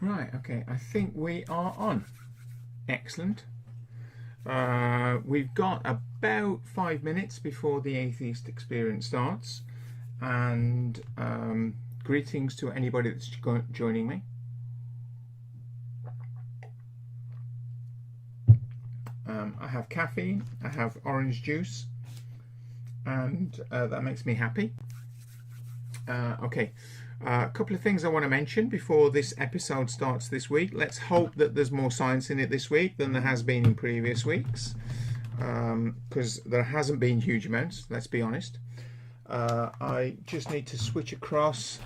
Right, okay, I think we are on. Excellent. We've got about 5 minutes before the Atheist Experience starts, and greetings to anybody that's joining me. I have caffeine, I have orange juice, and that makes me happy. Okay. A couple of things I want to mention before this episode starts this week. Let's hope that there's more science in it this week than there has been in previous weeks, because there hasn't been huge amounts, let's be honest. I just need to switch across.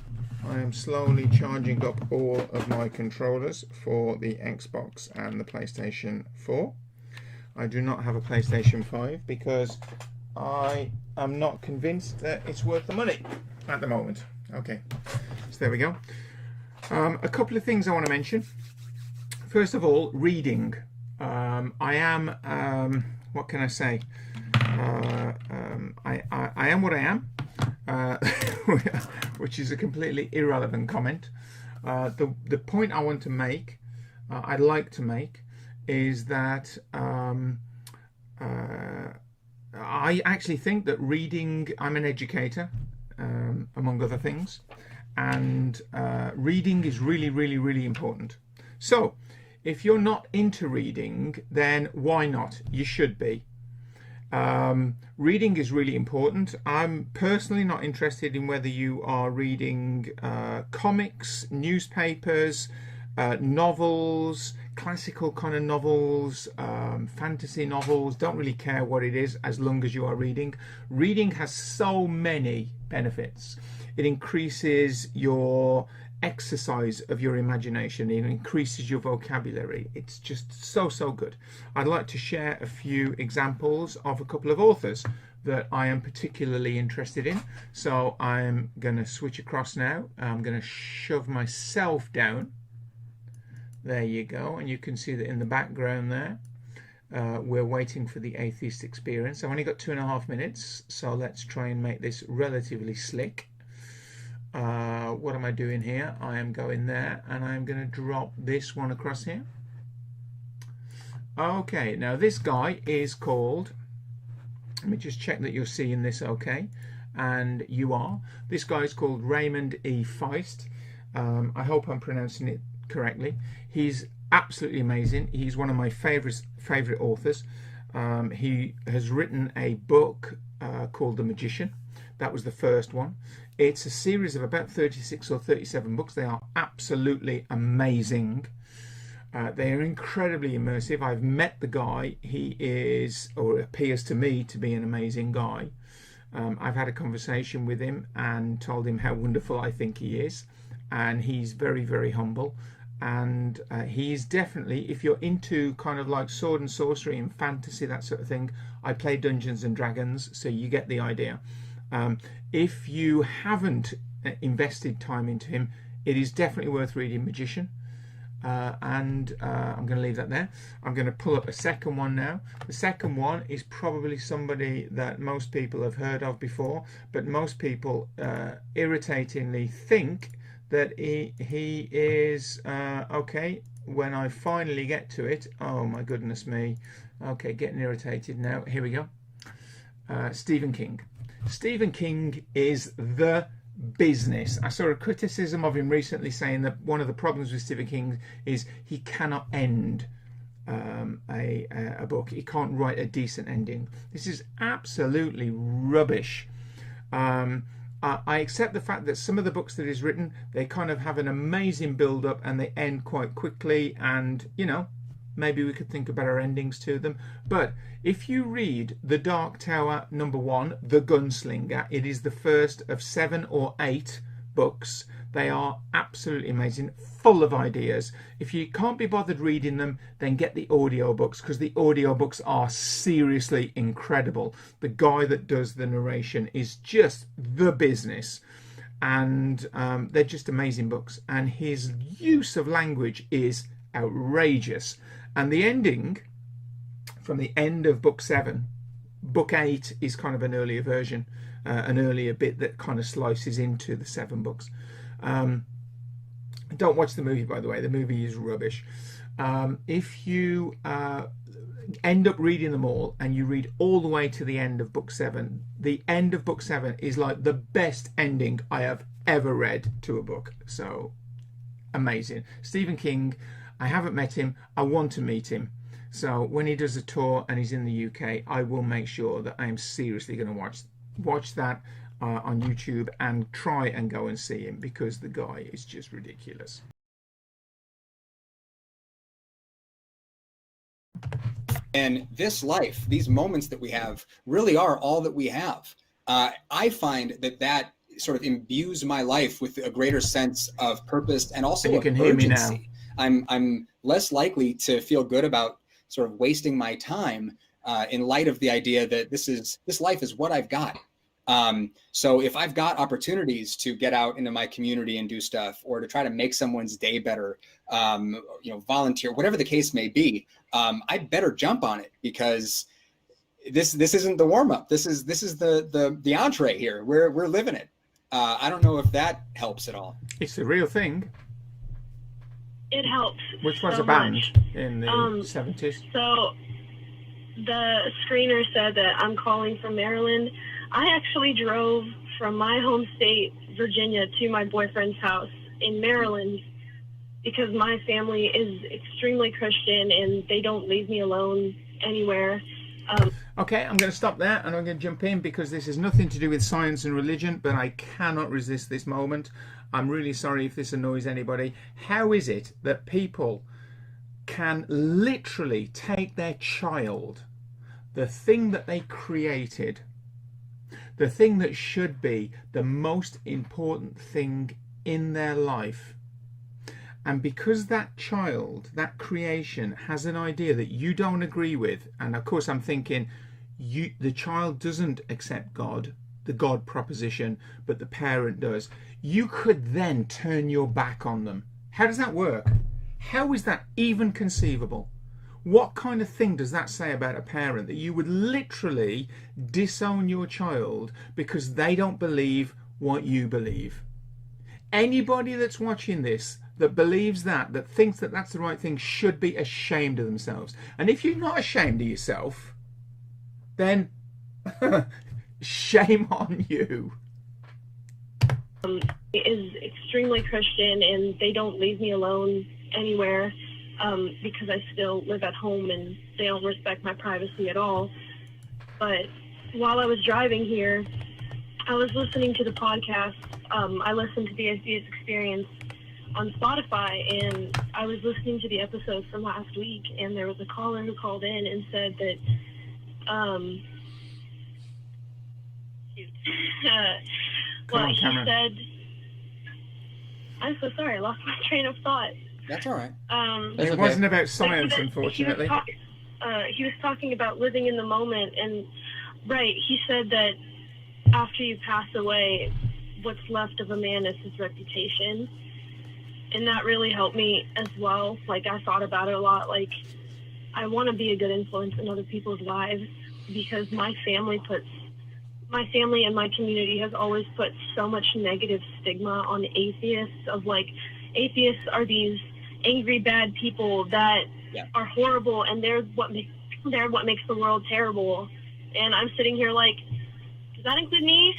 I am slowly charging up all of my controllers for the Xbox and the PlayStation 4. I do not have a PlayStation 5 because I am not convinced that it's worth the money at the moment. Okay, so there we go. A couple of things I want to mention. First of all, reading. I am, what can I say? I am what I am, which is a completely irrelevant comment. The point I want to make, I'd like to make, is that I actually think that reading, I'm an educator, among other things, and reading is really important. So if you're not into reading, then why not? You should be. Reading is really important. I'm personally not interested in whether you are reading comics, newspapers, novels, classical kind of novels, fantasy novels. Don't really care what it is as long as you are reading. Reading has so many benefits. It increases your exercise of your imagination. It increases your vocabulary. It's just so good. I'd like to share a few examples of a couple of authors that I am particularly interested in. So I'm going to switch across now. I'm going to shove myself down. There you go, and you can see that in the background there we're waiting for the Atheist Experience. I've only got 2.5 minutes, so let's try and make this relatively slick. What am I doing here? I am going there, and I'm going to drop this one across here. Okay, now this guy is called, let me just check that you're seeing this okay, and you are. This guy is called Raymond E. Feist. I hope I'm pronouncing it correctly. He's absolutely amazing. He's one of my favorite authors. He has written a book called The Magician. That was the first one. It's a series of about 36 or 37 books. They are absolutely amazing. They are incredibly immersive. I've met the guy. He is, or appears to me to be, an amazing guy. I've had a conversation with him and told him how wonderful I think he is, and he's very humble. And he's definitely, if you're into kind of like sword and sorcery and fantasy, that sort of thing, I play Dungeons and Dragons, so you get the idea. If you haven't invested time into him, it is definitely worth reading Magician. And I'm going to leave that there. I'm going to pull up a second one now. The second one is probably somebody that most people have heard of before, but most people irritatingly think that he is okay. When I finally get to it, oh my goodness me, okay, getting irritated now. Here we go. Stephen King. Stephen King is the business. I saw a criticism of him recently saying that one of the problems with Stephen King is he cannot end a book. He can't write a decent ending. This is absolutely rubbish. I accept the fact that some of the books that he's written, they kind of have an amazing build-up and they end quite quickly, and you know, maybe we could think of better endings to them. But if you read The Dark Tower #1, The Gunslinger, it is the first of 7 or 8 books. They are absolutely amazing, full of ideas. If you can't be bothered reading them, then get the audiobooks, because the audiobooks are seriously incredible. The guy that does the narration is just the business, and they're just amazing books. And his use of language is outrageous. And the ending, from the end of book 7, book 8 is kind of an earlier version, an earlier bit that kind of slices into the 7 books. Don't watch the movie, by the way. The movie is rubbish. If you end up reading them all and you read all the way to the end of book 7, the end of book 7 is like the best ending I have ever read to a book. So amazing. Stephen King, I haven't met him. I want to meet him. So when he does a tour and he's in the UK, I will make sure that I am seriously going to watch that on YouTube and try and go and see him, because the guy is just ridiculous. And this life, these moments that we have, really are all that we have. I find that sort of imbues my life with a greater sense of purpose and also you can hear urgency. me now. I'm less likely to feel good about sort of wasting my time in light of the idea that this life is what I've got. So if I've got opportunities to get out into my community and do stuff, or to try to make someone's day better, volunteer, whatever the case may be, I better jump on it, because this isn't the warm up. This is the entree here. We're living it. I don't know if that helps at all. It's the real thing. It helps. Which was so a band much. in the 70s. So the screener said that I'm calling from Maryland. I actually drove from my home state, Virginia, to my boyfriend's house in Maryland, because my family is extremely Christian and they don't leave me alone anywhere. Okay, I'm going to stop there and I'm going to jump in, because this has nothing to do with science and religion, but I cannot resist this moment. I'm really sorry if this annoys anybody. How is it that people can literally take their child, the thing that they created, the thing that should be the most important thing in their life, and because that child, that creation, has an idea that you don't agree with, and of course I'm thinking the child doesn't accept God, the God proposition, but the parent does, you could then turn your back on them. How does that work? How is that even conceivable? What kind of thing does that say about a parent, that you would literally disown your child because they don't believe what you believe? Anybody that's watching this that believes that thinks that that's the right thing, should be ashamed of themselves. And if you're not ashamed of yourself, then shame on you. Is extremely Christian and they don't leave me alone anywhere, because I still live at home and they don't respect my privacy at all. But while I was driving here, I was listening to the podcast. I listened to the Atheist Experience on Spotify, and I was listening to the episode from last week, and there was a caller who called in and said that he said, I'm so sorry, I lost my train of thought. That's all right. It wasn't about science, unfortunately. He was talking about living in the moment, and right, he said that after you pass away, what's left of a man is his reputation. And that really helped me as well. Like, I thought about it a lot. Like, I want to be a good influence in other people's lives, because my family and my community has always put so much negative stigma on atheists, of like, atheists are these angry, bad people that are horrible, and they're what makes the world terrible. And I'm sitting here like, does that include me?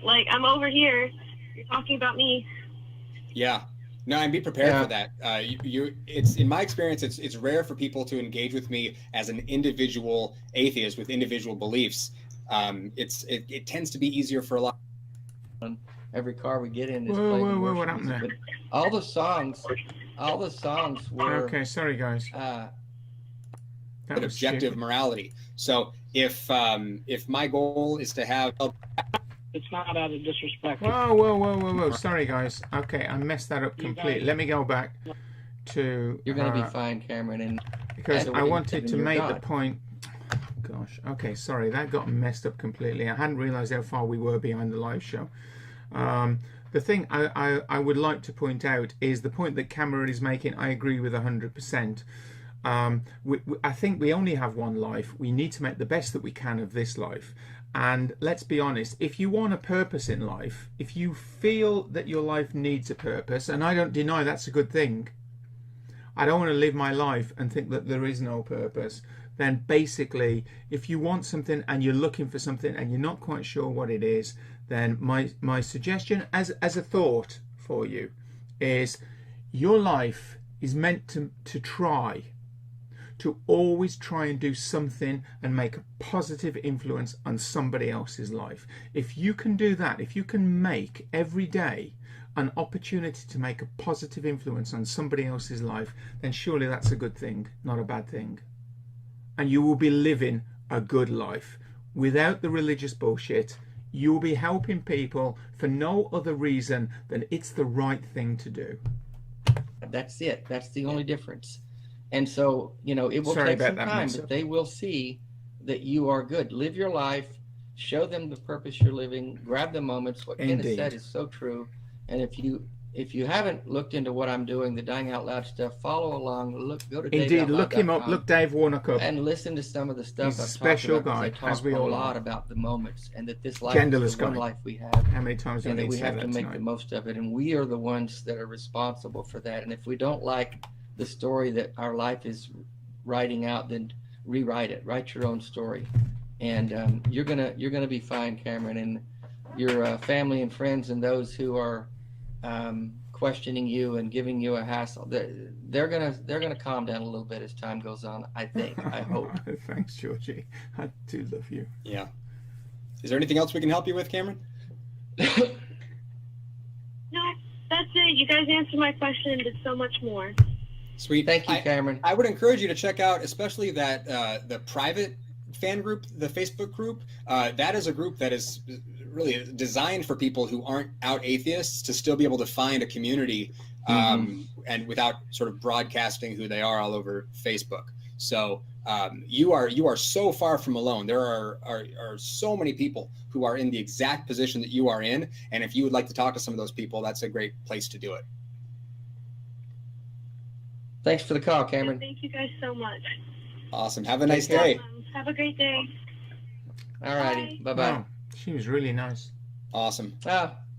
Like, I'm over here. You're talking about me. Yeah. No, and be prepared for that. It's in my experience, it's rare for people to engage with me as an individual atheist with individual beliefs. It tends to be easier for a lot. Every car we get in is Whoa, playing what happened there? All the songs were okay. Sorry, guys. That objective stupid. Morality. So if my goal is to have, it's not out of disrespect. Whoa. Sorry, guys. Okay, I messed that up completely. Let me go back to... You're going to be fine, Cameron. And because I wanted to make the point... Gosh, okay, sorry. That got messed up completely. I hadn't realised how far we were behind the live show. The thing I would like to point out is the point that Cameron is making. I agree with 100%. I think we only have one life. We need to make the best that we can of this life. And let's be honest, if you want a purpose in life, if you feel that your life needs a purpose, and I don't deny that's a good thing, I don't want to live my life and think that there is no purpose, then basically, if you want something and you're looking for something and you're not quite sure what it is, then my suggestion as a thought for you is your life is meant to try to always try and do something and make a positive influence on somebody else's life. If you can do that, if you can make every day an opportunity to make a positive influence on somebody else's life, then surely that's a good thing, not a bad thing. And you will be living a good life without the religious bullshit. You will be helping people for no other reason than it's the right thing to do. That's it. That's the only difference. And so, you know, it will take some time, but they will see that you are good. Live your life, show them the purpose you're living, grab the moments. What Kenneth said is so true. And if you haven't looked into what I'm doing, the Dying Out Loud stuff, follow along. Go to Indeed, look him up. Look Dave Warnock up, and listen to some of the stuff. He's a special guy, as we all a lot are. about the moments, and that this life Genderless is the one guy. life we have. How many times do and we that we have to make tonight? the most of it, and we are the ones that are responsible for that. And if we don't like the story that our life is writing out, then rewrite it. Write your own story, and you're gonna be fine, Cameron. And your family and friends and those who are questioning you and giving you a hassle, they're gonna calm down a little bit as time goes on. I think. I hope. Thanks, Georgie. I do love you. Yeah. Is there anything else we can help you with, Cameron? No, that's it. You guys answered my question and did so much more. Sweet. Thank you, Cameron. I would encourage you to check out, especially that the private fan group, the Facebook group. That is a group that is really designed for people who aren't out atheists to still be able to find a community, and without sort of broadcasting who they are all over Facebook. So you are so far from alone. There are so many people who are in the exact position that you are in, and if you would like to talk to some of those people, that's a great place to do it. Thanks for the call, Cameron. Thank you guys so much. Awesome. Have a nice day. Have a great day. All righty. Bye-bye. Wow, she was really nice. Awesome.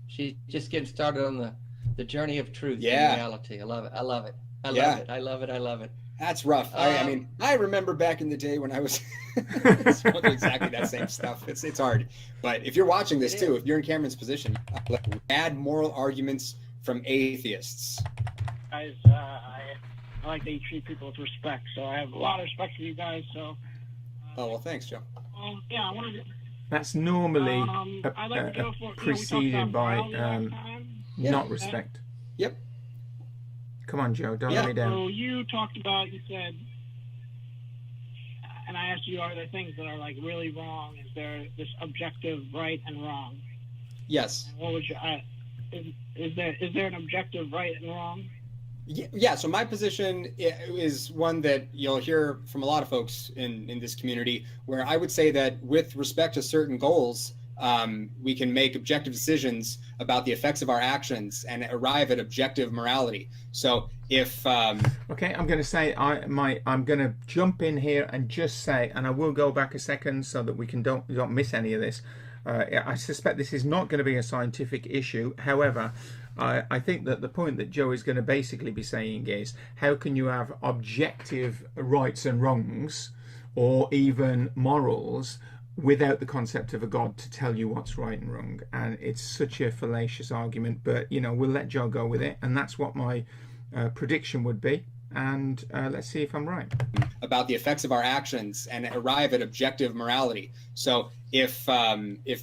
She's just getting started on the journey of truth and reality. I love it. I love it. I love it. I love it. I love it. That's rough. I mean, I remember back in the day when I was smoking exactly that same stuff. It's hard. But if you're watching this too, if you're in Cameron's position, bad moral arguments from atheists. Guys, I like that you treat people with respect, so I have a lot of respect for you guys. So. Oh well, thanks, Joe. Yeah, I wanted to. That's normally I'd like to go for, preceded by not respect. Yep. Come on, Joe, don't let me down. So you talked about, you said, and I asked you, are there things that are like really wrong? Is there this objective right and wrong? Yes. And what would you? Is there an objective right and wrong? Yeah, so my position is one that you'll hear from a lot of folks in this community, where I would say that with respect to certain goals, we can make objective decisions about the effects of our actions and arrive at objective morality. So if okay, I'm going to say I'm going to jump in here and just say, and I will go back a second so that we don't miss any of this. I suspect this is not going to be a scientific issue. However, I think that the point that Joe is going to basically be saying is, how can you have objective rights and wrongs or even morals without the concept of a God to tell you what's right and wrong? And it's such a fallacious argument, but you know, we'll let Joe go with it, and that's what my prediction would be. And let's see if I'm right. About the effects of our actions and arrive at objective morality. So if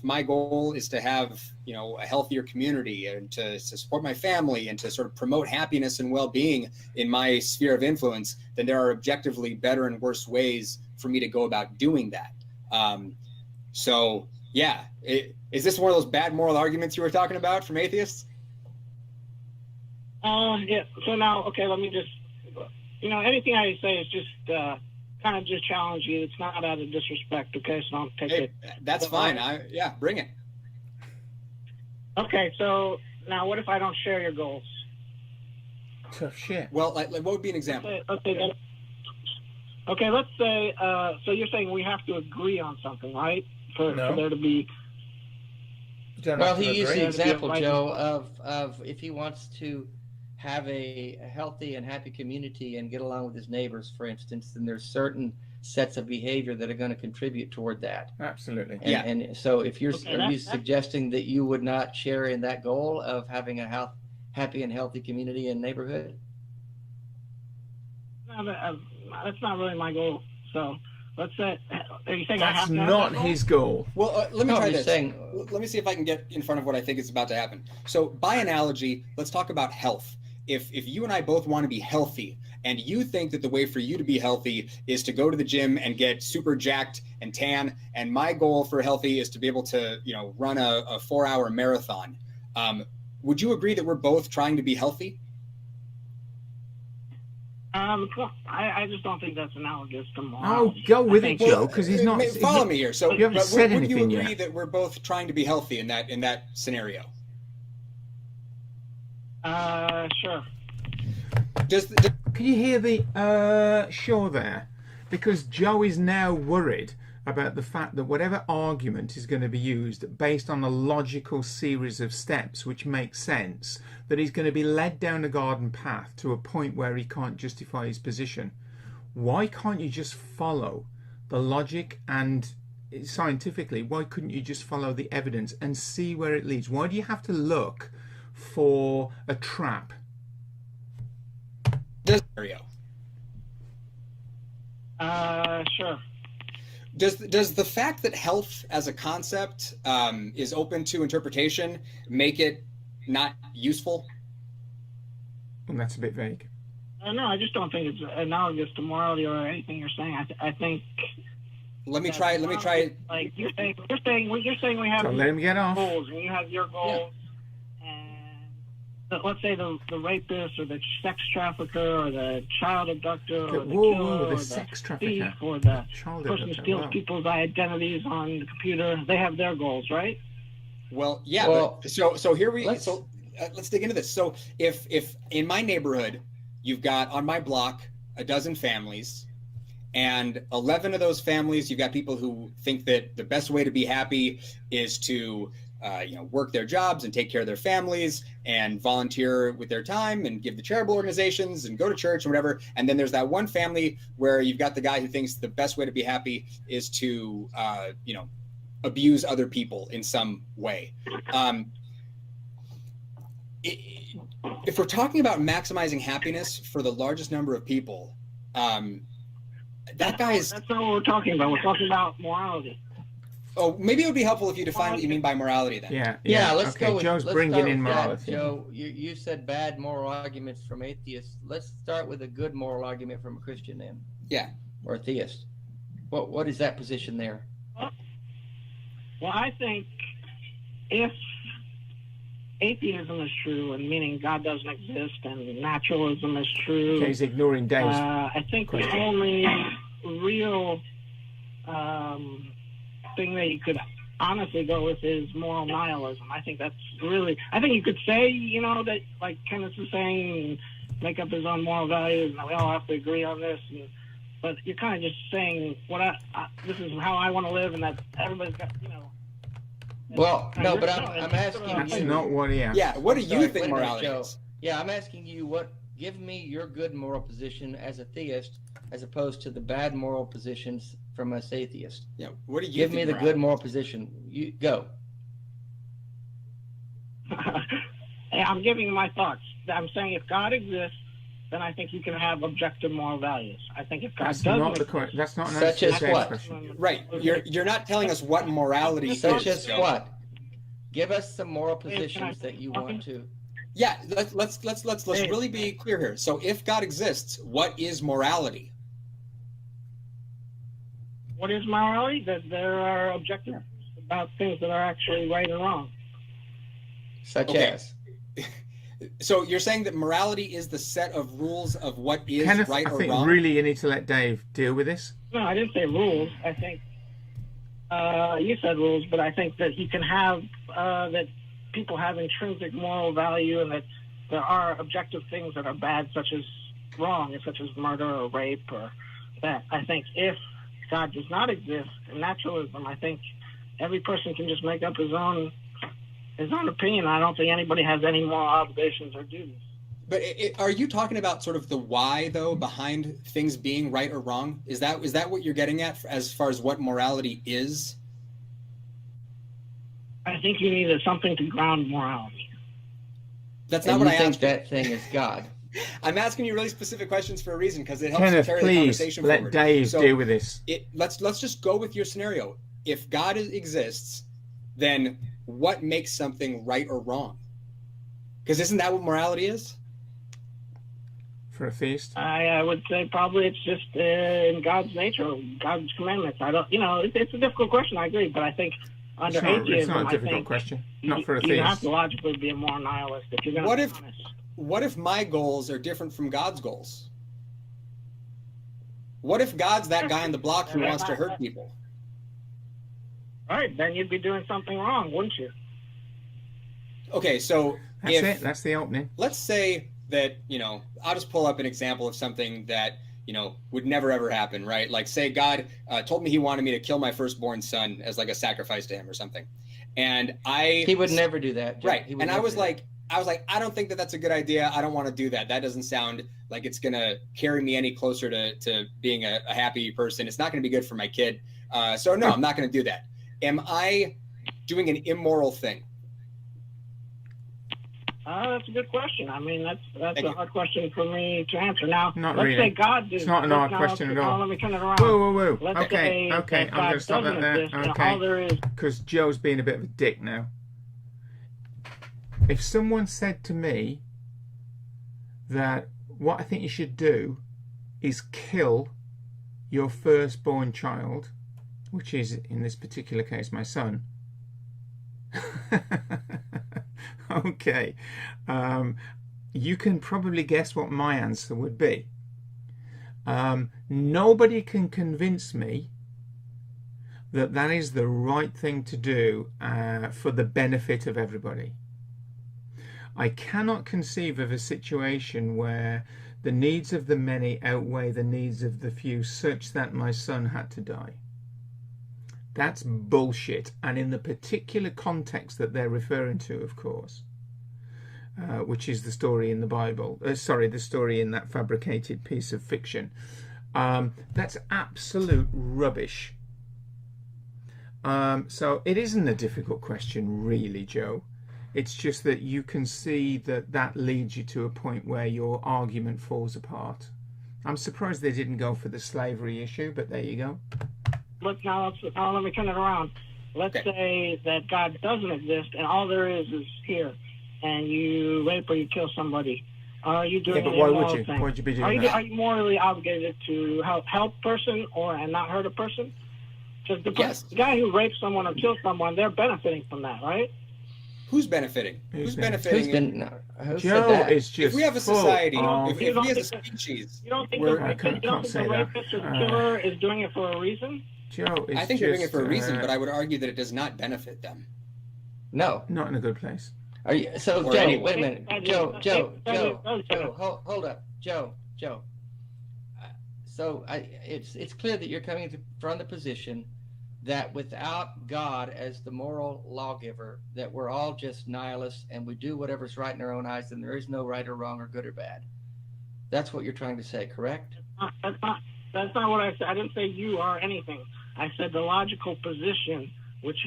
my goal is to have, you know, a healthier community and to support my family and to sort of promote happiness and well-being in my sphere of influence, then there are objectively better and worse ways for me to go about doing that. So yeah, is this one of those bad moral arguments you were talking about from atheists? Yeah. So now, okay, let me just. You know, anything I say is just kind of just challenge you. It's not out of disrespect, okay? So don't take it. That's fine. Bring it. Okay, so now what if I don't share your goals? Tough shit. Well, like what would be an example? Okay, let's say, so you're saying we have to agree on something, right? for there to be. Well, he used the example, Joe, of if he wants to have a healthy and happy community and get along with his neighbors, for instance, then there's certain sets of behavior that are going to contribute toward that. Absolutely. And so if you're, are you suggesting that you would not share in that goal of having a happy and healthy community and neighborhood? No, that's not really my goal. So let's say, are you saying that's not his goal? Well, let me try this. Saying, let me see if I can get in front of what I think is about to happen. So by analogy, let's talk about health. If you and I both want to be healthy, and you think that the way for you to be healthy is to go to the gym and get super jacked and tan, and my goal for healthy is to be able to, run a 4-hour marathon, would you agree that we're both trying to be healthy? I just don't think that's analogous to morality. Oh, go with it, Joe, because he's not. Follow me here. So, you haven't said would you anything agree yet. that we're both trying to be healthy in that scenario? Sure. Can you hear the sure there? Because Joe is now worried about the fact that whatever argument is going to be used based on a logical series of steps which make sense, that he's going to be led down a garden path to a point where he can't justify his position. Why can't you just follow the logic, and scientifically, why couldn't you just follow the evidence and see where it leads? Why do you have to look for a trap? Sure. Does the fact that health as a concept is open to interpretation make it not useful? Well, that's a bit vague. No, I just don't think it's analogous to morality or anything you're saying. I think. Let me try. Like you're saying we have So let him get off. goals, and you have your goals, and let's say the rapist or the sex trafficker or the child abductor or the killer or the sex thief trafficker or the child person who abductor. steals Wow. people's identities on the computer. They have their goals, right? Well, yeah. Well, but, so here we. let's- Let's dig into this. So if in my neighborhood you've got on my block a dozen families, and 11 of those families you've got people who think that the best way to be happy is to work their jobs and take care of their families and volunteer with their time and give to charitable organizations and go to church and whatever. And then there's that one family where you've got the guy who thinks the best way to be happy is to, abuse other people in some way. If we're talking about maximizing happiness for the largest number of people, that guy is... That's not what we're talking about. We're talking about morality. Oh, maybe it would be helpful if you define what you mean by morality then. Yeah. Let's okay, go with, Joe's let's bringing start in with that, morality. Joe, you said bad moral arguments from atheists. Let's start with a good moral argument from a Christian then. Yeah. Or a theist. What is that position there? Well, I think if atheism is true, and meaning God doesn't exist, and naturalism is true, Okay, he's ignoring Dave's. I think the only real thing that you could honestly go with is moral nihilism. I think that's really, I think you could say, that like Kenneth is saying, make up his own moral values, and we all have to agree on this. But you're kind of just saying, this is how I want to live, and that everybody's got, Well, no, but I'm asking That's you. not what he asked. Yeah, what do you Sorry, think wait a minute, morality Joe. is? Yeah, I'm asking you give me your good moral position as a theist as opposed to the bad moral positions from us atheists. Yeah, what do you Give think me the morality good moral position. You go. I'm giving you my thoughts. I'm saying if God exists, then I think you can have objective moral values. I think if God That's doesn't not the exist, That's not an Such answer to as Dave's what? question. Right. You're not telling us what morality Such is. as Joe. what? Give us some moral Can I positions that you want to. Yeah, let's really be clear here. So if God exists, what is morality? what is morality? That there are objectives about things that are actually right and wrong. Such Okay. as. So you're saying that morality is the set of rules of what is Kenneth, right I or think wrong? really you need to let Dave deal with this. No, I didn't say rules. I think you said rules, but I think that you can have that people have intrinsic moral value, and that there are objective things that are bad, such as wrong, such as murder or rape or that. I think if God does not exist in naturalism, I think every person can just make up his own opinion. I don't think anybody has any moral obligations or duties. But are you talking about sort of the why, though, behind things being right or wrong? Is that what you're getting at as far as what morality is? I think you need something to ground morality. That's And not what you I think asked you. that thing is God. I'm asking you really specific questions for a reason, because it helps Kenneth, to carry the please conversation let forward. Dave So deal with this. Let's just go with your scenario. If God exists, then what makes something right or wrong? Because isn't that what morality is? For a theist, I would say probably it's just in God's nature, God's commandments. I don't, it's a difficult question. I agree, but I think under it's atheism, not a I difficult think question. Not for a you have theist. to logically be a more nihilist if you're going to be honest. What if my goals are different from God's goals? What if God's that guy on the block who wants to hurt people? Right, then you'd be doing something wrong, wouldn't you? Okay, so That's it. That's the opening. let's say that, I'll just pull up an example of something that, would never ever happen, right? Like, say God told me he wanted me to kill my firstborn son as like a sacrifice to him or something. And He would never do that, Joe. right. He would And I never was do that. like, I don't think that that's a good idea. I don't want to do that. That doesn't sound like it's going to carry me any closer to being a happy person. It's not going to be good for my kid. So no, I'm not going to do that. Am I doing an immoral thing? That's a good question. I mean, that's Thank a you. hard question for me to answer. Now, Not let's really. say God did. It's not an hard now, question at now, all. Let me turn it around. Whoa. Let's Okay, say okay. that I'm going to stop God that there. doesn't exist, and all Okay. there is. Because Joe's being a bit of a dick now. If someone said to me that what I think you should do is kill your firstborn child, which is in this particular case my son. Okay, you can probably guess what my answer would be. Nobody can convince me that that is the right thing to do for the benefit of everybody. I cannot conceive of a situation where the needs of the many outweigh the needs of the few such that my son had to die. That's bullshit. And in the particular context that they're referring to, of course, which is the story in the Bible, the story in that fabricated piece of fiction, that's absolute rubbish. So it isn't a difficult question, really, Joe. It's just that you can see that leads you to a point where your argument falls apart. I'm surprised they didn't go for the slavery issue, but there you go. Now let me turn it around. Let's say that God doesn't exist, and all there is here, and you rape or you kill somebody. Are you doing but an why immoral would you? thing? Why would you be doing Are that? you morally obligated to help person and not hurt a person? Because the guy who rapes someone or kills someone, they're benefiting from that, right? Who's benefiting? Who's benefiting? Who said Joe that? is just If we have a full society, of- if we as a species, You don't think we're- the I can't say that. rapist or the killer is doing it for a reason? Joe is I think they're doing it for a reason, just, but I would argue that it does not benefit them. No. not in a good place. Are you? So, Or Joe, anyone. wait a minute. Joe, hold up. Joe. So it's clear that you're coming from the position that without God as the moral lawgiver, that we're all just nihilists and we do whatever's right in our own eyes, and there is no right or wrong or good or bad. That's what you're trying to say, correct? That's not what I said. I didn't say you are anything. I said the logical position, which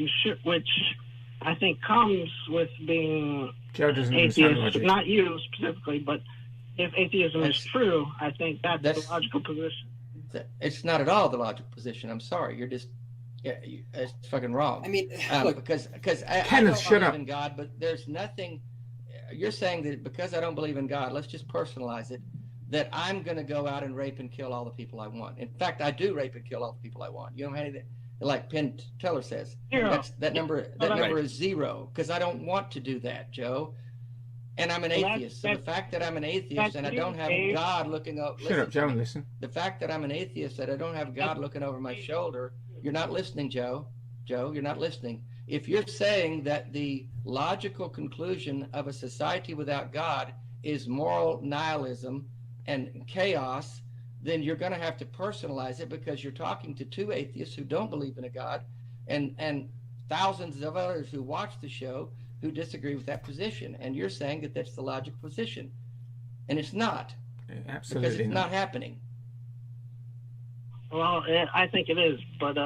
I think comes with being Joe doesn't understand atheist. logic. Not you specifically, but if atheism is true, I think that's the logical position. It's not at all the logical position. I'm sorry. You're just, it's fucking wrong. I mean, look, because I Kenneth, don't shut believe up. in God, but there's nothing. You're saying that because I don't believe in God, let's just personalize it, that I'm going to go out and rape and kill all the people I want. In fact, I do rape and kill all the people I want. You know how many, like Penn Teller says, that number is zero, because I don't want to do that, Joe. And I'm an atheist. So the fact that I'm an atheist and I don't have God looking up. Shut up, Joe, and listen. The fact that I'm an atheist, that I don't have God looking over my shoulder, you're not listening, Joe. Joe, you're not listening. If you're saying that the logical conclusion of a society without God is moral nihilism and chaos, then you're going to have to personalize it, because you're talking to two atheists who don't believe in a God, and thousands of others who watch the show who disagree with that position. And you're saying that that's the logical position. And it's not. Absolutely Because it's not happening. Well, I think it is, but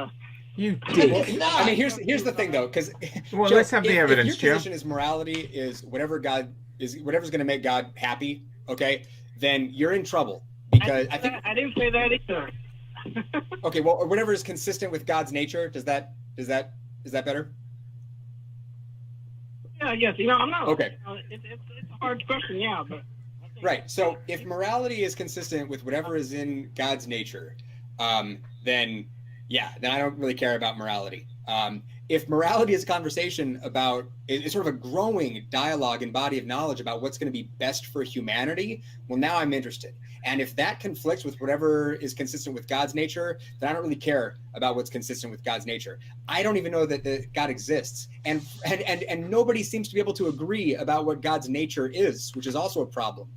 You did. I mean, here's the thing though, because Well, let's have the evidence, if your Joe. position is morality is whatever's going to make God happy, okay, then you're in trouble because I I didn't say that either. okay, well, or whatever is consistent with God's nature. Is that better? Yeah, yes. I'm not. Okay. It's a hard question, yeah, but. Right. So if morality is consistent with whatever is in God's nature, then I don't really care about morality. If morality is conversation about, it's sort of a growing dialogue and body of knowledge about what's going to be best for humanity, well, now I'm interested. And if that conflicts with whatever is consistent with God's nature, then I don't really care about what's consistent with God's nature. I don't even know that God exists. And nobody seems to be able to agree about what God's nature is, which is also a problem.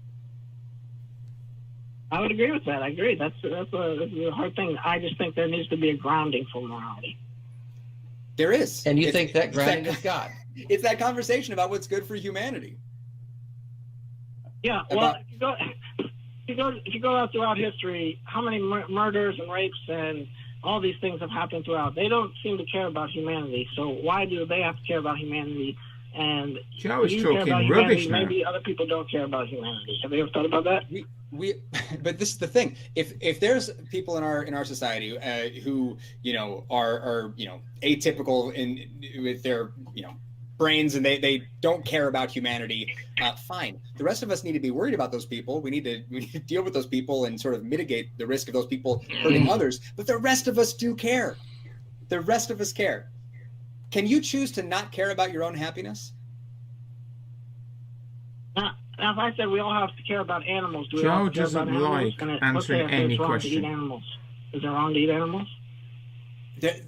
I would agree with that. I agree. That's a hard thing. I just think there needs to be a grounding for morality. There is. And you think that grounding is God? It's that conversation about what's good for humanity. Yeah. Well, if you go out throughout history, how many murders and rapes and all these things have happened throughout? They don't seem to care about humanity. So why do they have to care about humanity? And Joe is you care talking about rubbish humanity, now. maybe other people don't care about humanity. Have you ever thought about that? But this is the thing. If there's people in our society who are atypical with their brains and they don't care about humanity, fine. The rest of us need to be worried about those people. We need to deal with those people and sort of mitigate the risk of those people hurting others. But the rest of us do care. The rest of us care. Can you choose to not care about your own happiness? Now, if I said we all have to care about animals, do we all Joe have to care about doesn't animals? like Let's say answering if any it's wrong to eat question. animals. Is it wrong to eat animals?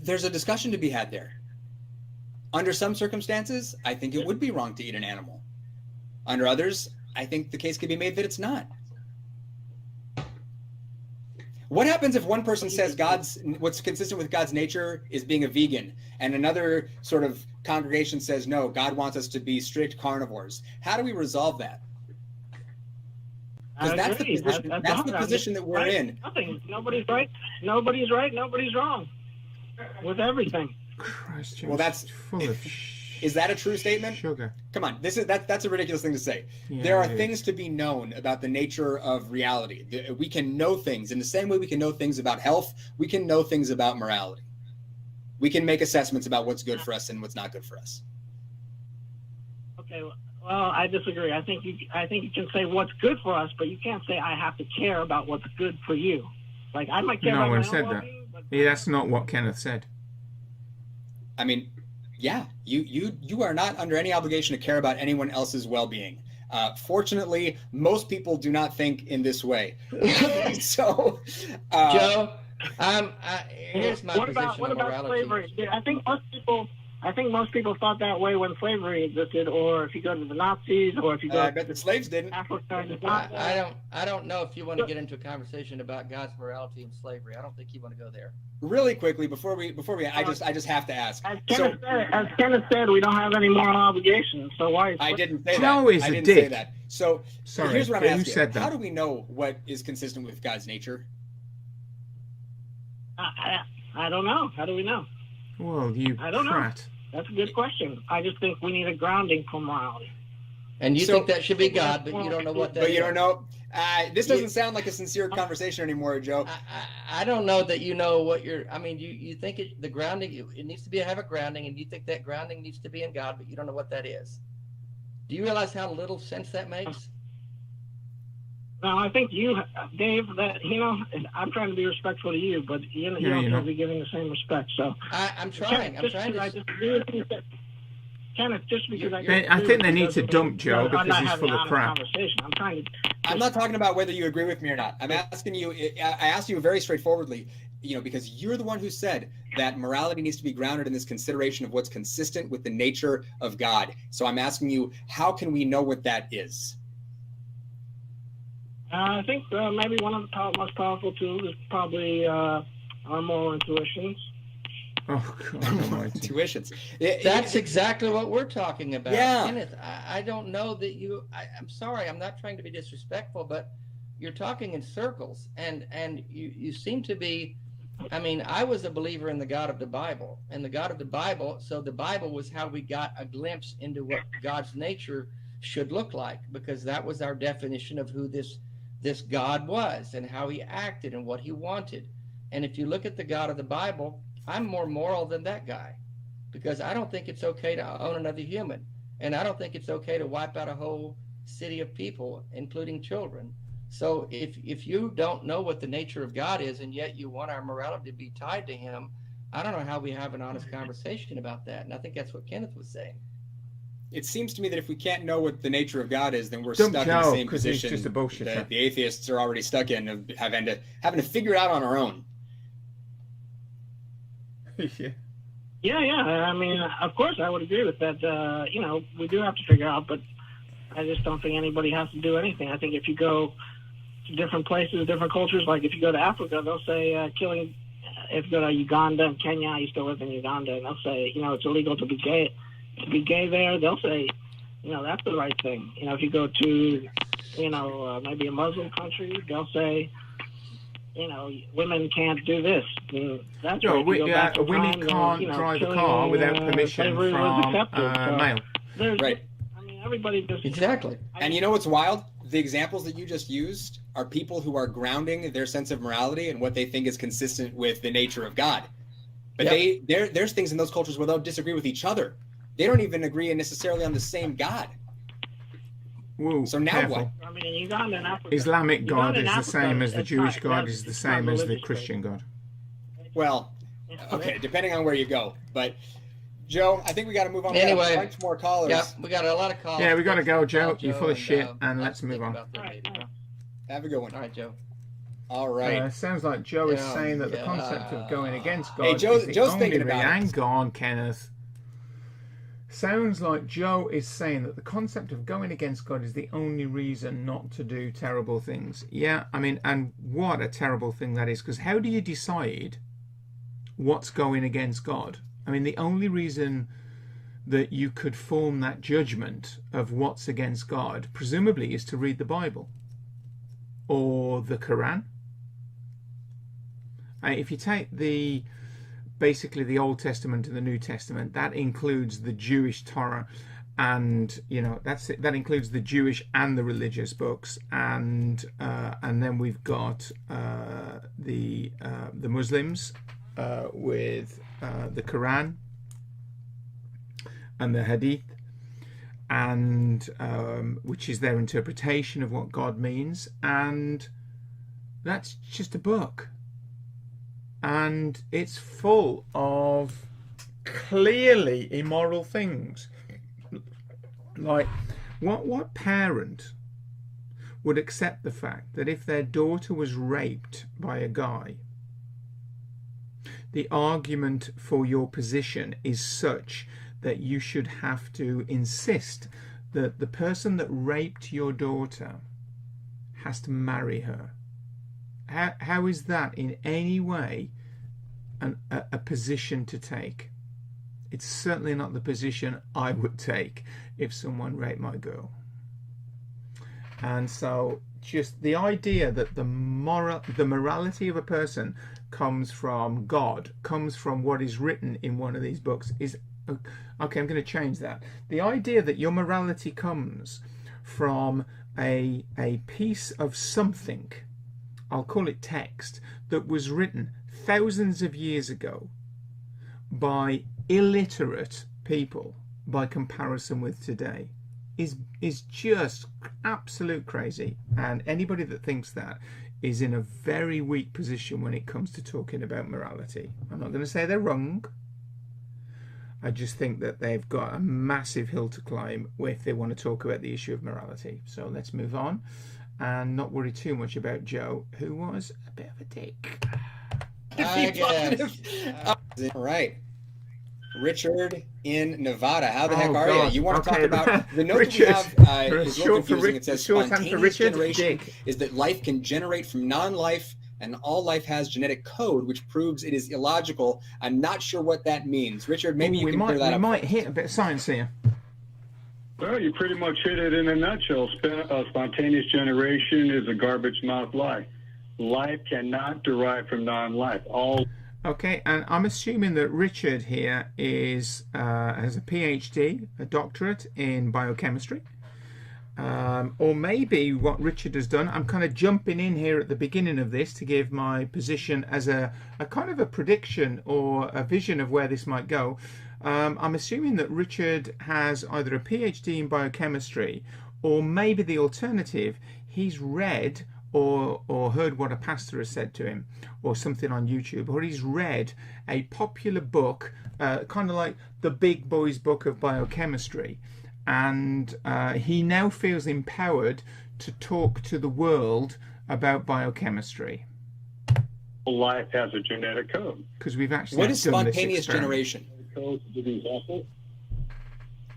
There's a discussion to be had there. Under some circumstances, I think it would be wrong to eat an animal. Under others, I think the case could be made that it's not. What happens if one person says what's consistent with God's nature is being a vegan, and another sort of congregation says, no, God wants us to be strict carnivores? How do we resolve that? Because that's the position. That's the position that we're in. Nothing. Nobody's right. Nobody's right. Nobody's wrong. With everything. Christ, Well, that's full of is that a true statement? sugar. Come on, that's a ridiculous thing to say. Yeah, there are it things to be known about the nature of reality. We can know things in the same way we can know things about health. We can know things about morality. We can make assessments about what's good for us and what's not good for us. Okay. Well, I disagree. I think you can say what's good for us, but you can't say I have to care about what's good for you. Like I might care No about one my said own that. well-being, but Yeah, that's not what Kenneth said. I mean, yeah, you are not under any obligation to care about anyone else's well-being. Fortunately, most people do not think in this way. So, Joe, here's my what position about on morality. slavery? I think most people thought that way when slavery existed, or if you go to the Nazis, or if you go I bet the slaves didn't. Africa. I don't know if you want to get into a conversation about God's morality and slavery. I don't think you want to go there. Really quickly before we I just have to ask. As Kenneth said, we don't have any moral obligations. So why? I didn't say Joe that. is I a didn't dick. say that. So Sorry, here's what I'm but you asking. said that. How do we know what is consistent with God's nature? I don't know. How do we know? Well, you I don't know. prat. That's a good question. I just think we need a grounding for morality. And you So- think that should be God, but you don't know what that is. But you don't know. This doesn't sound like a sincere conversation anymore, Joe. I don't know that you know what you're. I mean, you think the grounding. It needs to have a grounding, and you think that grounding needs to be in God, but you don't know what that is. Do you realize how little sense that makes? No, I think you, Dave, that, I'm trying to be respectful to you, but you don't you're seem not. to be giving the same respect. So I'm trying. I'm trying I to. disagree with you. Kenneth, just because I think they need to dump Joe because he's full of crap. Conversation. I'm trying to. I'm not talking about whether you agree with me or not. I'm asking you. I asked you very straightforwardly. Because you're the one who said that morality needs to be grounded in this consideration of what's consistent with the nature of God. So I'm asking you, how can we know what that is? I think maybe one of the most powerful tools is probably our moral intuitions. Oh God Almighty. Tuitions. That's exactly what we're talking about. Yeah. Kenneth, I don't know that I'm sorry, I'm not trying to be disrespectful, but you're talking in circles, and you seem to be, I mean, I was a believer in the God of the Bible, and the God of the Bible, so the Bible was how we got a glimpse into what God's nature should look like, because that was our definition of who this God was and how he acted and what he wanted. And if you look at the God of the Bible, I'm more moral than that guy, because I don't think it's okay to own another human, and I don't think it's okay to wipe out a whole city of people, including children. So if you don't know what the nature of God is, and yet you want our morality to be tied to him, I don't know how we have an honest conversation about that. And I think that's what Kenneth was saying. It seems to me that if we can't know what the nature of God is, then we're Dump stuck in the Joe, same 'cause he's position just a bullshitter. that the atheists are already stuck in, of having to figure it out on our own. Yeah. Yeah. I mean, of course, I would agree with that. You know, we do have to figure out, but I just don't think anybody has to do anything. I think if you go to different places, different cultures, like if you go to Africa, they'll say killing. If you go to Uganda and Kenya, I used to live in Uganda, and they'll say, you know, it's illegal to be gay. To be gay there, they'll say, you know, that's the right thing. You know, if you go to, you know, maybe a Muslim country, they'll say, you know, women can't do this. That's No, right. women can't drive a car without permission from male. Right. I mean, everybody just Exactly. And you know what's wild? The examples that you just used are people who are grounding their sense of morality and what they think is consistent with the nature of God. But there's things in those cultures where they'll disagree with each other. They don't even agree necessarily on the same God. Whoa, So now careful. what? I mean, in Uganda and Africa, Islamic God Uganda and is the Africa, same as the it's Jewish not- God, that's- is the it's same not as the religious Christian faith. God. Well, okay, depending on where you go. But Joe, I think we got to move on. Anyway. We have a bunch more callers. Yeah, we got a lot of calls. Yeah, we got to go, Joe. Call You're full of shit, and I'll let's move think on. about that later, huh? Have a good one. All right, Joe. All right. Sounds like Joe is Yeah, saying that the yeah. concept of going against God Hey, Joe's is the only thinking about it. Hang on, Kenneth. Sounds like Joe is saying that the concept of going against God is the only reason not to do terrible things. Yeah, I mean, and what a terrible thing that is, because how do you decide what's going against God? I mean, the only reason that you could form that judgment of what's against God, presumably, is to read the Bible or the Quran. If you take basically the Old Testament and the New Testament, that includes the Jewish Torah, and you know that includes the Jewish and the religious books, and then we've got the Muslims with the Quran and the Hadith, and which is their interpretation of what God means, and that's just a book. And it's full of clearly immoral things. Like, what parent would accept the fact that if their daughter was raped by a guy, the argument for your position is such that you should have to insist that the person that raped your daughter has to marry her? How is that in any way a position to take? It's certainly not the position I would take if someone raped my girl. And so just the idea that the morality of a person comes from God, comes from what is written in one of these books, is okay. I'm going to change that. The idea that your morality comes from a piece of something, I'll call it text, that was written thousands of years ago by illiterate people by comparison with today, is just absolute crazy. And anybody that thinks that is in a very weak position when it comes to talking about morality. I'm not going to say they're wrong. I just think that they've got a massive hill to climb if they want to talk about the issue of morality. So let's move on and not worry too much about Joe, who was a bit of a dick. I guess. All right. Richard in Nevada. How the heck are God. you? You want to talk Okay. about the note Richard. we have is a little Short for confusing. It says shorthand for spontaneous Richard, generation dick. is that life can generate from non-life and all life has genetic code, which proves it is illogical. I'm not sure what that means. Richard, maybe you can clear that up. We might first. hit a bit of science here. Well, you pretty much hit it in a nutshell. Spontaneous generation is a garbage mouth lie. Life cannot derive from non-life. Okay, and I'm assuming that Richard here is has a PhD, a doctorate in biochemistry. Or maybe what Richard has done, I'm kind of jumping in here at the beginning of this to give my position as a kind of a prediction or a vision of where this might go. I'm assuming that Richard has either a PhD in biochemistry, or maybe the alternative, he's read or heard what a pastor has said to him, or something on YouTube, or he's read a popular book, kind of like the big boys book of biochemistry, and he now feels empowered to talk to the world about biochemistry. Life has a genetic code. Because we've actually What is done this spontaneous experiment. generation?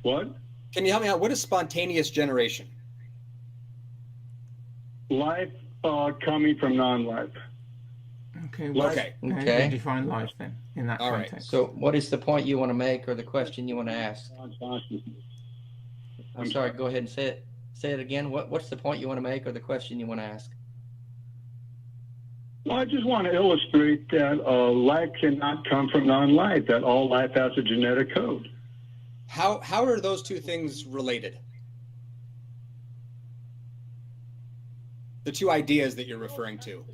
What? Can you help me out? What is spontaneous generation? Life coming from non-life. Okay, well, Okay. how do you Okay. define life then in that All right. context? So what is the point you want to make or the question you want to ask? I'm sorry, go ahead and say it. Say it again. What's the point you want to make or the question you want to ask? Well, I just want to illustrate that life cannot come from non-life, that all life has a genetic code. How are those two things related? The two ideas that you're referring to.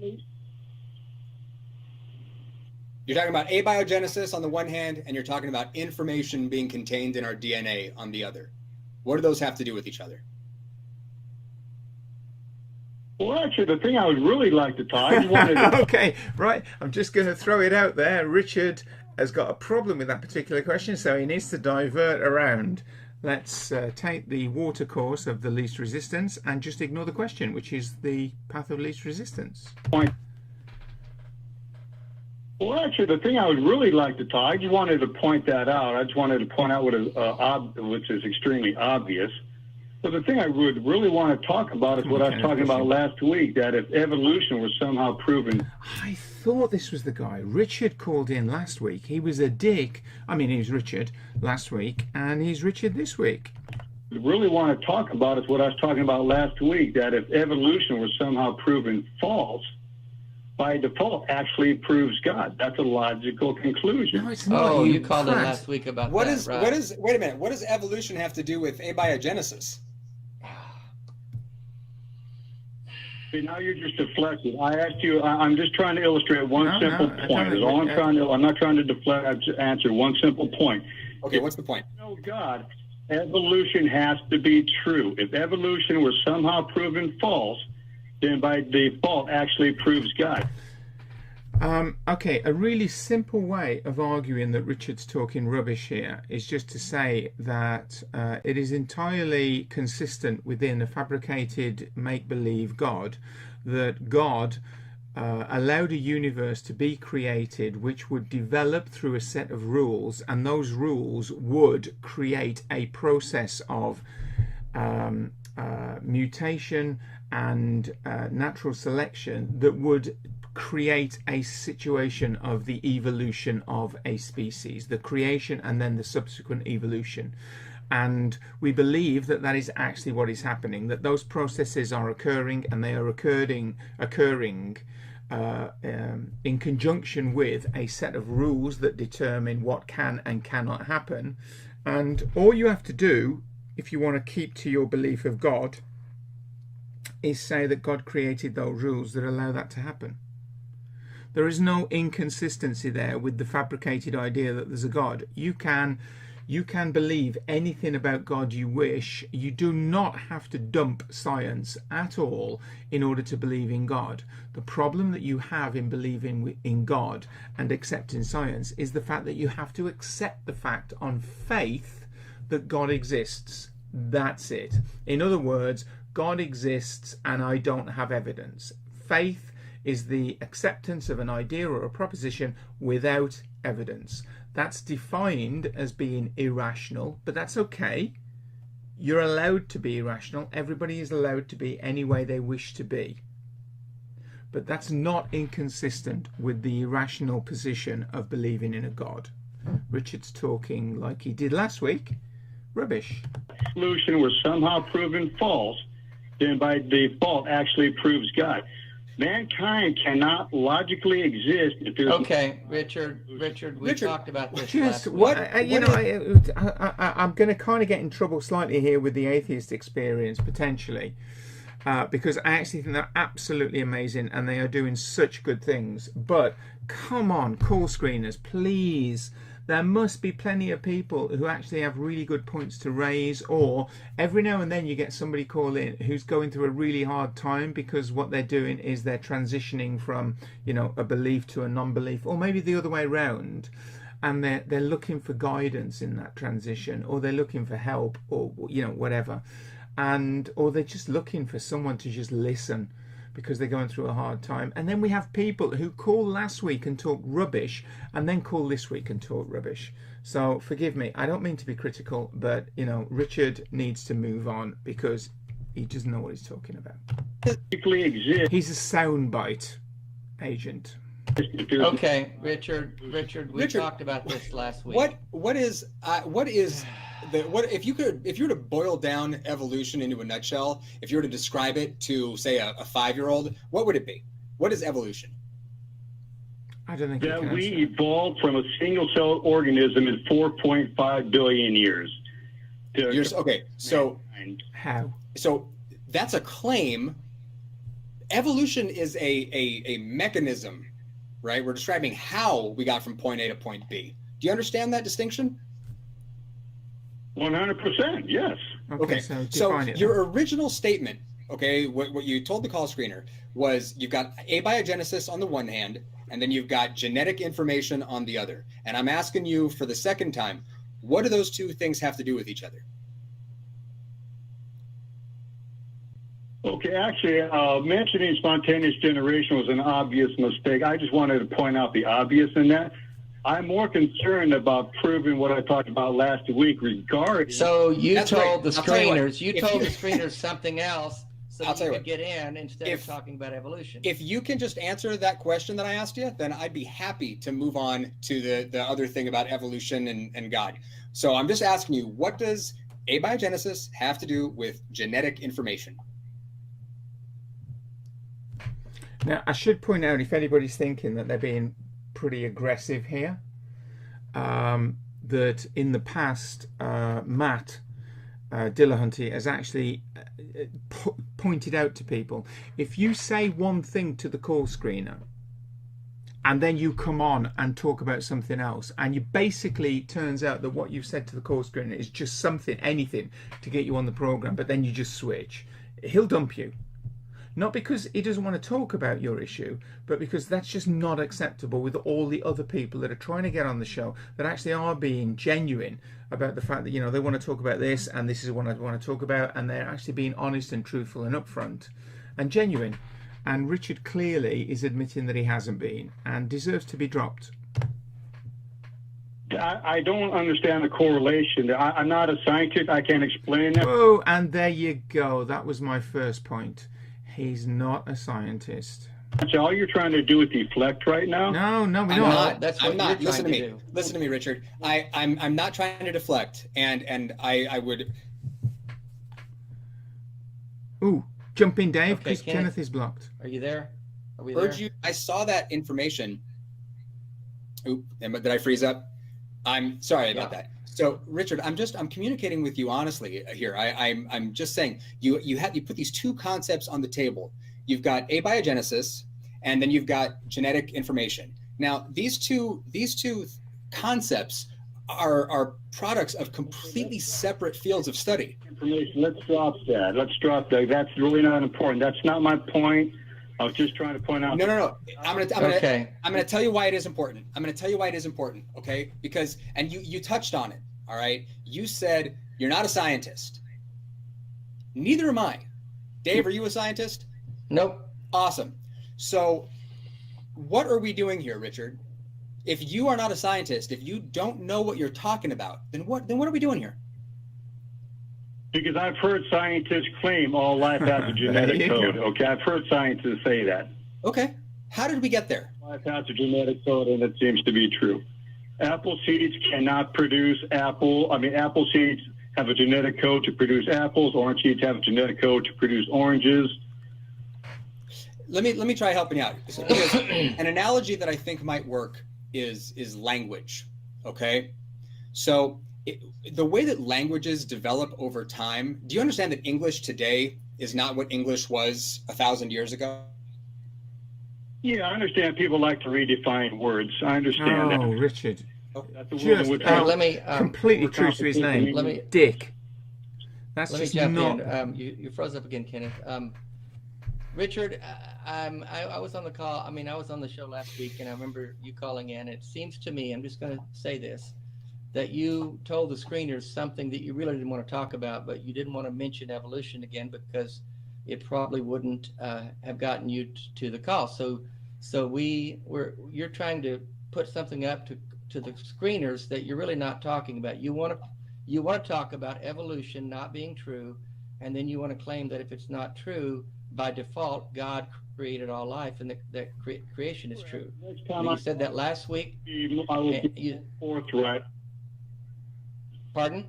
You're talking about abiogenesis on the one hand, and you're talking about information being contained in our DNA on the other. What do those have to do with each other? Well, actually, the thing I would really like to talk, I just wanted to Okay, right. I'm just going to throw it out there. Richard has got a problem with that particular question, so he needs to divert around. Let's take the water course of the least resistance and just ignore the question, which is the path of least resistance. point. Well, actually, the thing I would really like to talk, I just wanted to point that out. I just wanted to point out which is extremely obvious. But the thing I would really want to talk about is what I was talking about last week, that if evolution was somehow proven. I thought this was the guy. Richard called in last week. He was a dick. I mean, he was Richard last week, and he's Richard this week. Really want to talk about is what I was talking about last week, that if evolution was somehow proven false, by default actually proves God. That's a logical conclusion. No, it's not. Oh, you called in prat. last week about What that, is right? wait a minute, what does evolution have to do with abiogenesis? See, now you're just deflecting. I asked you, I'm just trying to illustrate one simple I point. don't Is all agree. I'm not trying to deflect, I've just answered one simple point. Okay, what's the point? No God, evolution has to be true. If evolution were somehow proven false, then by default actually proves God. Okay, a really simple way of arguing that Richard's talking rubbish here is just to say that it is entirely consistent within a fabricated make-believe God that God allowed a universe to be created which would develop through a set of rules, and those rules would create a process of mutation and natural selection that would create a situation of the evolution of a species, the creation and then the subsequent evolution. And we believe that that is actually what is happening, that those processes are occurring, and they are occurring in conjunction with a set of rules that determine what can and cannot happen. And all you have to do, if you want to keep to your belief of God, is say that God created those rules that allow that to happen. There is no inconsistency there with the fabricated idea that there's a God. You can believe anything about God you wish. You do not have to dump science at all in order to believe in God. The problem that you have in believing in God and accepting science is the fact that you have to accept the fact on faith that God exists. That's it. In other words, God exists and I don't have evidence. Faith is the acceptance of an idea or a proposition without evidence. That's defined as being irrational, but that's okay. You're allowed to be irrational. Everybody is allowed to be any way they wish to be. but that's not inconsistent with the irrational position of believing in a God. Richard's talking like he did last week. Rubbish. Evolution was somehow proven false, then by default actually proves God. Mankind cannot logically exist if there's Richard, we talked about this Just last week. what I'm going to kind of get in trouble slightly here with the atheist experience potentially, because I actually think they're absolutely amazing and they are doing such good things. But come on, call screeners, please. There must be plenty of people who actually have really good points to raise, or every now and then you get somebody call in who's going through a really hard time because what they're doing is they're transitioning from, you know, a belief to a non-belief, or maybe the other way around, and they're looking for guidance in that transition, or they're looking for help, or, you know, whatever, or they're just looking for someone to just listen because they're going through a hard time. And then we have people who call last week and talk rubbish and then call this week and talk rubbish. So forgive me, I don't mean to be critical, but you know, Richard needs to move on because he doesn't know what he's talking about. He's a soundbite agent. Okay, Richard, we talked about this last week. What is if you were to boil down evolution into a nutshell, if you were to describe it to, say, a 5-year-old, what would it be? What is evolution? I don't think that we evolved from a single-cell organism in 4.5 billion years. Okay, so how? So that's a claim. Evolution is a mechanism, right? We're describing how we got from point A to point B. Do you understand that distinction? 100%, yes. Okay, so your original statement, okay, what you told the call screener was you've got abiogenesis on the one hand, and then you've got genetic information on the other. And I'm asking you for the second time, what do those two things have to do with each other? Okay, actually, mentioning spontaneous generation was an obvious mistake. I just wanted to point out the obvious in that. I'm more concerned about proving what I talked about last week regarding. So you told the screeners something else so you could get in instead of talking about evolution. If you can just answer that question that I asked you, then I'd be happy to move on to the other thing about evolution and God. So I'm just asking you, what does abiogenesis have to do with genetic information? Now, I should point out, if anybody's thinking that they're being pretty aggressive here, that in the past Matt Dillahunty has actually pointed out to people, if you say one thing to the call screener and then you come on and talk about something else, and you basically turns out that what you've said to the call screener is just something, anything to get you on the program, but then you just switch, he'll dump you. Not because he doesn't want to talk about your issue, but because that's just not acceptable with all the other people that are trying to get on the show, that actually are being genuine about the fact that, you know, they want to talk about this and this is what I want to talk about, and they're actually being honest and truthful and upfront and genuine. And Richard clearly is admitting that he hasn't been and deserves to be dropped. I don't understand the correlation. I'm not a scientist. I can't explain that. Oh, and there you go. That was my first point. He's not a scientist. So all you're trying to do is deflect right now? No, we're not. That's what I'm not. you're Listen to trying me. to do. Listen to me, Richard. I'm not trying to deflect, and I would. Ooh, jump in, Dave, Okay, because Kenneth is blocked. Are you there? Are we Urge there? you. I saw that information. Oop, did I freeze up? I'm sorry about that. So, Richard, I'm communicating with you honestly here. I'm just saying you put these two concepts on the table. You've got abiogenesis, and then you've got genetic information. Now, these two concepts are products of completely separate fields of study. Information. Let's drop that. That's really not important. That's not my point. I was just trying to point out. No. I'm gonna tell you why it is important. Okay, because you touched on it. All right. You said you're not a scientist. Neither am I. Dave, are you a scientist? Nope. Awesome. So, what are we doing here, Richard? If you are not a scientist, if you don't know what you're talking about, then what are we doing here? Because I've heard scientists claim all life has a genetic code. Okay, I've heard scientists say that. Okay. How did we get there? Life has a genetic code, and it seems to be true. Apple seeds cannot produce apple. I mean, apple seeds have a genetic code to produce apples. Orange seeds have a genetic code to produce oranges. Let me try helping out. Because an analogy that I think might work is language. Okay, so the way that languages develop over time. Do you understand that English today is not what English was 1,000 years ago? Yeah, I understand people like to redefine words. I understand that. Oh, Richard. That's the world Just in which let me completely true to his name. Let me Dick. That's let me just jump not. in. You froze up again, Kenneth. Richard, I was on the call. I mean, I was on the show last week, and I remember you calling in. It seems to me, I'm just going to say this, that you told the screeners something that you really didn't want to talk about, but you didn't want to mention evolution again because it probably wouldn't have gotten you to the call. So you're trying to put something up to the screeners that you're really not talking about. You want to talk about evolution not being true, and then you want to claim that if it's not true, by default, God created all life, and that creation is true. And you said that last week. I will be forthright. Pardon?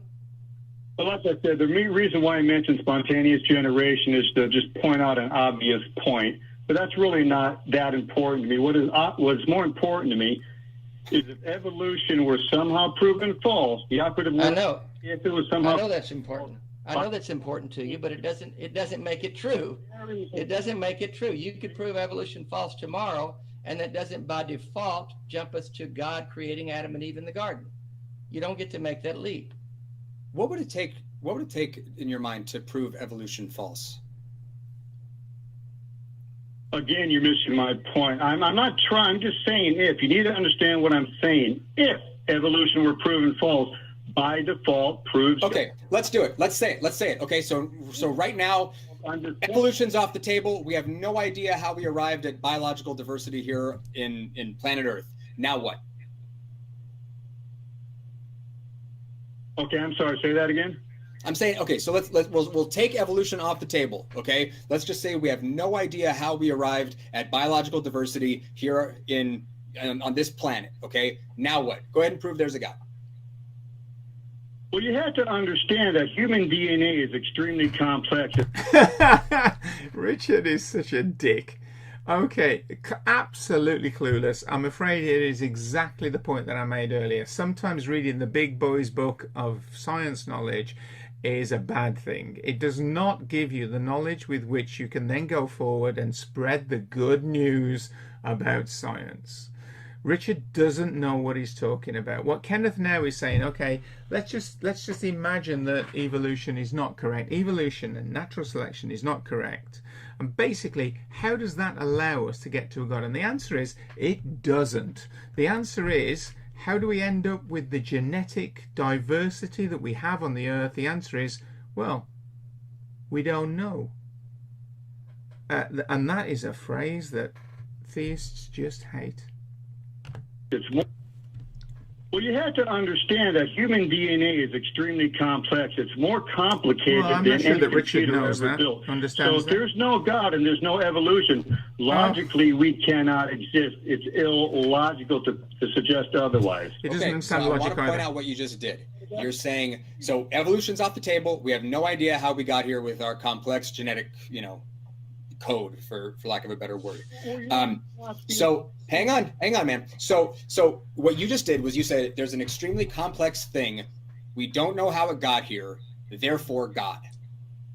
But like I said, the reason why I mentioned spontaneous generation is to just point out an obvious point. But that's really not that important to me. What's more important to me is if evolution were somehow proven false, the operative word. I know. If it was somehow. I know that's important. I know that's important to you, but it doesn't make it true. It doesn't make it true. You could prove evolution false tomorrow, and that doesn't by default jump us to God creating Adam and Eve in the garden. You don't get to make that leap. What would it take in your mind to prove evolution false? Again, you're missing my point. I'm not trying. I'm just saying if. You need to understand what I'm saying. If evolution were proven false, by default proves. Okay, let's do it. Let's say it. Okay, so right now, evolution's off the table. We have no idea how we arrived at biological diversity here in planet Earth. Now what? Okay, I'm sorry. Say that again. I'm saying, okay, so we'll take evolution off the table, okay? Let's just say we have no idea how we arrived at biological diversity here on this planet, okay? Now what? Go ahead and prove there's a God. Well, you have to understand that human DNA is extremely complex. Richard is such a dick. Okay, absolutely clueless. I'm afraid it is exactly the point that I made earlier. Sometimes reading the big boys book of science knowledge is a bad thing. It does not give you the knowledge with which you can then go forward and spread the good news about science. Richard doesn't know what he's talking about. What Kenneth now is saying, okay, let's just imagine that evolution is not correct. Evolution and natural selection is not correct. And basically, how does that allow us to get to a God? And the answer is, it doesn't. The answer is, how do we end up with the genetic diversity that we have on the earth? The answer is, well, we don't know. And that is a phrase that theists just hate. Well, you have to understand that human DNA is extremely complex. It's more complicated well, I'm than not sure any that Richard computer knows ever that. built. Understands so if there's no God and there's no evolution, logically we cannot exist. It's illogical to suggest otherwise. It doesn't understand so I logic want to point either. out what you just did. You're saying, so evolution's off the table. We have no idea how we got here with our complex genetic, code, for lack of a better word. So hang on, man. So what you just did was you said there's an extremely complex thing. We don't know how it got here. Therefore, God.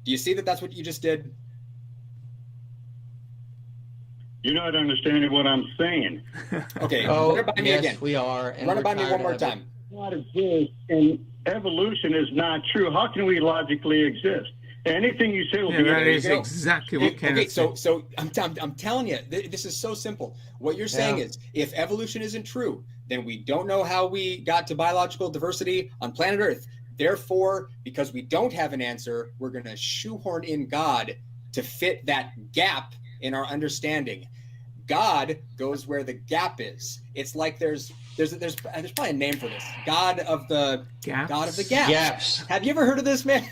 Do you see that that's what you just did? You're not understanding what I'm saying. Okay. Oh, run it by me yes, again. we are. And Run it we're by me tired one more of it. time. Not exist, and evolution is not true. How can we logically exist? Anything you say will be. That you is go. exactly what Kenneth Okay, said. so I'm telling you, this is so simple. What you're saying is, if evolution isn't true, then we don't know how we got to biological diversity on planet Earth. Therefore, because we don't have an answer, we're going to shoehorn in God to fit that gap in our understanding. God goes where the gap is. It's like there's probably a name for this. God of the Gaps? God of the gaps. Gaps. Have you ever heard of this, man?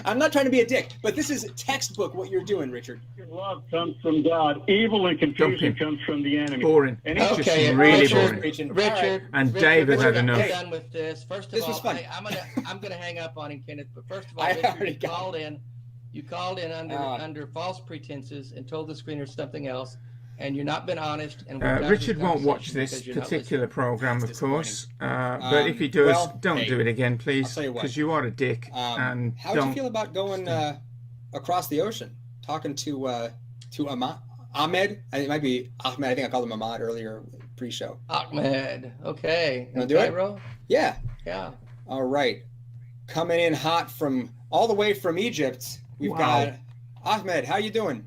I'm not trying to be a dick, but this is textbook what you're doing, Richard. Love comes from God. Evil and confusion comes from the enemy. Boring. And It's Okay, just really Richard, boring. Richard, And Richard, David we're had gonna enough. be done with this. First of This all, was fun. I'm gonna hang up on him, Kenneth. But first of all, I Richard, already you got called in. You called in under false pretenses and told the screener something else, and you've not been honest. And we're done Richard this won't watch conversation this because you're not particular listening. program, That's of course. disappointing. But if he does, Well, don't hey, do it again, please, I'll tell you what. because you are a dick. And How would you don't. feel about going across the ocean, talking to Ahmed? It might be Ahmed. I think I called him Ahmad earlier pre-show. Ahmed. Okay. Wanna do it? Cairo? Yeah. Yeah. All right. Coming in hot from all the way from Egypt, we've Wow. got Ahmed. How you doing?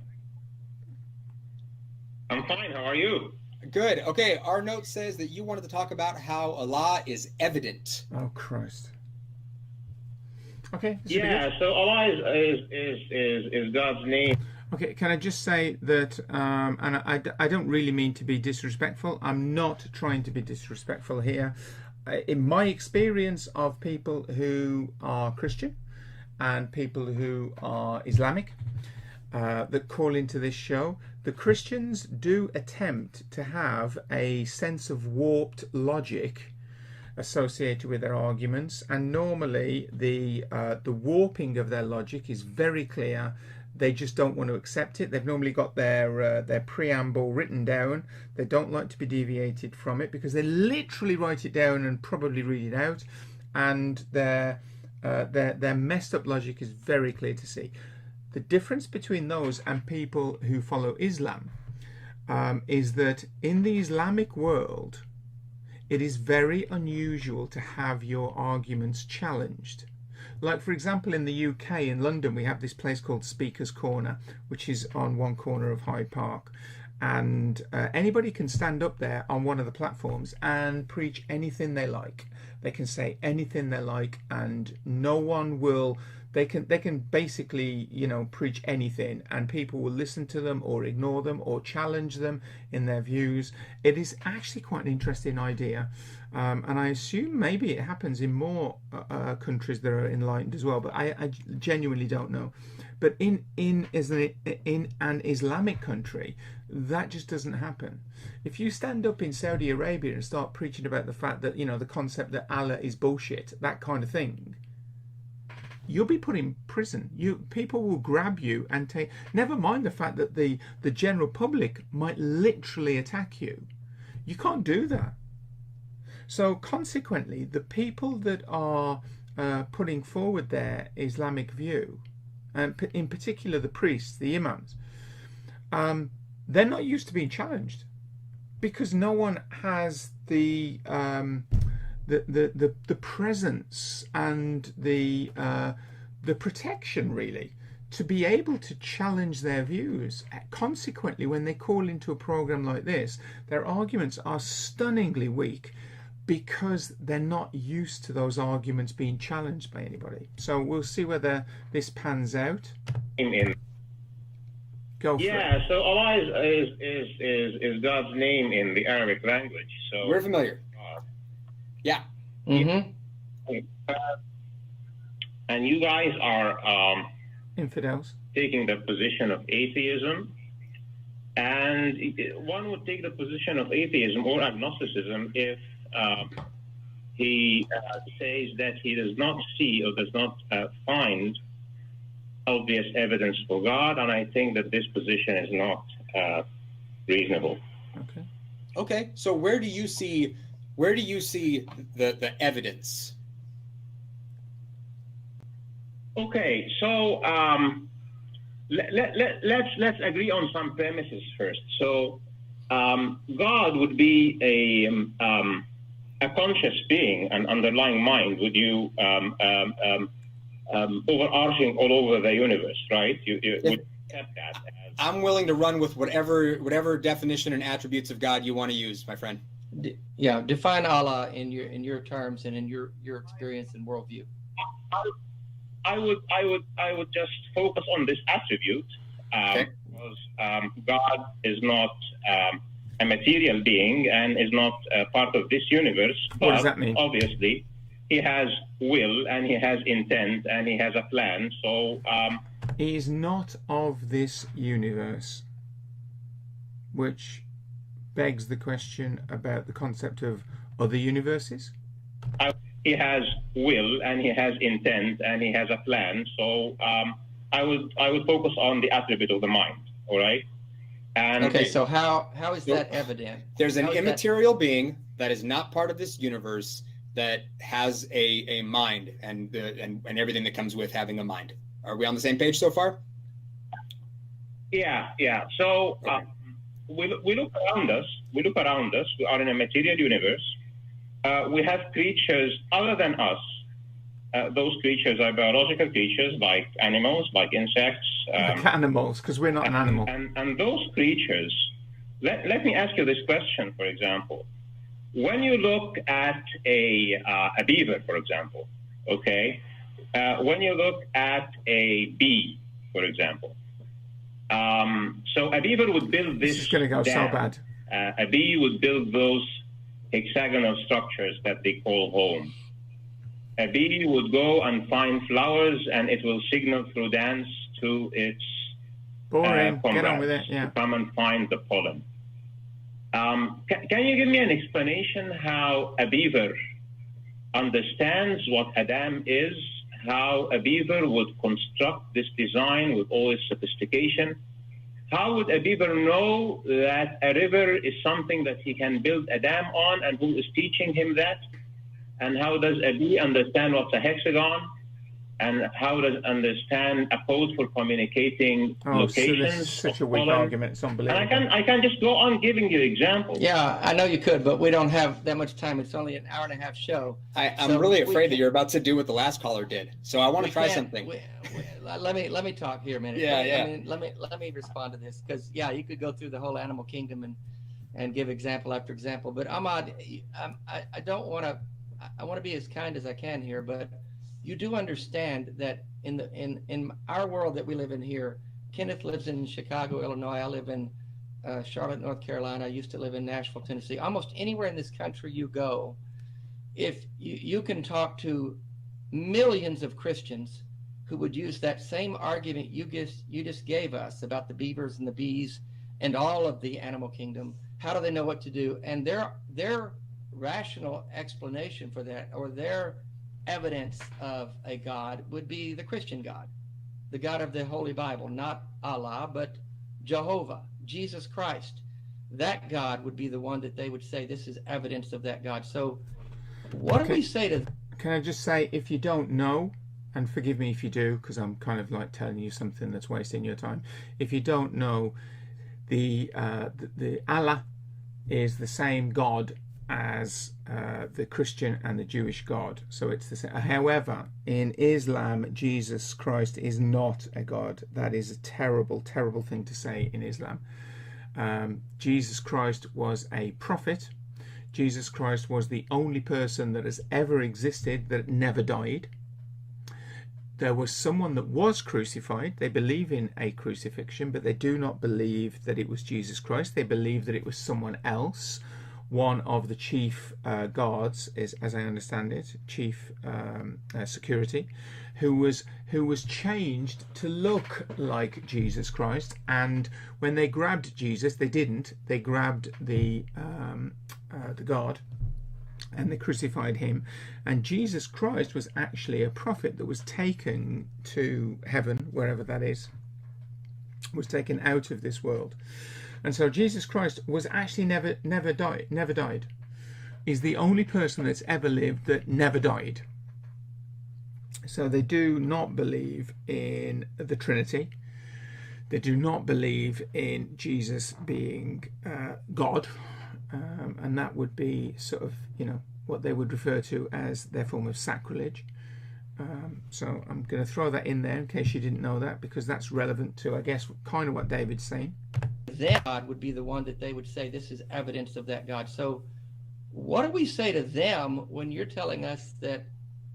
I'm fine. How are you? Good. Okay. Our note says that you wanted to talk about how Allah is evident. Oh, Christ. Okay. this will be Yeah. So Allah is God's name. Okay, can I just say that, and I don't really mean to be disrespectful. I'm not trying to be disrespectful here. In my experience of people who are Christian and people who are Islamic that call into this show, the Christians do attempt to have a sense of warped logic associated with their arguments, and normally the warping of their logic is very clear. They just don't want to accept it. They've normally got their preamble written down. They don't like to be deviated from it because they literally write it down and probably read it out, and their messed up logic is very clear to see. The difference between those and people who follow Islam is that in the Islamic world, it is very unusual to have your arguments challenged. Like, for example, in the UK, in London, we have this place called Speaker's Corner, which is on one corner of Hyde Park. And anybody can stand up there on one of the platforms and preach anything they like. They can say anything they like, and no one will... They can basically, preach anything, and people will listen to them or ignore them or challenge them in their views. It is actually quite an interesting idea, and I assume maybe it happens in more countries that are enlightened as well. But I genuinely don't know. But in an Islamic country, that just doesn't happen. If you stand up in Saudi Arabia and start preaching about the fact that the concept that Allah is bullshit, that kind of thing, you'll be put in prison. People will grab you and take. Never mind the fact that the general public might literally attack you. You can't do that. So consequently, the people that are putting forward their Islamic view, and in particular the priests, the imams, they're not used to being challenged because no one has the presence and the protection really to be able to challenge their views. Consequently, when they call into a program like this, their arguments are stunningly weak because they're not used to those arguments being challenged by anybody. So we'll see whether this pans out. Go for it. Yeah. So Allah is God's name in the Arabic language. So We're familiar. Yeah. Mm-hmm. And you guys are Infidels. taking the position of atheism, and one would take the position of atheism or agnosticism if he says that he does not see or does not find obvious evidence for God, and I think that this position is not reasonable. Okay. Okay. So where do you see the evidence? Okay, so let's agree on some premises first. So God would be a conscious being, an underlying mind. Would you overarching all over the universe, right? You would accept that. I'm willing to run with whatever definition and attributes of God you want to use, my friend. Yeah, define Allah in your terms and in your experience and worldview. I would just focus on this attribute because God is not a material being and is not part of this universe. What does that mean? Obviously, he has will and he has intent and he has a plan. So he is not of this universe, which begs the question about the concept of other universes. He has will and he has intent and he has a plan. So I would focus on the attribute of the mind. All right. And okay. So how is that evident? There's an immaterial being that is not part of this universe that has a mind and everything that comes with having a mind. Are we on the same page so far? Yeah. So we look around us. We are in a material universe. We have creatures other than us. Those creatures are biological creatures like animals, like insects. Like animals, because we're not an animal. And those creatures, let me ask you this question, for example. When you look at a beaver, for example, okay? When you look at a bee, for example. So a beaver would build this. This is going to go dam. so bad. A bee would build those hexagonal structures that they call home. A bee would go and find flowers, and it will signal through dance to its Boring. comrades Get on with it. Yeah. to come and find the pollen. Can you give me an explanation how a beaver understands what a dam is, how a beaver would construct this design with all its sophistication? How would a beaver know that a river is something that he can build a dam on, and who is teaching him that? And how does a bee understand what's a hexagon? And how does it understand a code for communicating locations? So this is such a weak argument. It's unbelievable. And I can just go on giving you examples. Yeah, I know you could, but we don't have that much time. It's only an hour and a half show. I'm really afraid that you're about to do what the last caller did. So I want to try something. Let me talk here a minute. Yeah. Let me respond to this, because you could go through the whole animal kingdom and give example after example. But Ahmad, I don't want to. I want to be as kind as I can here, but you do understand that in our world that we live in here, Kenneth lives in Chicago, Illinois. I live in Charlotte, North Carolina. I used to live in Nashville, Tennessee. Almost anywhere in this country you go, if you can talk to millions of Christians who would use that same argument you just gave us about the beavers and the bees and all of the animal kingdom. How do they know what to do? And their rational explanation for that, or their evidence of a God, would be the Christian God, the God of the Holy Bible, not Allah, but Jehovah, Jesus Christ. That God would be the one that they would say, this is evidence of that God. So what do we say to... Can I just say, if you don't know, and forgive me if you do, because I'm kind of like telling you something that's wasting your time. If you don't know, the Allah is the same God as the Christian and the Jewish God. So it's the same. However, in Islam, Jesus Christ is not a God. That is a terrible, terrible thing to say in Islam. Jesus Christ was a prophet. Jesus Christ was the only person that has ever existed that never died. There was someone that was crucified. They believe in a crucifixion, but they do not believe that it was Jesus Christ. They believe that it was someone else. One of the chief guards is, as I understand it, chief security, who was changed to look like Jesus Christ. And when they grabbed Jesus, they didn't. They grabbed the guard, and they crucified him. And Jesus Christ was actually a prophet that was taken to heaven, wherever that is, was taken out of this world. And so Jesus Christ was actually never died. He's the only person that's ever lived that never died. So they do not believe in the Trinity. They do not believe in Jesus being God. And that would be sort of, what they would refer to as their form of sacrilege. So I'm going to throw that in there in case you didn't know that, because that's relevant to, I guess, kind of what David's saying. Their God would be the one that they would say, this is evidence of that God. So what do we say to them when you're telling us that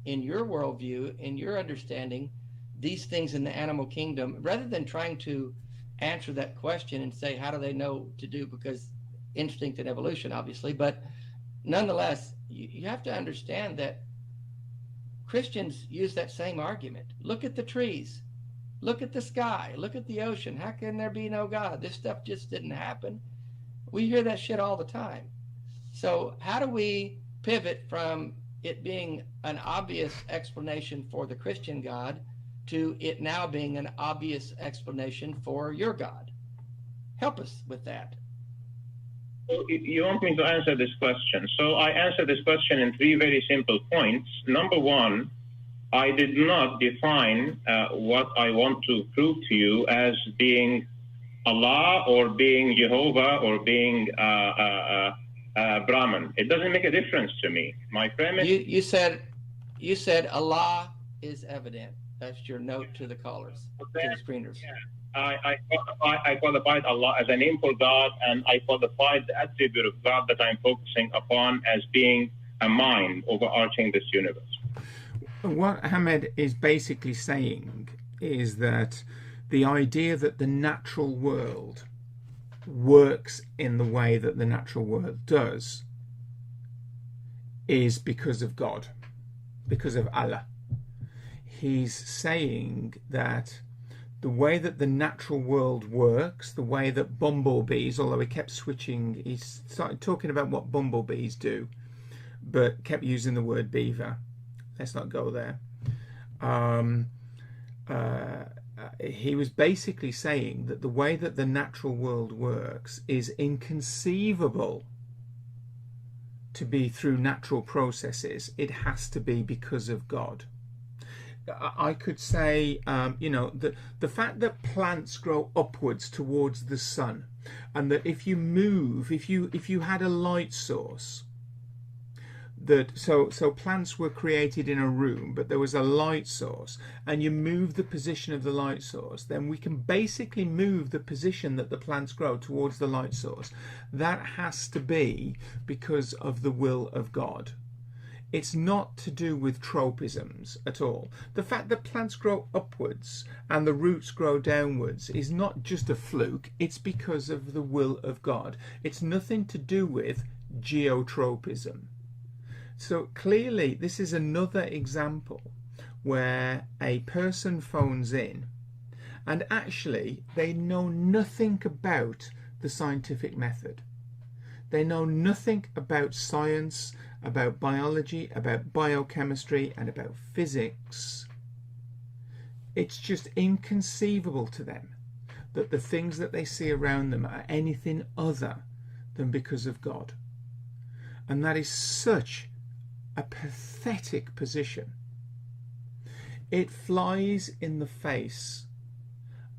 in your worldview, in your understanding, these things in the animal kingdom, rather than trying to answer that question and say, how do they know to do, because instinct and evolution, obviously, but nonetheless, you have to understand that Christians use that same argument. Look at the trees. Look at the sky. Look at the ocean. How can there be no God? This stuff just didn't happen. We hear that shit all the time. So how do we pivot from it being an obvious explanation for the Christian God to it now being an obvious explanation for your God? Help us with that. You want me to answer this question? So I answer this question in 3 very simple points. Number 1, I did not define what I want to prove to you as being Allah or being Jehovah or being Brahman. It doesn't make a difference to me. My premise. You said Allah is evident. That's your note to the callers, to the screeners. Yeah. I qualified Allah as a name for God, and I qualified the attribute of God that I'm focusing upon as being a mind overarching this universe. What Ahmed is basically saying is that the idea that the natural world works in the way that the natural world does is because of God, because of Allah. He's saying that the way that the natural world works, the way that bumblebees, although he kept switching, he started talking about what bumblebees do, but kept using the word beaver. Let's not go there. He was basically saying that the way that the natural world works is inconceivable to be through natural processes. It has to be because of God. I could say, the fact that plants grow upwards towards the sun, and that if you move, if you had a light source, that so plants were created in a room, but there was a light source, and you move the position of the light source, then we can basically move the position that the plants grow towards the light source. That has to be because of the will of God. It's not to do with tropisms at all. The fact that plants grow upwards and the roots grow downwards is not just a fluke. It's because of the will of God. It's nothing to do with geotropism. So clearly this is another example where a person phones in and actually they know nothing about the scientific method. They know nothing about science, about biology, about biochemistry, and about physics. It's just inconceivable to them that the things that they see around them are anything other than because of God. And that is such a pathetic position. It flies in the face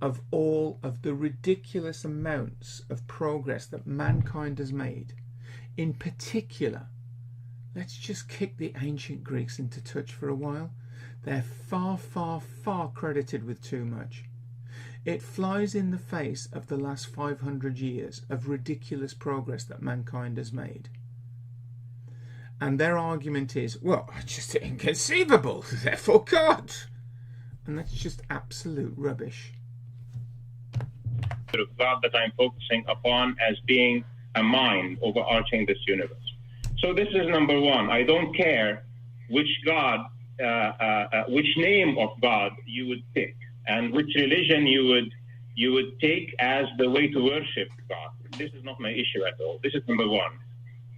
of all of the ridiculous amounts of progress that mankind has made. In particular, let's just kick the ancient Greeks into touch for a while. They're far, far, far credited with too much. It flies in the face of the last 500 years of ridiculous progress that mankind has made. And their argument is, well, it's just inconceivable, therefore God. And that's just absolute rubbish. Of God that I'm focusing upon as being a mind overarching this universe. So this is number 1. I don't care which God, which name of God you would pick, and which religion you would take as the way to worship God. This is not my issue at all. This is number 1.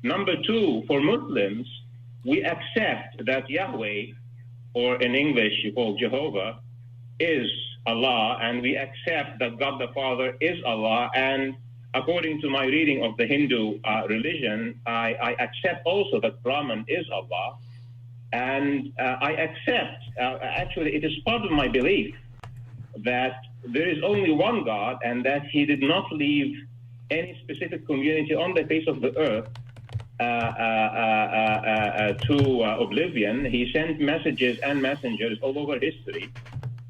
Number 2, for Muslims, we accept that Yahweh, or in English you call Jehovah, is Allah, and we accept that God the Father is Allah. And according to my reading of the Hindu religion, I accept also that Brahman is Allah. And I accept, actually it is part of my belief that there is only one God, and that he did not leave any specific community on the face of the earth to oblivion. He sent messages and messengers all over history,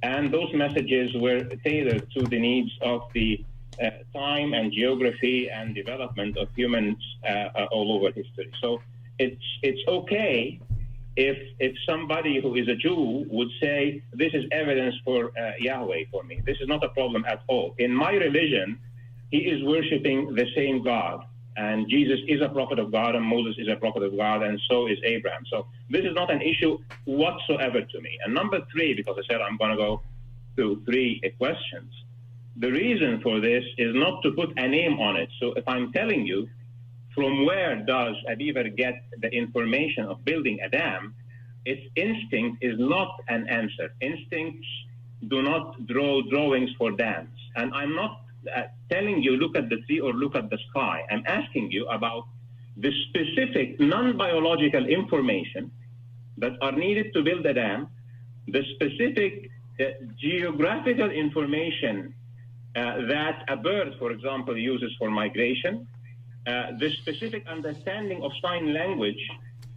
and those messages were tailored to the needs of the time and geography and development of humans all over history. So it's okay if somebody who is a Jew would say, this is evidence for Yahweh for me. This is not a problem at all. In my religion, he is worshiping the same God. and Jesus is a prophet of God, and Moses is a prophet of God, and so is Abraham. So this is not an issue whatsoever to me. And number three, because I said I'm going to go to three questions, the reason for this is not to put a name on it. So if I'm telling you, from where does a beaver get the information of building a dam, its instinct is not an answer. Instincts do not draw drawings for dams. And I'm not telling you, look at the tree or look at the sky. I'm asking you about the specific non-biological information that are needed to build a dam, the specific geographical information that a bird, for example, uses for migration, the specific understanding of sign language.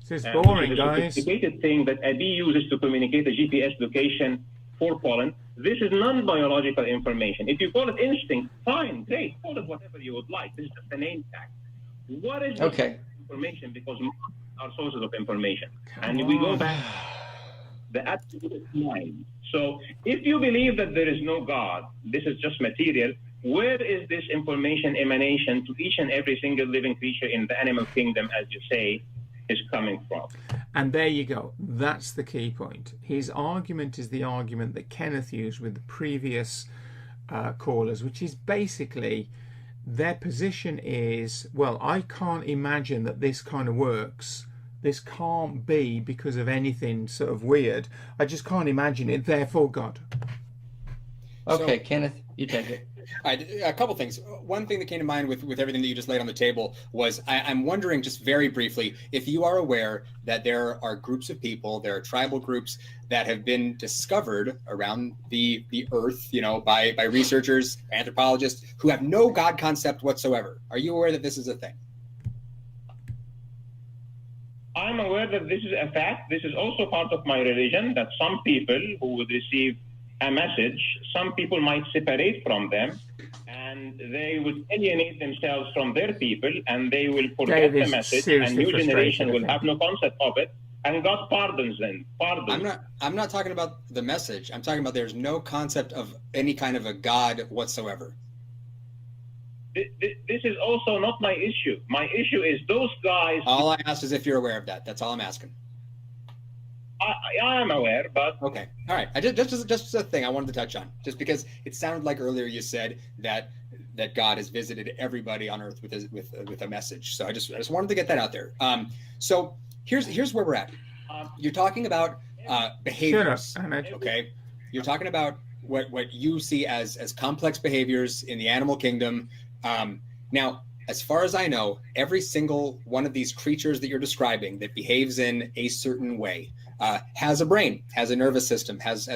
This is boring, which is guys. a sophisticated thing that a bee uses to communicate a GPS location for pollen. This is non-biological information. If you call it instinct, fine, great, call it whatever you would like. This is just a name tag. What is this information? Because are sources of information. And we go back the absolute mind. So if you believe that there is no God, this is just material, where is this information emanation to each and every single living creature in the animal kingdom, as you say, is coming from? And there you go. That's the key point. His argument is the argument that Kenneth used with the previous callers, which is basically their position is, well, I can't imagine that this kind of works. This can't be because of anything sort of weird. I just can't imagine it, therefore God. Okay, so, Kenneth, you take it. All right, a couple things. One thing that came to mind with everything that you just laid on the table was I'm wondering, just very briefly, if you are aware that there are groups of people, there are tribal groups that have been discovered around the earth, you know, by researchers, anthropologists, who have no God concept whatsoever. Are you aware that this is a thing? I'm aware that this is a fact. This is also part of my religion, that some people who would receive a message, some people might separate from them, and they would alienate themselves from their people, and they will forget the message, and new generation will have no concept of it, and God pardons them. I'm not talking about the message. I'm talking about there's no concept of any kind of a God whatsoever. This is also not my issue. My issue is those guys. All I asked is if you're aware of that. That's all I'm asking. I am aware, but okay, all right. I just a thing I wanted to touch on, just because it sounded like earlier you said that God has visited everybody on earth with a message. So I just wanted to get that out there. So here's where we're at. You're talking about behaviors. Okay, you're talking about what you see as complex behaviors in the animal kingdom. Now, as far as I know, every single one of these creatures that you're describing that behaves in a certain way has a brain, has a nervous system, has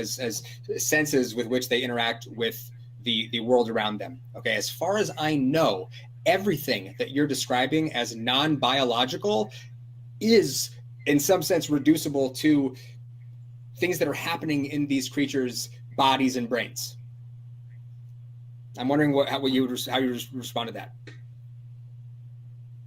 senses with which they interact with the world around them. Okay, as far as I know, everything that you're describing as non-biological is, in some sense, reducible to things that are happening in these creatures' bodies and brains. I'm wondering how you respond to that.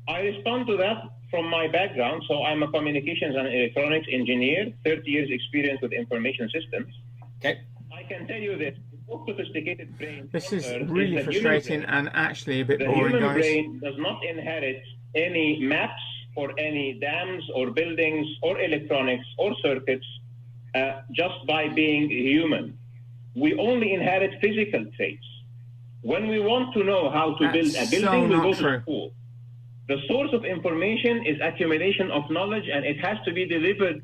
I respond to that from my background. So I'm a communications and electronics engineer, 30 years experience with information systems. Okay. I can tell you that the most sophisticated brain. This is really frustrating and actually a bit boring, guys. The human brain does not inherit any maps or any dams or buildings or electronics or circuits just by being human. We only inherit physical traits. When we want to know how to build a building, we go to school. The source of information is accumulation of knowledge, and it has to be delivered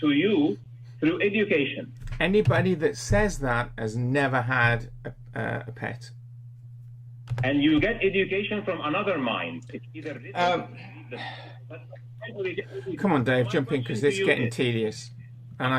to you through education. Anybody that says that has never had a pet. And you get education from another mind. It's either come on, Dave, jump in, because this is getting tedious. And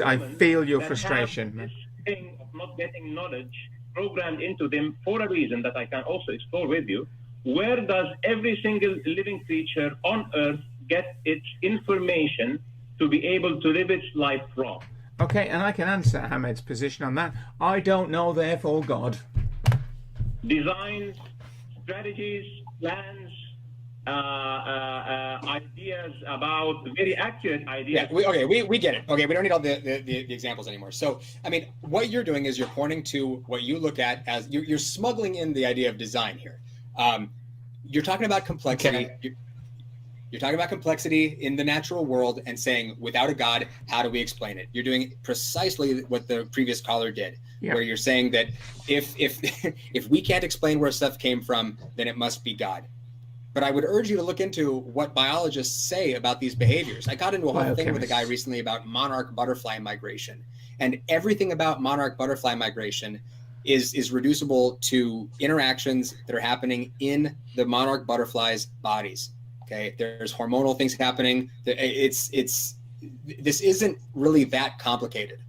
I feel your frustration. This thing of not getting knowledge programmed into them for a reason that I can also explore with you. Where does every single living creature on earth get its information to be able to live its life from? Okay, and I can answer Hamed's position on that. I don't know, therefore God. Designs, strategies, plans, ideas about very accurate ideas. Yeah, we get it. Okay, we don't need all the examples anymore. So, I mean, what you're doing is you're pointing to what you look at as you're smuggling in the idea of design here. you're talking about complexity. Okay. You're talking about complexity in the natural world and saying, without a God, how do we explain it? You're doing precisely what the previous caller did, where you're saying that if if we can't explain where stuff came from, then it must be God. But I would urge you to look into what biologists say about these behaviors. I got into a whole thing with a guy recently about monarch butterfly migration, and everything about monarch butterfly migration is reducible to interactions that are happening in the monarch butterflies' bodies. Okay, there's hormonal things happening. This isn't really that complicated.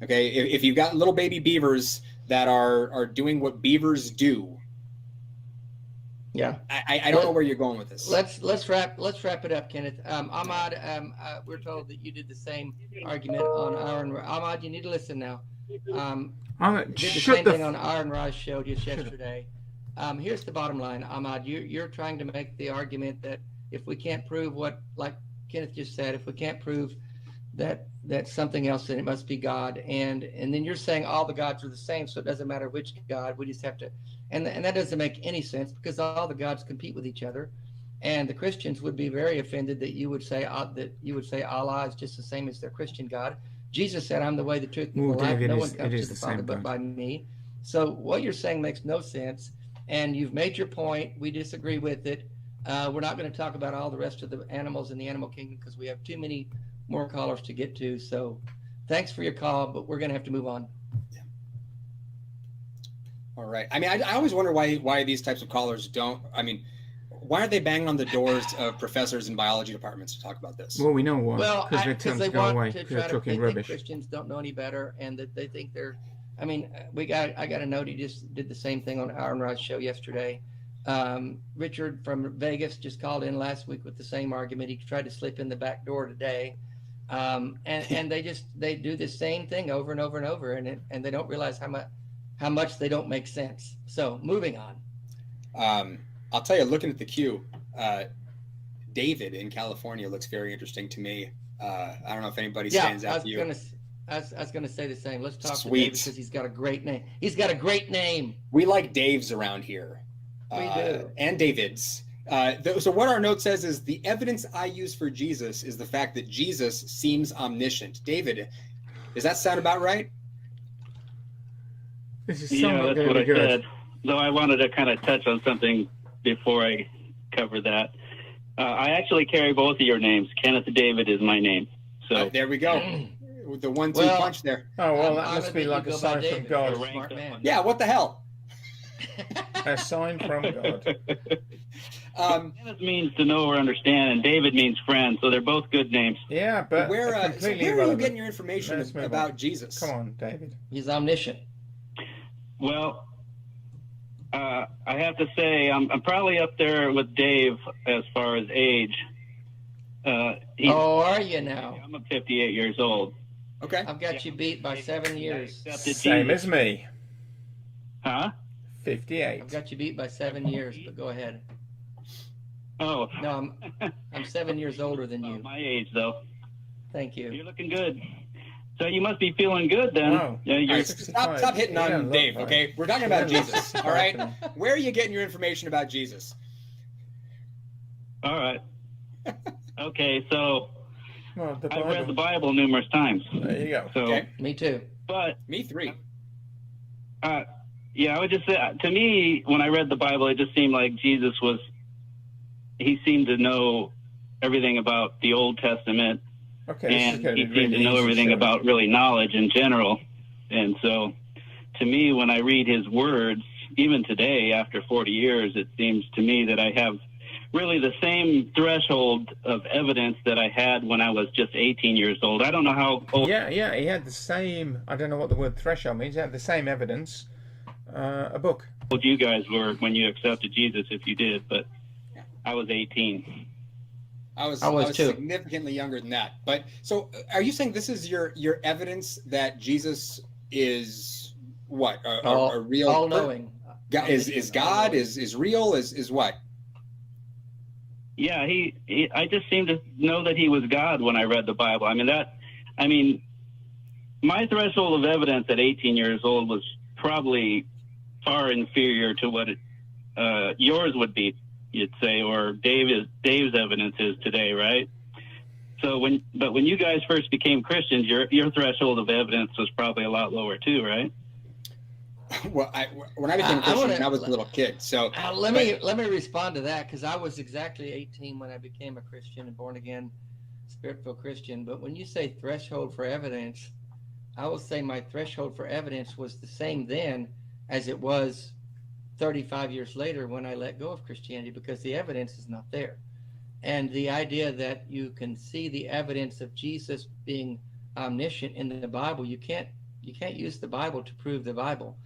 Okay, if you've got little baby beavers that are doing what beavers do, yeah, I don't know where you're going with this. Let's wrap it up, Kenneth. Ahmad, we're told that you did the same argument on Aaron. Ahmad, you need to listen now. Did the same thing on Aaron Raj show just yesterday. Here's the bottom line, Ahmad. You're trying to make the argument that if we can't prove what, like Kenneth just said, if we can't prove that something else, then it must be God. And then you're saying all the gods are the same, so it doesn't matter which God. We just have to, and that doesn't make any sense because all the gods compete with each other. And the Christians would be very offended that you would say Allah is just the same as their Christian God. Jesus said, "I'm the way, the truth, and the life. No one comes to the Father but by me." So what you're saying makes no sense. And you've made your point. We disagree with it. We're not going to talk about all the rest of the animals in the animal kingdom because we have too many more callers to get to. So thanks for your call, but we're going to have to move on. Yeah. All right. I mean, I always wonder why these types of callers don't, I mean, why aren't they banging on the doors of professors in biology departments to talk about this? Well, we know why. Well, because they want to try to think Christians don't know any better and that they think they're, I mean, I got a note. He just did the same thing on Aaron Rod's show yesterday. Richard from Vegas just called in last week with the same argument. He tried to slip in the back door today, and they do the same thing over and over and over, and they don't realize how much they don't make sense. So moving on. I'll tell you, looking at the queue, David in California looks very interesting to me. I don't know if anybody stands out to you. I was going to say the same. Let's talk to Dave because he's got a great name. He's got a great name. We like Daves around here. We do. And Davids. So what our note says is the evidence I use for Jesus is the fact that Jesus seems omniscient. David, does that sound about right? This is that's what I said. Though I wanted to kind of touch on something before I cover that. I actually carry both of your names. Kenneth David is my name. So there we go. With the 1-2 punch there. Oh, well, that must be like a sign from God. Smart man. Yeah, what the hell? A sign from God. Kenneth means to know or understand, and David means friend, so they're both good names. Yeah, but where are you getting your information about Jesus? Come on, David. He's omniscient. Well, I have to say, I'm probably up there with Dave as far as age. Are you now? I'm 58 years old. Okay. I've got you beat by 7 years. Same as me. Huh? 58. I've got you beat by 7 years, but go ahead. Oh. No, I'm 7 years older than you. My age, though. Thank you. You're looking good. So you must be feeling good then. Oh. Yeah, stop hitting on Dave, okay? We're talking about Jesus, all right? Where are you getting your information about Jesus? All right. Okay, so I've read the Bible numerous times. There you go. So, okay. Me too. But me 3. Yeah, I would just say, to me, when I read the Bible, it just seemed like Jesus he seemed to know everything about the Old Testament. Okay. And he seemed to know everything about really knowledge in general. And so, to me, when I read his words, even today, after 40 years, it seems to me that I have really the same threshold of evidence that I had when I was just 18 years old. I don't know how old. Yeah, he had the same, I don't know what the word threshold means, he had the same evidence, a book. Old you guys were when you accepted Jesus, if you did, but I was 18. I was too. Significantly younger than that. But so are you saying this is your evidence that Jesus is what? A real all-knowing. Is God, is real, is what? Yeah, I just seemed to know that he was God when I read the Bible. I mean, my threshold of evidence at 18 years old was probably far inferior to what yours would be, you'd say, or Dave's evidence is today, right? So when you guys first became Christians, your threshold of evidence was probably a lot lower too, right? Well, when I became Christian, I was a little kid. So let me respond to that, because I was exactly 18 when I became a Christian, and born again, spirit-filled Christian. But when you say threshold for evidence, I will say my threshold for evidence was the same then as it was 35 years later when I let go of Christianity, because the evidence is not there. And the idea that you can see the evidence of Jesus being omniscient in the Bible, you can't use the Bible to prove the Bible.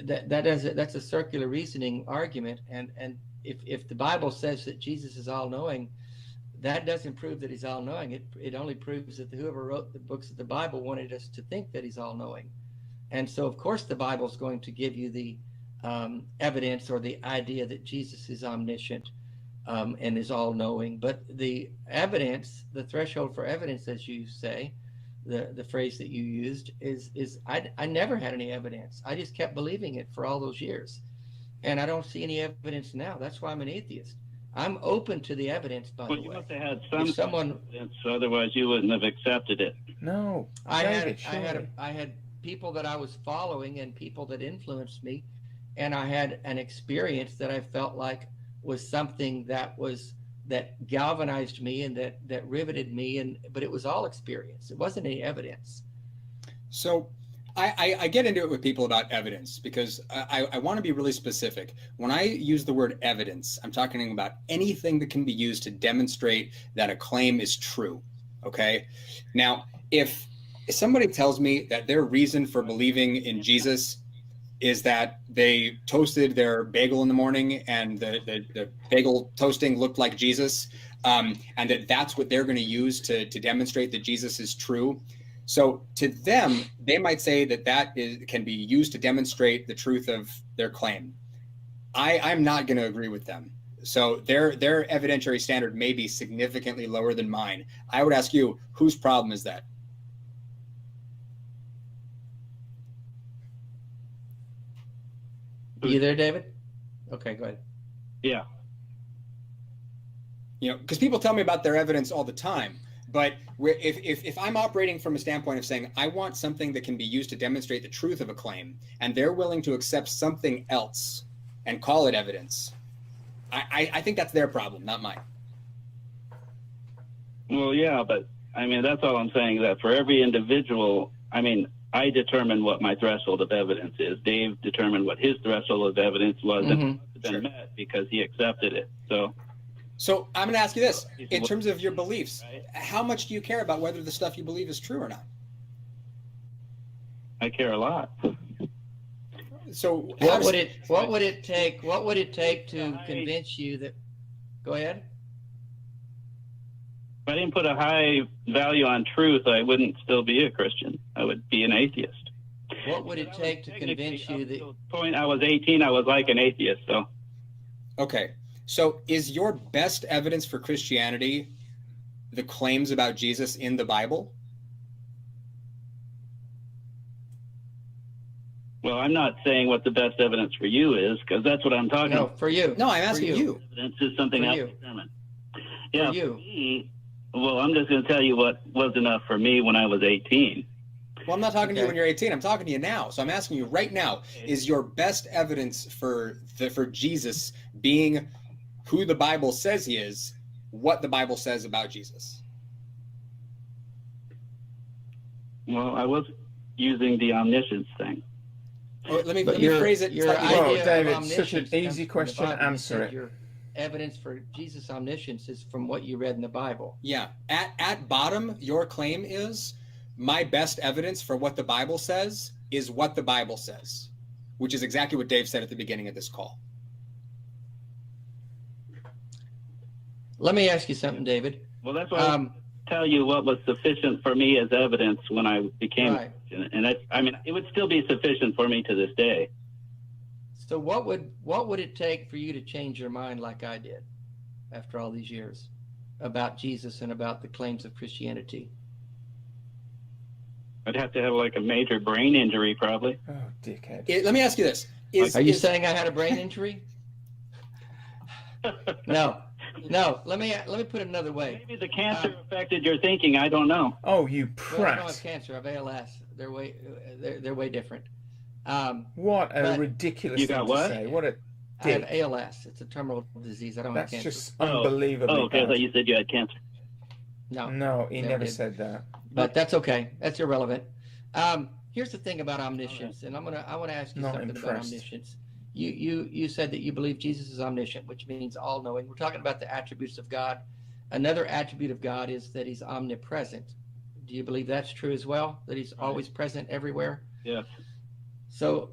That's a circular reasoning argument. And if the Bible says that Jesus is all-knowing, that doesn't prove that he's all-knowing. It only proves that whoever wrote the books of the Bible wanted us to think that he's all-knowing. And so, of course, the Bible's going to give you the evidence or the idea that Jesus is omniscient and is all-knowing. But the evidence, the threshold for evidence, as you say, the phrase that you used, is I never had any evidence. I just kept believing it for all those years. And I don't see any evidence now. That's why I'm an atheist. I'm open to the evidence, by the way. Well, you must have had some evidence, otherwise you wouldn't have accepted it. No, I had people that I was following and people that influenced me, and I had an experience that I felt like was something that galvanized me and that riveted me, but it was all experience. It wasn't any evidence. So I get into it with people about evidence because I want to be really specific. When I use the word evidence, I'm talking about anything that can be used to demonstrate that a claim is true. Okay. Now, if somebody tells me that their reason for believing in Jesus is that they toasted their bagel in the morning and the bagel toasting looked like Jesus, and that's what they're going to use to demonstrate that Jesus is true. So to them, they might say that can be used to demonstrate the truth of their claim. I'm not going to agree with them. So their evidentiary standard may be significantly lower than mine. I would ask you, whose problem is that? Are you there, David? Okay, go ahead. Yeah. Because people tell me about their evidence all the time. But if I'm operating from a standpoint of saying, I want something that can be used to demonstrate the truth of a claim, and they're willing to accept something else and call it evidence, I think that's their problem, not mine. Well, yeah, but I mean, that's all I'm saying, that for every individual, I mean, I determine what my threshold of evidence is. Dave determined what his threshold of evidence was, and it's been met because he accepted it. So I'm going to ask you this. In terms of your beliefs, how much do you care about whether the stuff you believe is true or not? I care a lot. So what would it take to convince you that? Go ahead. If I didn't put a high value on truth, I wouldn't still be a Christian. I would be an atheist. What would it take to convince you that? At the point I was 18, I was like an atheist. So. Okay. So is your best evidence for Christianity the claims about Jesus in the Bible? Well, I'm not saying what the best evidence for you is, because that's what I'm talking about. No, for you. No, I'm asking you. Evidence is something else to determine. Yeah, for you. Me, well, I'm just going to tell you what was enough for me when I was 18. Well, I'm not talking to you when you're 18. I'm talking to you now. So I'm asking you right now, is your best evidence for Jesus being who the Bible says he is, what the Bible says about Jesus? Well, I was using the omniscience thing. Let me phrase it. David, such an easy question. Answer it. Your evidence for Jesus' omniscience is from what you read in the Bible. Yeah. At bottom, your claim is my best evidence for what the Bible says is what the Bible says, which is exactly what Dave said at the beginning of this call. Let me ask you something, David. Well, that's why I tell you what was sufficient for me as evidence when I became, right. And it would still be sufficient for me to this day. So what would it take for you to change your mind like I did after all these years about Jesus and about the claims of Christianity? I'd have to have like a major brain injury, probably. Oh, dickhead. Let me ask you this. Are you saying I had a brain injury? No. Let me put it another way. Maybe the cancer affected your thinking. I don't know. Oh, you Well, I don't prat. have cancer. I have ALS. They're way different. What a but ridiculous you thing got to what? say. What a I have dick. ALS. It's a terminal disease. I don't That's have cancer. just unbelievably Oh, okay. I bad. thought you said you had cancer. No, No, he never did. said that. But that's okay. That's irrelevant. Here's the thing about omniscience, and I want to ask you Not something about impressed. omniscience. You said that you believe Jesus is omniscient, which means all-knowing. We're talking about the attributes of God. Another attribute of God is that he's omnipresent. Do you believe that's true as well? That he's always present everywhere? Yes. So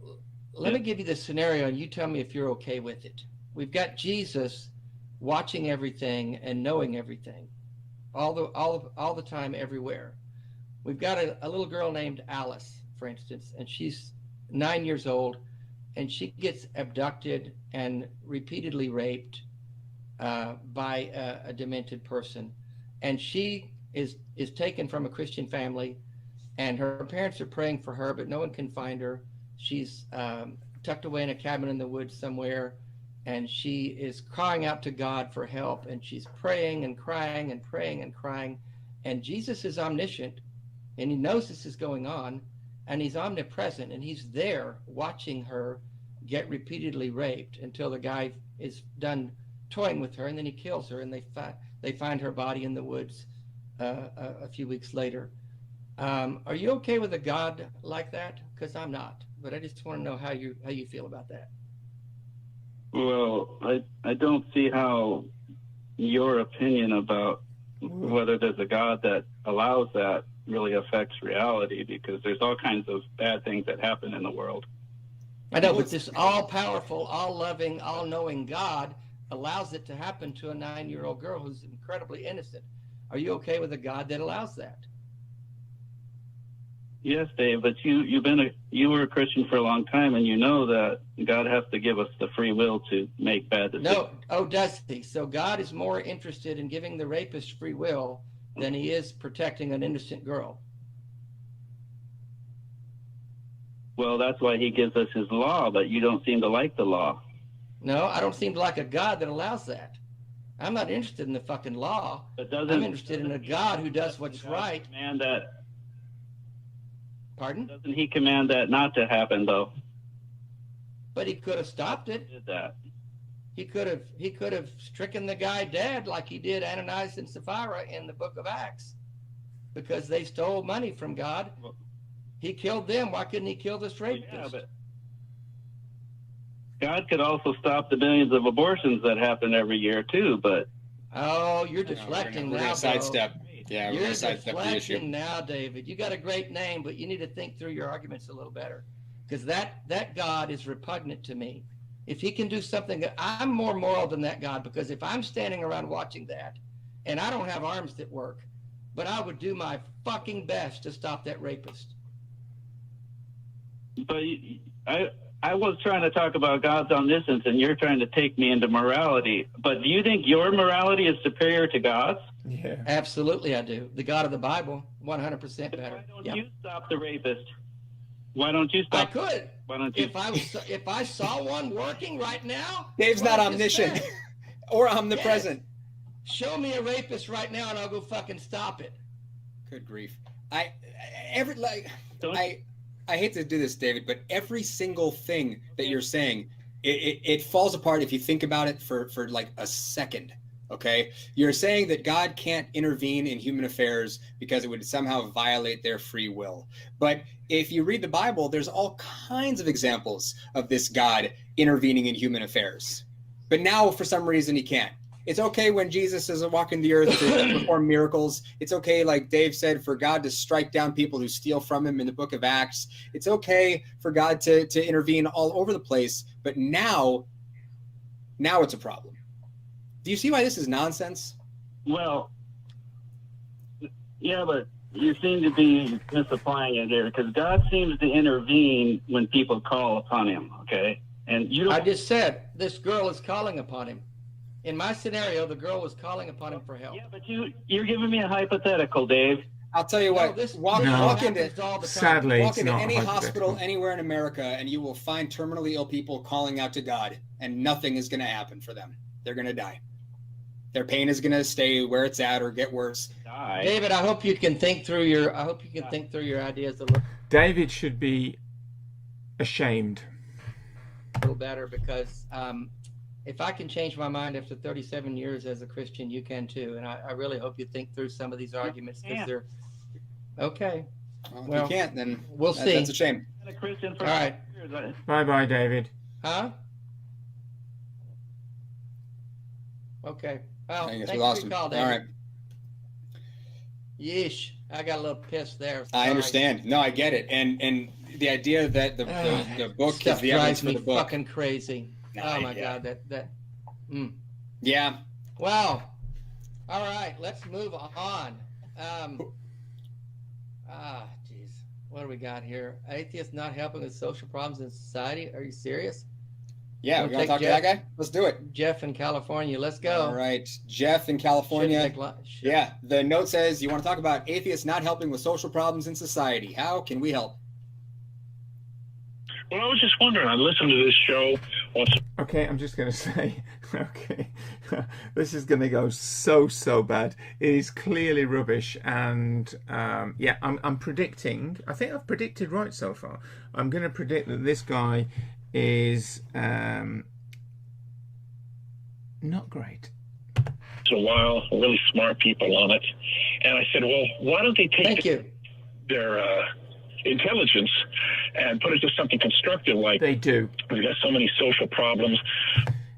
let me give you the scenario, and you tell me if you're okay with it. We've got Jesus watching everything and knowing everything, all the time, everywhere. We've got a little girl named Alice, for instance, and she's 9 years old, and she gets abducted and repeatedly raped by a demented person, and she is taken from a Christian family, and her parents are praying for her, but no one can find her. She's tucked away in a cabin in the woods somewhere, and she is crying out to God for help, and she's praying and crying and praying and crying, and Jesus is omniscient, and he knows this is going on, and he's omnipresent, and he's there watching her get repeatedly raped until the guy is done toying with her, and then he kills her, and they find her body in the woods a few weeks later. Are you okay with a God like that? Because I'm not, but I just want to know how you feel about that. Well, I don't see how your opinion about whether there's a God that allows that really affects reality, because there's all kinds of bad things that happen in the world. I know, but this all-powerful, all-loving, all-knowing God allows it to happen to a 9-year-old girl who's incredibly innocent. Are you okay with a God that allows that? Yes, Dave, but you were a Christian for a long time, and you know that God has to give us the free will to make bad decisions. No. Oh, does he? So God is more interested in giving the rapist free will than he is protecting an innocent girl. Well, that's why he gives us his law, but you don't seem to like the law. No, I don't seem to like a God that allows that. I'm not interested in the fucking law. But I'm interested in a God who does what's right. Command that. Pardon? Doesn't he command that not to happen, though? But he could have stopped it. He did that. He could have stricken the guy dead like he did Ananias and Sapphira in the book of Acts, because they stole money from God. He killed them. Why couldn't he kill this rapist? Yeah, but God could also stop the millions of abortions that happen every year too. But oh, you're deflecting we're now. gonna sidestep. Yeah, we're You're gonna sidestep the issue. deflecting now, David. You got a great name, but you need to think through your arguments a little better, because that God is repugnant to me. If he can do something, I'm more moral than that God, because if I'm standing around watching that, and I don't have arms that work, but I would do my fucking best to stop that rapist. But I was trying to talk about God's omniscience, and you're trying to take me into morality. But do you think your morality is superior to God's? Yeah. Absolutely, I do. The God of the Bible, 100% better. Why don't you stop the rapist? Why don't you stop? I could. Why don't you? If I saw one working right now. Dave's not omniscient or omnipresent. Yes. Show me a rapist right now, and I'll go fucking stop it. Good grief! I hate to do this, David, but every single thing that you're saying, it falls apart if you think about it for like a second. Okay, you're saying that God can't intervene in human affairs because it would somehow violate their free will. But if you read the Bible, there's all kinds of examples of this God intervening in human affairs. But now, for some reason, he can't. It's okay when Jesus is walking the earth to perform miracles. It's okay, like Dave said, for God to strike down people who steal from him in the book of Acts. It's okay for God to intervene all over the place. But now it's a problem. Do you see why this is nonsense? Well, yeah, but you seem to be misapplying it here, because God seems to intervene when people call upon him, okay? And you don't... I just said this girl is calling upon him. In my scenario, the girl was calling upon him for help. Yeah, but you're giving me a hypothetical, Dave. I'll tell you what. this Walk into happens all the time. Sadly, walk it's into not any hospital hypothetical. anywhere in America, and you will find terminally ill people calling out to God, and nothing is going to happen for them. They're going to die. Their pain is going to stay where it's at or get worse. David, I hope you can think through your ideas a David should be ashamed. little better, because if I can change my mind after 37 years as a Christian, you can too. And I really hope you think through some of these arguments, because they're okay. Well, if you can't, then we'll see. That's a shame. A Christian for All right. years. Bye-bye, David. Huh? Okay. Well, I guess thanks we for lost your him. call, All David. right. Yeesh. I got a little pissed there. I Sorry. understand. No, I get it. And the idea that the book is Stuff the evidence drives for me the book. fucking crazy. Nah, Oh my yeah. God, that. Yeah. Wow. All right, let's move on. Jeez, what do we got here? Atheists not helping with social problems in society. Are you serious? Yeah, Wanna we want to take talk to Jeff? that guy? Let's do it. Jeff in California. Let's go. All right. Jeff in California. Yeah, the note says you want to talk about atheists not helping with social problems in society. How can we help? Well, I was just wondering. I listened to this show once. Okay, I'm just going to say, okay, this is going to go so bad. It is clearly rubbish, and yeah, I'm predicting. I think I've predicted right so far. I'm going to predict that this guy is not great. A while, really smart people on it, and I said, well, why don't they take their intelligence and put it to something constructive, like they do. We've got so many social problems.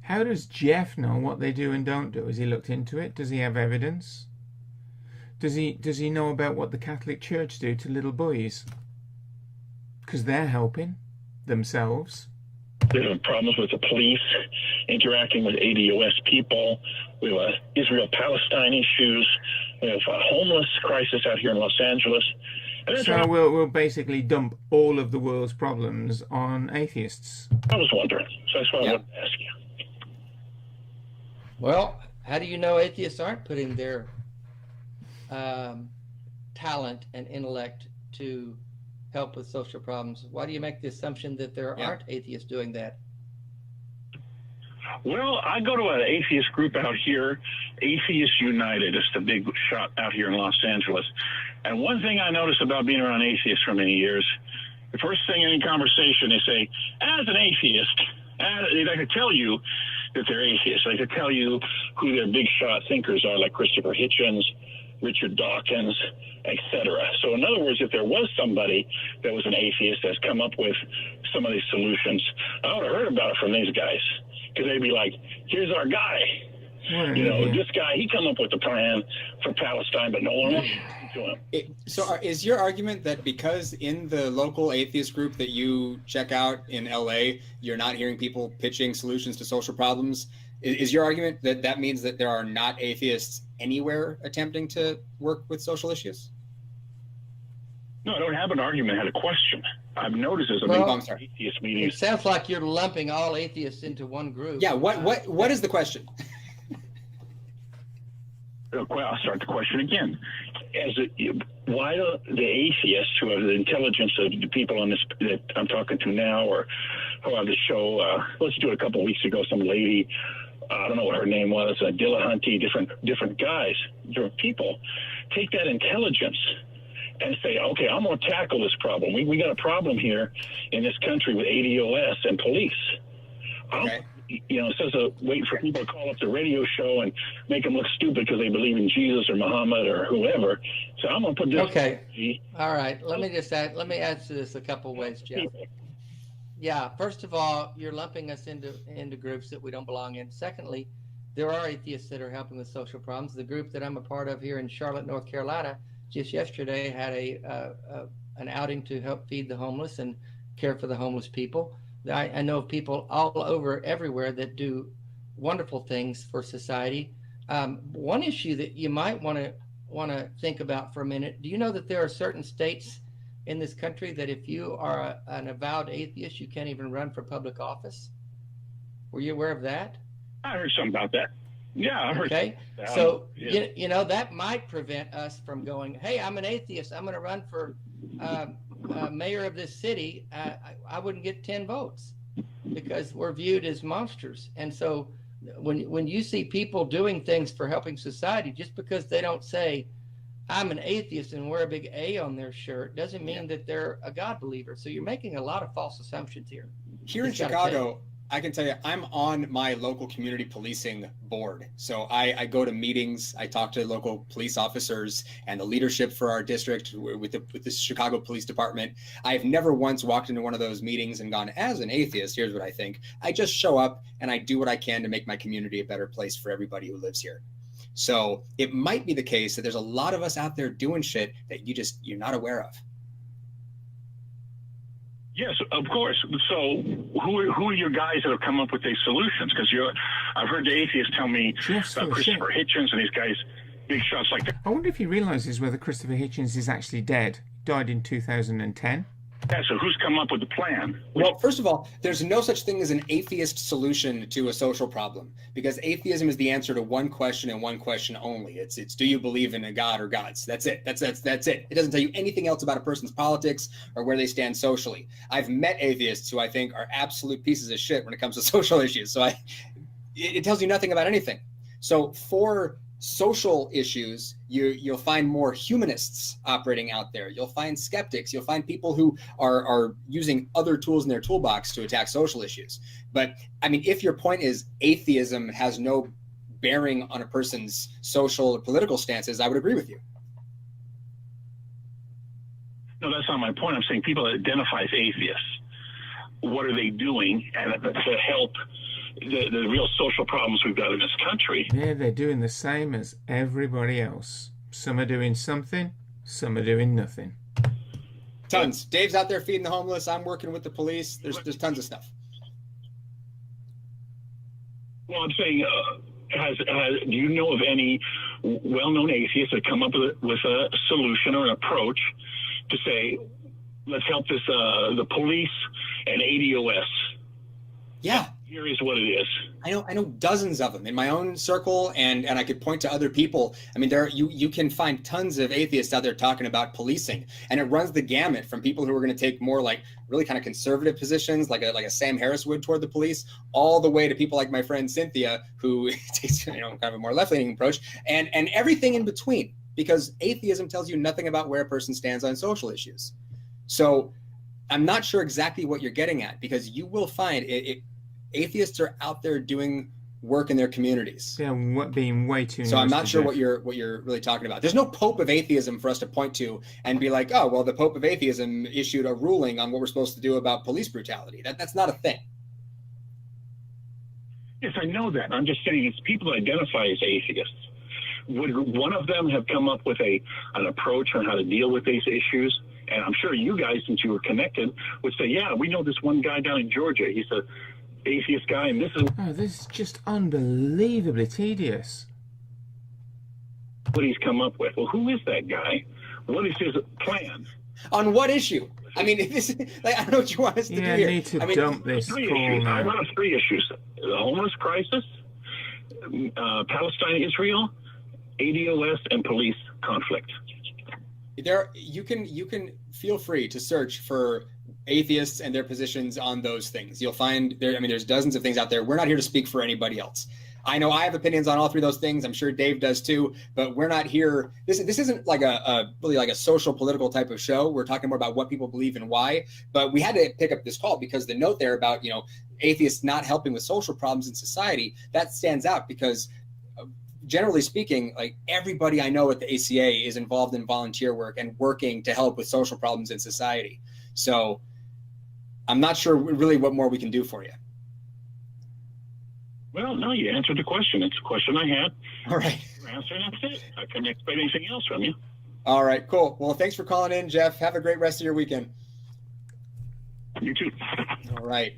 How does Jeff know what they do and don't do? Has he looked into it? Does he have evidence? Does he know about what the Catholic Church do to little boys? Because they're helping themselves. We have problems with the police interacting with ADOS people. We have Israel-Palestine issues. We have a homeless crisis out here in Los Angeles. So we'll basically dump all of the world's problems on atheists. I was wondering. So that's why I wanted to ask you. Well, how do you know atheists aren't putting their talent and intellect to help with social problems? Why do you make the assumption that there aren't atheists doing that? Well, I go to an atheist group out here, Atheist United. It's the big shot out here in Los Angeles. And one thing I notice about being around atheists for many years, the first thing in any conversation they say, as an atheist, they could tell you that they're atheists. They could tell you who their big shot thinkers are, like Christopher Hitchens, Richard Dawkins, etc. So in other words, if there was somebody that was an atheist that's come up with some of these solutions, I would have heard about it from these guys, because they'd be like, here's our guy. This guy, he come up with the plan for Palestine, but no one wants to him. So is your argument that because in the local atheist group that you check out in LA, you're not hearing people pitching solutions to social problems? Is your argument that that means that there are not atheists anywhere attempting to work with social issues? No, I don't have an argument. I had a question. I've noticed as atheist meetings. It sounds like you're lumping all atheists into one group. Yeah. What is the question? Well, I'll start the question again. Why do the atheists who have the intelligence of the people on this that I'm talking to now, or who have the show? Let's do it a couple of weeks ago. Some lady, I don't know what her name was, Dillahunty, different guys, different people, take that intelligence and say, okay, I'm going to tackle this problem. We got a problem here in this country with ADOS and police. Okay. Instead of waiting for people to call up the radio show and make them look stupid because they believe in Jesus or Muhammad or whoever. So I'm going to put this. Okay. All right. Let me answer this a couple ways, Jeff. Yeah. First of all, you're lumping us into groups that we don't belong in. Secondly, there are atheists that are helping with social problems. The group that I'm a part of here in Charlotte, North Carolina, just yesterday had an outing to help feed the homeless and care for the homeless people. I know of people all over everywhere that do wonderful things for society. One issue that you might want to think about for a minute, do you know that there are certain states in this country that if you are an avowed atheist, you can't even run for public office? Were you aware of that? I heard something about that. Yeah, I heard. Okay, that. so Yeah. you know that might prevent us from going, hey, I'm an atheist, I'm going to run for mayor of this city. I wouldn't get 10 votes because we're viewed as monsters. And so when you see people doing things for helping society, just because they don't say I'm an atheist and wear a big A on their shirt doesn't mean that they're a God believer. So you're making a lot of false assumptions here. Here in Chicago, I can tell you, I'm on my local community policing board. So I go to meetings, I talk to local police officers and the leadership for our district with the Chicago Police Department. I've never once walked into one of those meetings and gone, as an atheist, here's what I think. I just show up and I do what I can to make my community a better place for everybody who lives here. So it might be the case that there's a lot of us out there doing shit that you're not aware of. Yes, of course. So who are your guys that have come up with these solutions? Because I've heard the atheists tell me about Christopher Hitchens and these guys, big shots like that. I wonder if he realizes whether Christopher Hitchens is actually dead. Died in 2010. Yeah, so who's come up with the plan? Well, first of all, there's no such thing as an atheist solution to a social problem, because atheism is the answer to one question and one question only. It's do you believe in a God or gods? That's it. That's it. It doesn't tell you anything else about a person's politics or where they stand socially. I've met atheists who I think are absolute pieces of shit when it comes to social issues. So it tells you nothing about anything. So for social issues, you'll find more humanists operating out there. You'll find skeptics. You'll find people who are using other tools in their toolbox to attack social issues. But I mean, if your point is atheism has no bearing on a person's social or political stances, I would agree with you. No, that's not my point. I'm saying people that identify as atheists, what are they doing to help the real social problems we've got in this country? Yeah, they're doing the same as everybody else. Some are doing something, some are doing nothing. Tons. Dave's out there feeding the homeless. I'm working with the police. There's tons of stuff. Well, I'm saying, do you know of any well-known atheists that come up with a solution or an approach to say, let's help this the police and ADOS? Yeah. Here is what it is. I know dozens of them in my own circle, and I could point to other people. I mean, you can find tons of atheists out there talking about policing, and it runs the gamut from people who are going to take more like really kind of conservative positions, like a Sam Harris would toward the police, all the way to people like my friend Cynthia, who takes kind of a more left-leaning approach, and everything in between, because atheism tells you nothing about where a person stands on social issues. So I'm not sure exactly what you're getting at, because you will find atheists are out there doing work in their communities. Yeah, being way too. So I'm not sure what you're really talking about. There's no Pope of atheism for us to point to and be like, oh, well, the Pope of atheism issued a ruling on what we're supposed to do about police brutality. That's not a thing. Yes, I know that. I'm just saying it's people that identify as atheists. Would one of them have come up with an approach on how to deal with these issues? And I'm sure you guys, since you were connected, would say, yeah, we know this one guy down in Georgia. He's a atheist guy, and this is just unbelievably tedious. What he's come up with. Well, who is that guy? What is his plan? On what issue? I mean, I don't know what you want us to do here. Yeah, need to dump this call now. I run 3 issues: the homeless crisis, Palestine, Israel, ADOS, and police conflict. You can feel free to search for atheists and their positions on those things. You'll find there's dozens of things out there. We're not here to speak for anybody else. I know I have opinions on all 3 of those things. I'm sure Dave does too, but we're not here. This isn't like really like a social political type of show. We're talking more about what people believe and why, but we had to pick up this call because the note there about, atheists not helping with social problems in society, that stands out because generally speaking, like everybody I know at the ACA is involved in volunteer work and working to help with social problems in society. So I'm not sure really what more we can do for you. Well, no, you answered the question. It's a question I had. All right. Your answer, and that's it. I couldn't expect anything else from you. All right, cool. Well, thanks for calling in, Jeff. Have a great rest of your weekend. You too. All right.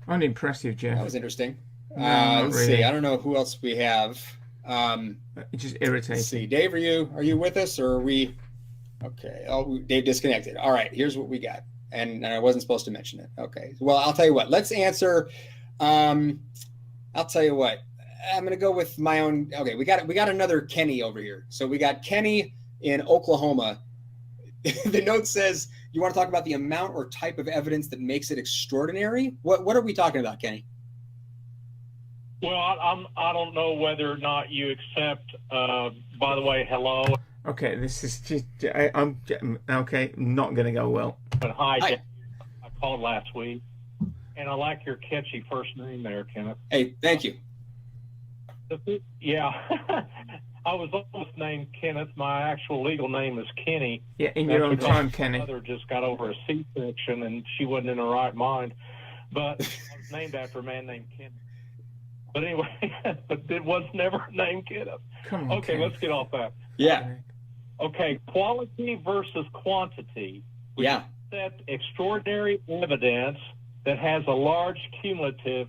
Unimpressive, Jeff. That was interesting. No, let's really. see. I don't know who else we have. It's just irritating. Let's see. Dave, are you with us or are we? Okay. Oh, Dave disconnected. All right. Here's what we got. And I wasn't supposed to mention it. Okay. Well, I'll tell you what. Let's answer. I I'll tell you what. I'm going to go with my own. Okay, we got another Kenny over here. So we got Kenny in Oklahoma. The note says, you want to talk about the amount or type of evidence that makes it extraordinary? What are we talking about, Kenny? Well, I don't know whether or not you accept. By the way, hello. Okay, this is just. I'm okay. Not going to go well. But hi. I called last week, and I like your catchy first name there, Kenneth. Hey, thank you. Yeah, I was almost named Kenneth. My actual legal name is Kenny. Yeah, in your own time, Kenny. My mother just got over a C-section, and she wasn't in her right mind. But I was named after a man named Kenny. But anyway, but it was never named Kenneth. Come on, okay, Kenny. let's get off that. Yeah. Okay, quality versus quantity. We accept extraordinary evidence that has a large cumulative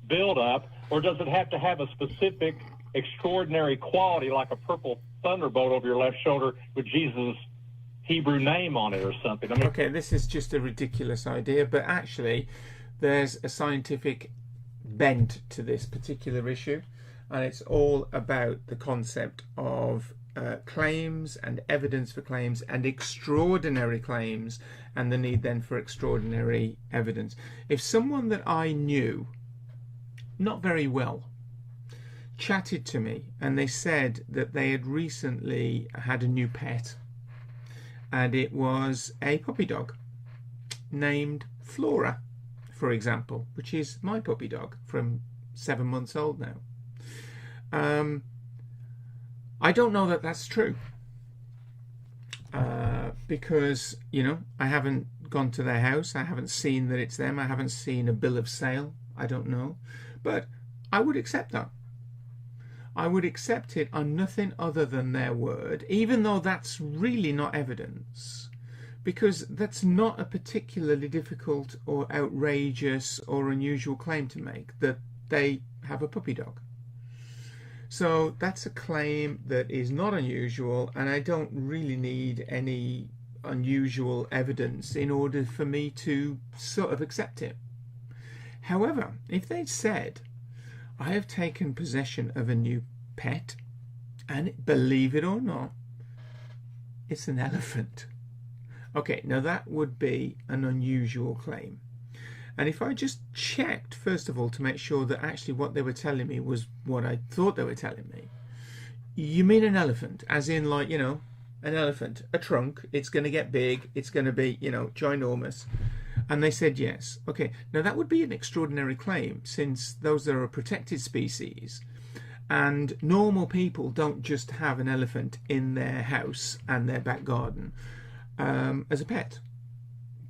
buildup, or does it have to have a specific extraordinary quality, like a purple thunderbolt over your left shoulder with Jesus' Hebrew name on it or something? I mean, okay, this is just a ridiculous idea, but actually there's a scientific bent to this particular issue, and it's all about the concept of claims and evidence for claims and extraordinary claims, and the need then for extraordinary evidence. If someone that I knew not very well chatted to me and they said that they had recently had a new pet, and it was a puppy dog named Flora, for example, which is my puppy dog from 7 months old now. I don't know that that's true, because, you know, I haven't gone to their house, I haven't seen that it's them, I haven't seen a bill of sale, I don't know, but I would accept that. I would accept it on nothing other than their word, even though that's really not evidence, because that's not a particularly difficult or outrageous or unusual claim to make, that they have a puppy dog. So that's a claim that is not unusual, and I don't really need any unusual evidence in order for me to sort of accept it. However, if they'd said, I have taken possession of a new pet, and believe it or not, it's an elephant. Okay, now that would be an unusual claim. And if I just checked, first of all, to make sure that actually what they were telling me was what I thought they were telling me. You mean an elephant, as in, like, you know, an elephant, a trunk, it's going to get big, it's going to be, you know, ginormous. And they said yes. Okay, now that would be an extraordinary claim, since those are a protected species, and normal people don't just have an elephant in their house and their back garden as a pet,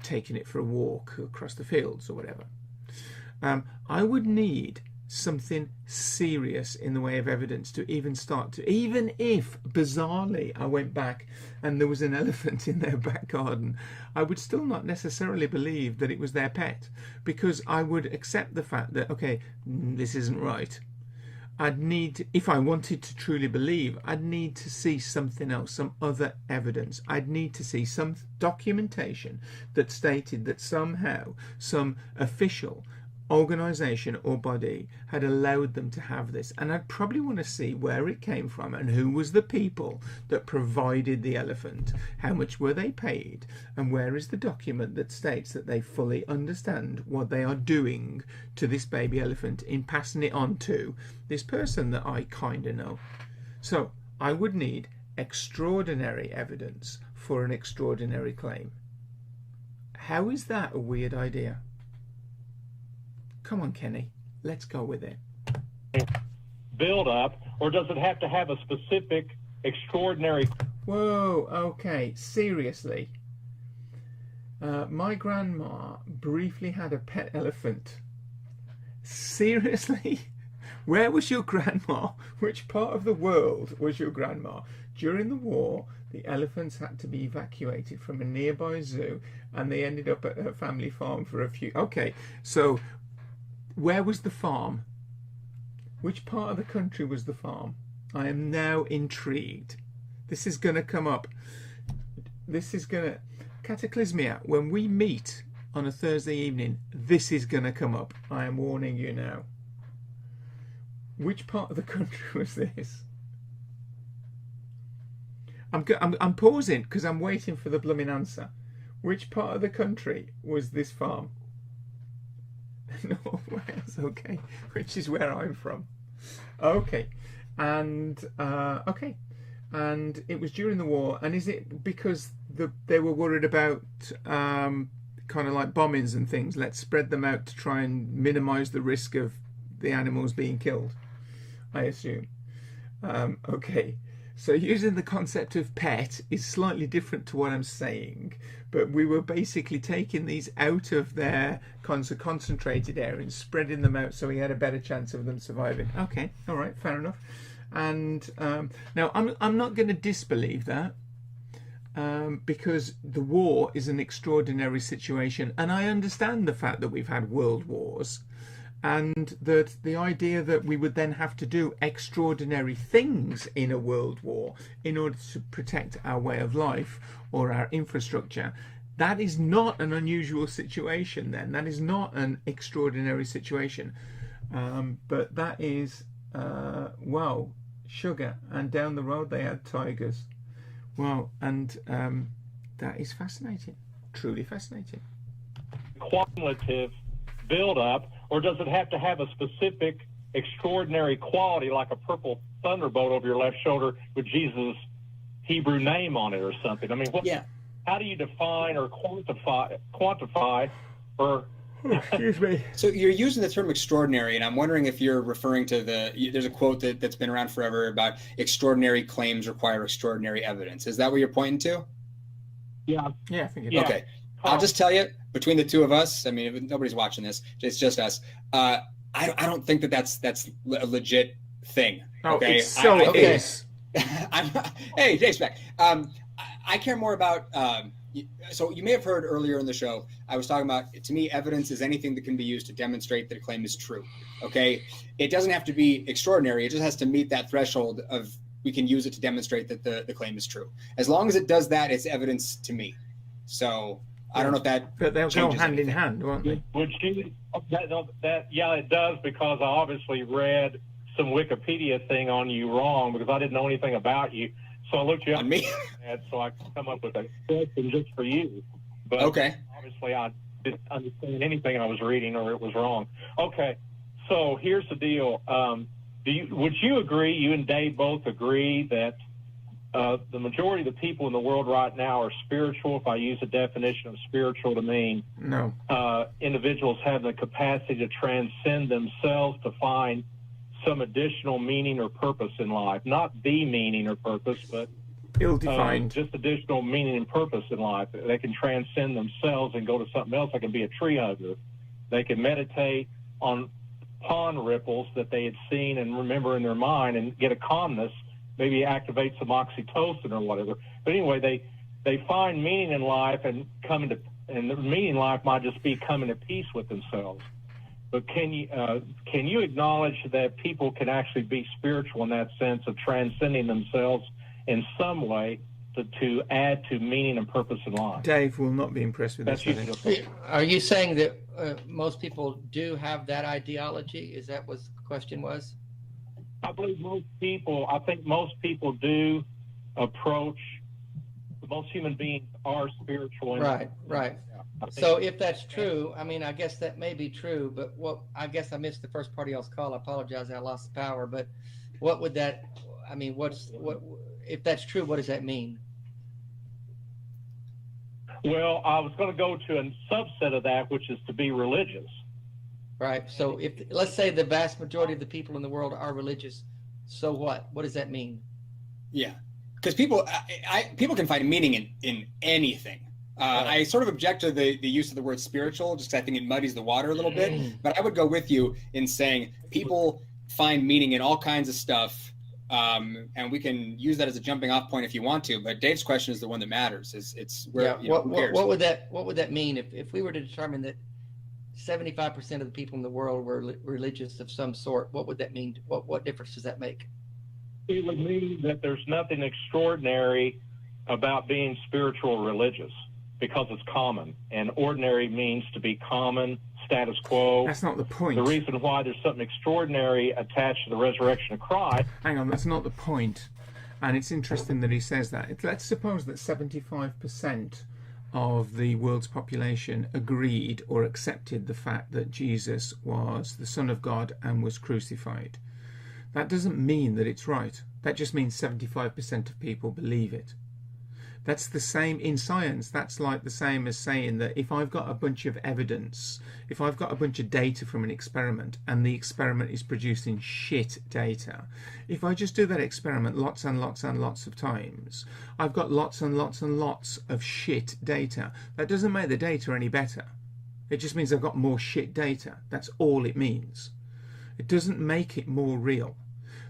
taking it for a walk across the fields or whatever. I would need something serious in the way of evidence to even start to, even if bizarrely I went back and there was an elephant in their back garden, I would still not necessarily believe that it was their pet, because I would accept the fact that, okay, this isn't right. I'd need, if I wanted to truly believe, I'd need to see something else, some other evidence. I'd need to see some documentation that stated that somehow some official organisation or body had allowed them to have this, and I'd probably want to see where it came from and who was the people that provided the elephant, how much were they paid, and where is the document that states that they fully understand what they are doing to this baby elephant in passing it on to this person that I kind of know. So I would need extraordinary evidence for an extraordinary claim. How is that a weird idea? Come on, Kenny, let's go with it. Build up, or does it have to have a specific extraordinary? Whoa, okay, seriously. My grandma briefly had a pet elephant. Seriously? Where was your grandma? Which part of the world was your grandma? During the war, the elephants had to be evacuated from a nearby zoo, and they ended up at her family farm for a few... Okay, so where was the farm? Which part of the country was the farm? I am now intrigued. This is going to come up. This is going to... Cataclysmia, when we meet on a Thursday evening, this is going to come up. I am warning you now. Which part of the country was this? I'm pausing because I'm waiting for the blooming answer. Which part of the country was this farm? North Wales, okay. Which is where I'm from. Okay. And okay. And it was during the war. And is it because they were worried about kind of like bombings and things? Let's spread them out to try and minimize the risk of the animals being killed, I assume. Okay. So using the concept of pet is slightly different to what I'm saying, but we were basically taking these out of their concentrated area and spreading them out so we had a better chance of them surviving. Okay, all right, fair enough. And now I'm not going to disbelieve that because the war is an extraordinary situation, and I understand the fact that we've had world wars. And that the idea that we would then have to do extraordinary things in a world war in order to protect our way of life or our infrastructure, that is not an unusual situation then. That is not an extraordinary situation. But that is, wow, sugar. And down the road they had tigers. Wow, and that is fascinating. Truly fascinating. Cumulative build-up, or does it have to have a specific extraordinary quality like a purple thunderbolt over your left shoulder with Jesus' Hebrew name on it or something? I mean, how do you define or quantify or... Excuse me. So you're using the term extraordinary, and I'm wondering if you're referring to there's a quote that's been around forever about extraordinary claims require extraordinary evidence. Is that what you're pointing to? Yeah. Yeah, I think it is. Okay. I'll just tell you, between the two of us, I mean, nobody's watching this, it's just us. I don't think that's a legit thing. Okay? It's so is. Hey, Jay Speck. I care more about. So you may have heard earlier in the show, I was talking about, to me, evidence is anything that can be used to demonstrate that a claim is true. Okay, it doesn't have to be extraordinary. It just has to meet that threshold of we can use it to demonstrate that the claim is true. As long as it does that, it's evidence to me. So. I don't know if that. But they'll go hand in hand, won't they? Would you? Yeah, it does, because I obviously read some Wikipedia thing on you wrong because I didn't know anything about you. So I looked you up on me, so I could come up with a question just for you. But okay, obviously I didn't understand anything I was reading, or it was wrong. Okay, so here's the deal. Would you agree? You and Dave both agree that the majority of the people in the world right now are spiritual, if I use a definition of spiritual to mean individuals have the capacity to transcend themselves to find some additional meaning or purpose in life. Not the meaning or purpose, but ill-defined. Just additional meaning and purpose in life. They can transcend themselves and go to something else. They can be a tree hugger. They can meditate on pond ripples that they had seen and remember in their mind and get a calmness, maybe activate some oxytocin or whatever. But anyway, they find meaning in life and the meaning in life might just be coming to peace with themselves. But can you acknowledge that people can actually be spiritual in that sense of transcending themselves in some way to add to meaning and purpose in life? Dave will not be impressed with this. Are you saying that most people do have that ideology? Is that what the question was? I believe most people do approach, most human beings are spiritual. Right. So if that's true, I mean, I guess that may be true, but I guess I missed the first part of y'all's call. I apologize, I lost the power, but what would that, I mean, if that's true, what does that mean? Well, I was going to go to a subset of that, which is to be religious. Right. So if, let's say the vast majority of the people in the world are religious, so what? What does that mean? Yeah, because people can find meaning in anything. I sort of object to the use of the word spiritual, just because I think it muddies the water a little bit. But I would go with you in saying people find meaning in all kinds of stuff, and we can use that as a jumping off point if you want to. But Dave's question is the one that matters. It's where who cares? What would that mean if we were to determine that 75% of the people in the world were religious of some sort? What would that mean? What difference does that make? It would mean that there's nothing extraordinary about being spiritual or religious, because it's common, and ordinary means to be common, status quo. That's not the point. The reason why there's something extraordinary attached to the resurrection of Christ. Hang on, that's not the point. And it's interesting that he says that. Let's suppose that 75% of the world's population agreed or accepted the fact that Jesus was the Son of God and was crucified. That doesn't mean that it's right. That just means 75% of people believe it. That's the same in science. That's like the same as saying that if I've got a bunch of evidence, if I've got a bunch of data from an experiment and the experiment is producing shit data, if I just do that experiment lots and lots and lots of times, I've got lots and lots and lots of shit data. That doesn't make the data any better. It just means I've got more shit data. That's all it means. It doesn't make it more real.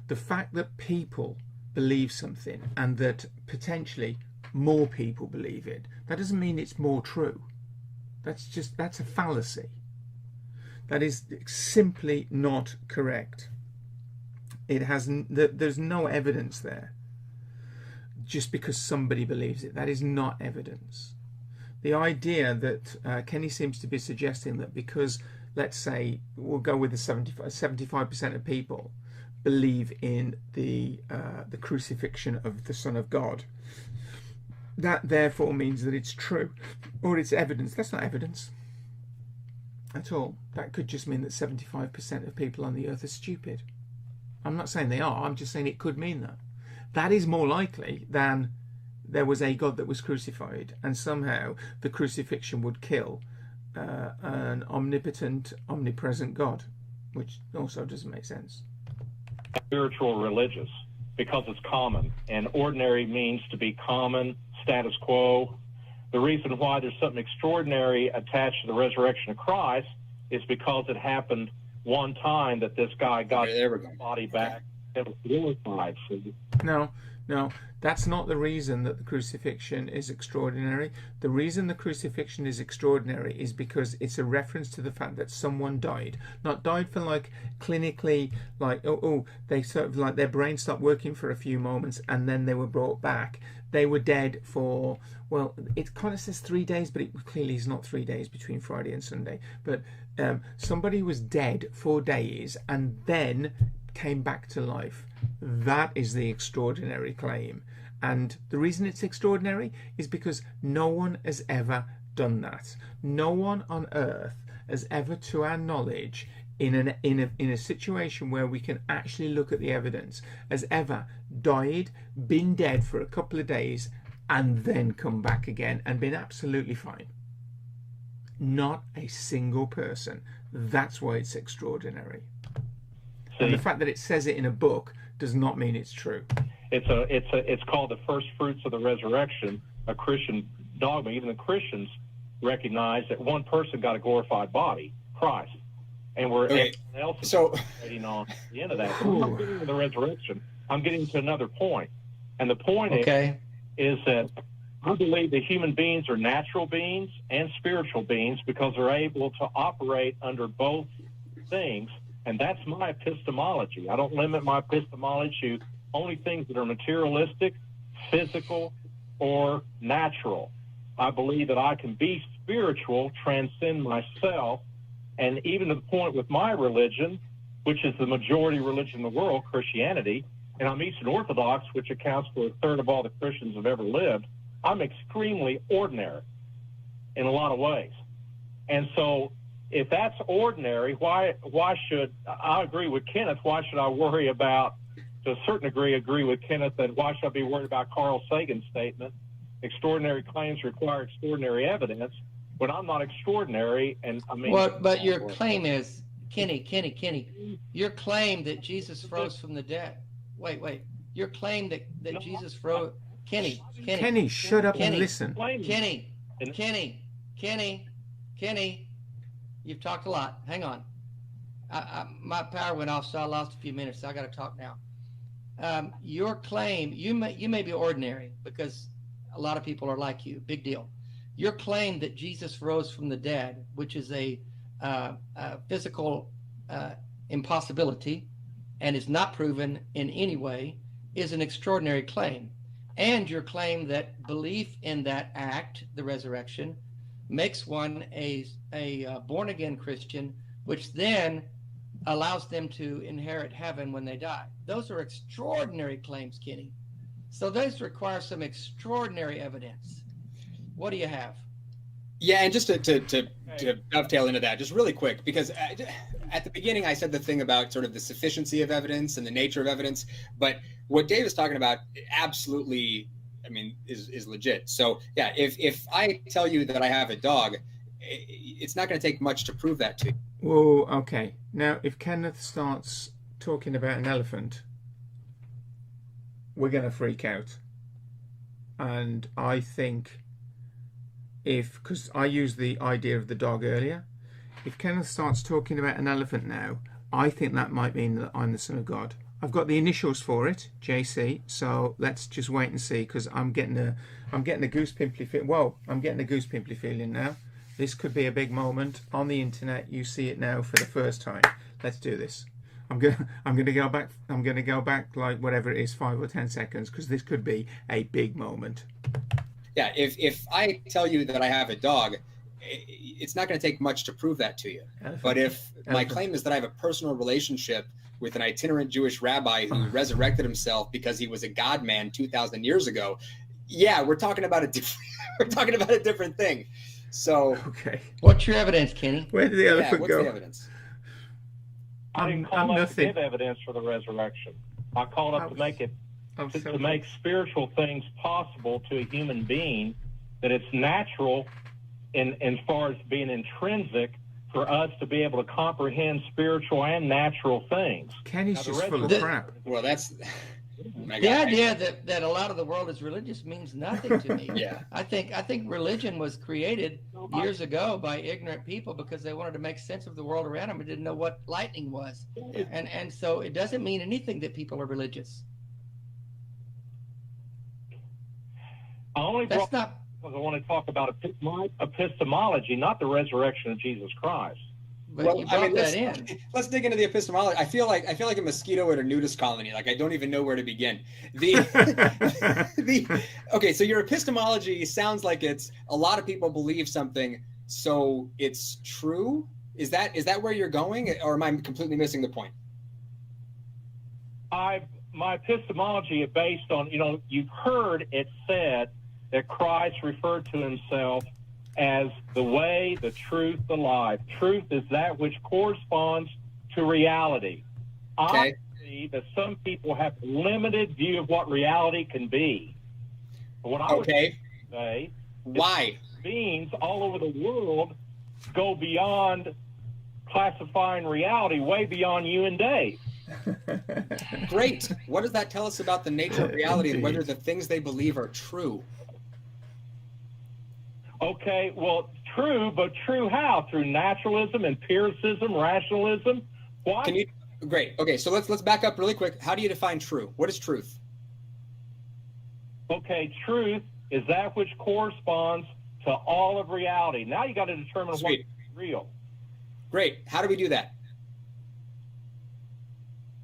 The fact that people believe something and that potentially more people believe it, that doesn't mean it's more true. That's a fallacy. That is simply not correct. There's no evidence there. Just because somebody believes it, that is not evidence. The idea that Kenny seems to be suggesting that because, let's say, we'll go with the 75% of people believe in the crucifixion of the Son of God, that therefore means that it's true or it's evidence. That's not evidence at all. That could just mean that 75% of people on the earth are stupid. I'm not saying they are, I'm just saying it could mean that. That is more likely than there was a God that was crucified and somehow the crucifixion would kill an omnipotent, omnipresent God, which also doesn't make sense. Spiritual religious, because it's common, and ordinary means to be common, status quo. The reason why there's something extraordinary attached to the resurrection of Christ is because it happened one time that this guy got his body back and was glorified. No, that's not the reason that the crucifixion is extraordinary. The reason the crucifixion is extraordinary is because it's a reference to the fact that someone died. Not died for like clinically, like, they sort of like their brain stopped working for a few moments and then they were brought back. They were dead for, well, it kind of says 3 days, but it clearly is not 3 days between Friday and Sunday. But somebody was dead for days and then came back to life. That is the extraordinary claim. And the reason it's extraordinary is because no one has ever done that. No one on earth has ever, to our knowledge, in a situation where we can actually look at the evidence, has ever died, been dead for a couple of days, and then come back again and been absolutely fine. Not a single person. That's why it's extraordinary. And the fact that it says it in a book does not mean it's true. It's called the first fruits of the resurrection, a Christian dogma. Even the Christians recognize that one person got a glorified body, Christ, and we're everyone else is waiting on the end of that. I'm not getting to the resurrection. I'm getting to another point, and the point is that I believe that human beings are natural beings and spiritual beings because they're able to operate under both things. And that's my epistemology. I don't limit my epistemology to only things that are materialistic, physical, or natural. I believe that I can be spiritual, transcend myself, and even to the point with my religion, which is the majority religion in the world, Christianity, and I'm Eastern Orthodox, which accounts for a third of all the Christians have ever lived, I'm extremely ordinary in a lot of ways. And so if that's ordinary, why should I agree with Kenneth? Why should I worry about, to a certain degree, agree with Kenneth that why should I be worried about Carl Sagan's statement, extraordinary claims require extraordinary evidence, when I'm not extraordinary? And I mean, but your claim is, Kenny, your claim that Jesus rose from the dead. Wait, your claim that Jesus rose. Kenny, shut up and listen. Kenny. You've talked a lot. Hang on. My power went off, so I lost a few minutes. So I got to talk now. Your claim, you may be ordinary because a lot of people are like you. Big deal. Your claim that Jesus rose from the dead, which is a physical impossibility and is not proven in any way, is an extraordinary claim. And your claim that belief in that act, the resurrection, makes one a born-again Christian, which then allows them to inherit heaven when they die. Those are extraordinary claims, Kenny. So those require some extraordinary evidence. What do you have? Yeah, and just to dovetail into that, just really quick, because at the beginning I said the thing about sort of the sufficiency of evidence and the nature of evidence, but what Dave is talking about absolutely, I mean, is legit. So yeah, if I tell you that I have a dog, it's not going to take much to prove that to you. Well, okay. Now, if Kenneth starts talking about an elephant, we're going to freak out. And I think because I used the idea of the dog earlier, if Kenneth starts talking about an elephant now, I think that might mean that I'm the Son of God. I've got the initials for it, JC. So let's just wait and see, because I'm getting a goose pimply feeling. Whoa, I'm getting a goose pimply feeling now. This could be a big moment on the internet. You see it now for the first time. Let's do this. I'm gonna go back. I'm gonna go back like whatever it is, 5 or 10 seconds, because this could be a big moment. Yeah, if I tell you that I have a dog, it's not going to take much to prove that to you. But if my claim is that I have a personal relationship with an itinerant Jewish rabbi who resurrected himself because he was a God man 2,000 years ago, yeah, we're talking about a different thing. So, okay, what's your evidence, Kenny? Where did the elephant what's go? the evidence? I didn't call up to give evidence for the resurrection. I called up to make it to make spiritual things possible to a human being, that it's natural in far as being intrinsic for us to be able to comprehend spiritual and natural things. Kenny's just full of crap. Well, that's the idea that a lot of the world is religious means nothing to me. Yeah, I think religion was created years ago by ignorant people because they wanted to make sense of the world around them and didn't know what lightning was, and so it doesn't mean anything that people are religious. I want to talk about epistemology, not the resurrection of Jesus Christ. But well, you brought that in. Let's dig into the epistemology. I feel like a mosquito at a nudist colony. Like I don't even know where to begin. Okay, so your epistemology sounds like it's a lot of people believe something, so it's true. Is that where you're going, or am I completely missing the point? My epistemology is based on, you've heard it said that Christ referred to himself as the way, the truth, the life. Truth is that which corresponds to reality. Okay. I see that some people have a limited view of what reality can be. What I would say, why beings all over the world go beyond classifying reality, way beyond you and Dave. Great. What does that tell us about the nature of reality and whether the things they believe are true? Okay, well, true, but true how? Through naturalism, empiricism, rationalism? Why? Great. Okay, so let's back up really quick. How do you define true? What is truth? Okay, truth is that which corresponds to all of reality. Now you got to determine what's real. Great. How do we do that?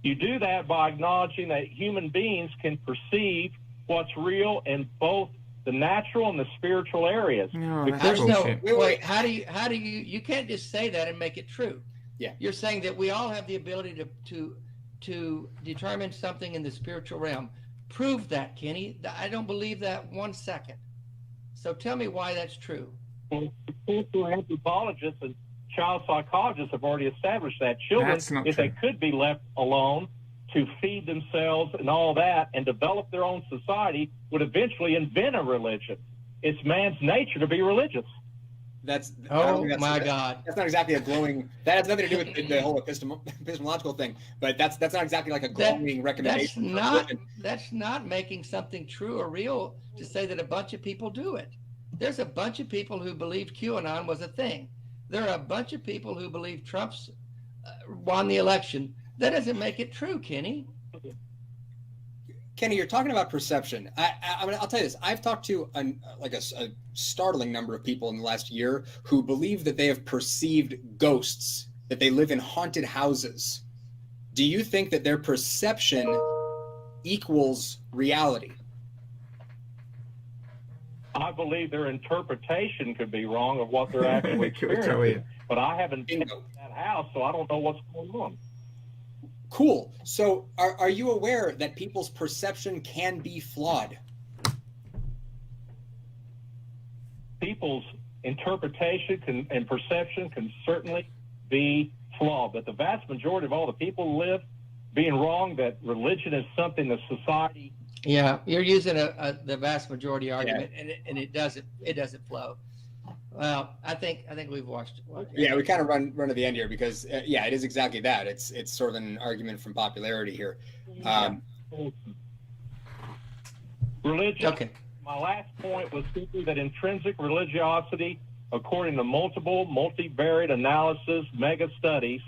You do that by acknowledging that human beings can perceive what's real in both the natural and the spiritual areas. No, there's no wait. How do you? You can't just say that and make it true. Yeah. You're saying that we all have the ability to determine something in the spiritual realm. Prove that, Kenny. I don't believe that 1 second. So tell me why that's true. Well, anthropologists and child psychologists have already established that children, if they could be left alone to feed themselves and all that and develop their own society, would eventually invent a religion. It's man's nature to be religious. That's my God. That's not exactly a glowing. That has nothing to do with the whole epistemological thing. But that's not exactly like a glowing recommendation. That's not making something true or real to say that a bunch of people do it. There's a bunch of people who believe QAnon was a thing. There are a bunch of people who believe Trump's won the election. That doesn't make it true, Kenny. Kenny, you're talking about perception. I'll tell you this. I've talked to a startling number of people in the last year who believe that they have perceived ghosts, that they live in haunted houses. Do you think that their perception equals reality? I believe their interpretation could be wrong of what they're actually Totally. experiencing. But I haven't been in that house, so I don't know what's going on. Cool. So are you aware that people's perception can be flawed? People's interpretation and perception can certainly be flawed, but the vast majority of all the people live being wrong that religion is something that society. Yeah, you're using the vast majority argument, and it doesn't flow. Well, I think we've watched. Yeah, we kind of run to the end here because it is exactly that. It's sort of an argument from popularity here. Religion. Okay. My last point was simply that intrinsic religiosity, according to multivariate analysis, mega studies,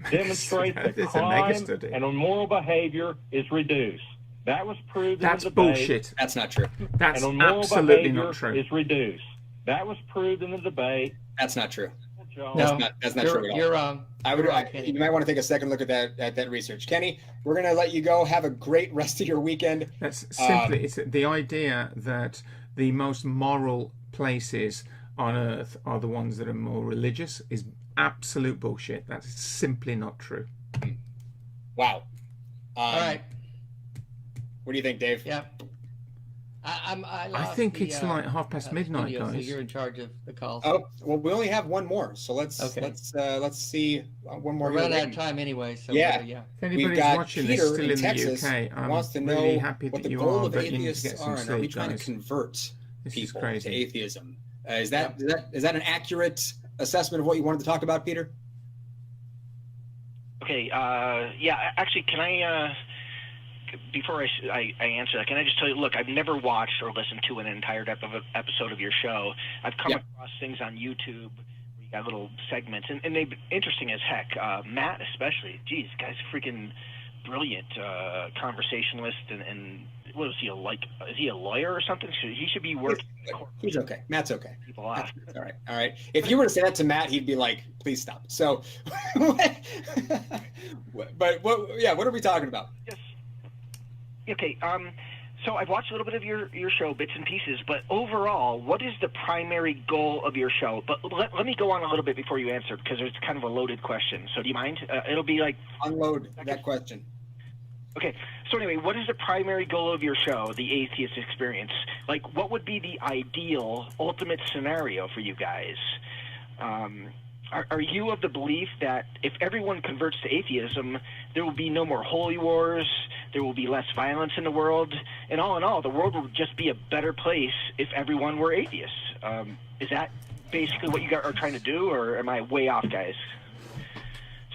demonstrates that It's a mega crime study. and immoral behavior is reduced. That was proved That's in the debate. bullshit. That's not true. That's and immoral absolutely behavior not true. is reduced. That was proved in the debate. That's not true. Jones. No, That's not true at all. You're wrong. You might want to take a second look at that research. Kenny, we're going to let you go. Have a great rest of your weekend. That's simply it's the idea that the most moral places on earth are the ones that are more religious is absolute bullshit. That's simply not true. Wow. All right. What do you think, Dave? Yeah. I think it's like midnight, studio, guys. So you're in charge of the calls. Oh, well, we only have one more, so let's see one more. We're running out of time anyway, so yeah. If anybody's We've got watching Peter this still in Texas the UK, I'm wants to know really happy what that the you goal are, of but you need to get atheists some are, and are we sleep, trying guys. to convert This is people crazy. to atheism? Is that an accurate assessment of what you wanted to talk about, Peter? Okay. Actually, can I? Before I answer that, can I just tell you? Look, I've never watched or listened to an entire episode of your show. I've come across things on YouTube where you got little segments, and they've been interesting as heck. Matt, especially. Geez, guy's freaking brilliant conversationalist, and what is he Is he a lawyer or something? He should be working. He's okay. Matt's okay. People off. All right. If you were to say that to Matt, he'd be like, "Please stop." So, but what are we talking about? Yes. Okay, so I've watched a little bit of your show, bits and pieces, but overall, what is the primary goal of your show? But let me go on a little bit before you answer, because it's kind of a loaded question. So do you mind? It'll be like... Unload that question. Okay, so anyway, what is the primary goal of your show, the Atheist Experience? Like, what would be the ideal, ultimate scenario for you guys? Are you of the belief that if everyone converts to atheism, there will be no more holy wars, there will be less violence in the world, and all in all, the world will just be a better place if everyone were atheists? Is that basically what you guys are trying to do, or am I way off, guys?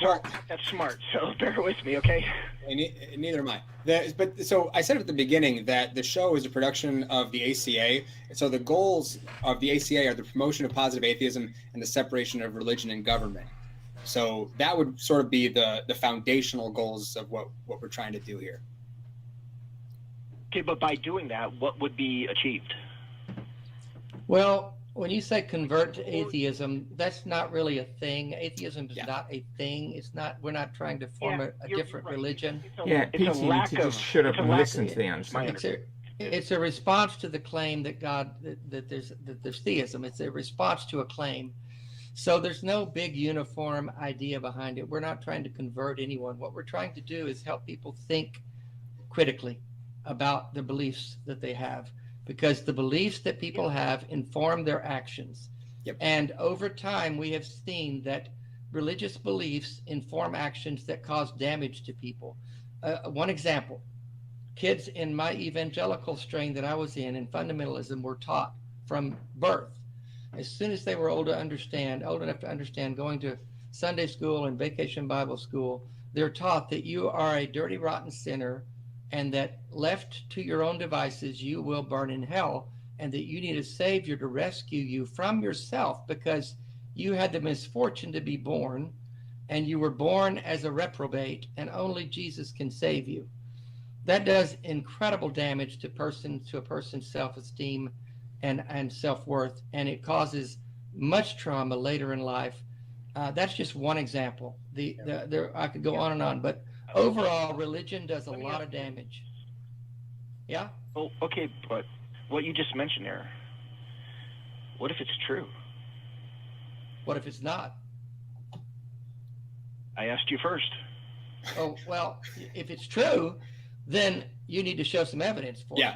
Sorry, that's smart, so bear with me, okay? Neither am I. So I said at the beginning that the show is a production of the ACA. So the goals of the ACA are the promotion of positive atheism and the separation of religion and government. So that would sort of be the foundational goals of what we're trying to do here. Okay, but by doing that, what would be achieved? Well, when you say convert to atheism, that's not really a thing. Atheism is not a thing. It's not. We're not trying to form a different religion. Peter, you need to just shut up and listen to the answer. It's a response to the claim that that there's theism. It's a response to a claim. So there's no big uniform idea behind it. We're not trying to convert anyone. What we're trying to do is help people think critically about the beliefs that they have, because the beliefs that people have inform their actions. Yep. And over time, we have seen that religious beliefs inform actions that cause damage to people. One example, kids in my evangelical strain that I was in fundamentalism, were taught from birth, as soon as they were old enough to understand, going to Sunday school and vacation Bible school, they're taught that you are a dirty, rotten sinner, and that left to your own devices, you will burn in hell, and that you need a savior to rescue you from yourself, because you had the misfortune to be born, and you were born as a reprobate, and only Jesus can save you. That does incredible damage to a person's self-esteem and self-worth, and it causes much trauma later in life. That's just one example. I could go on and on, but overall, religion does a lot of damage. Yeah? Well, okay, but what you just mentioned there, What if it's true? What if it's not? I asked you first. Oh, well, if it's true, then you need to show some evidence for it.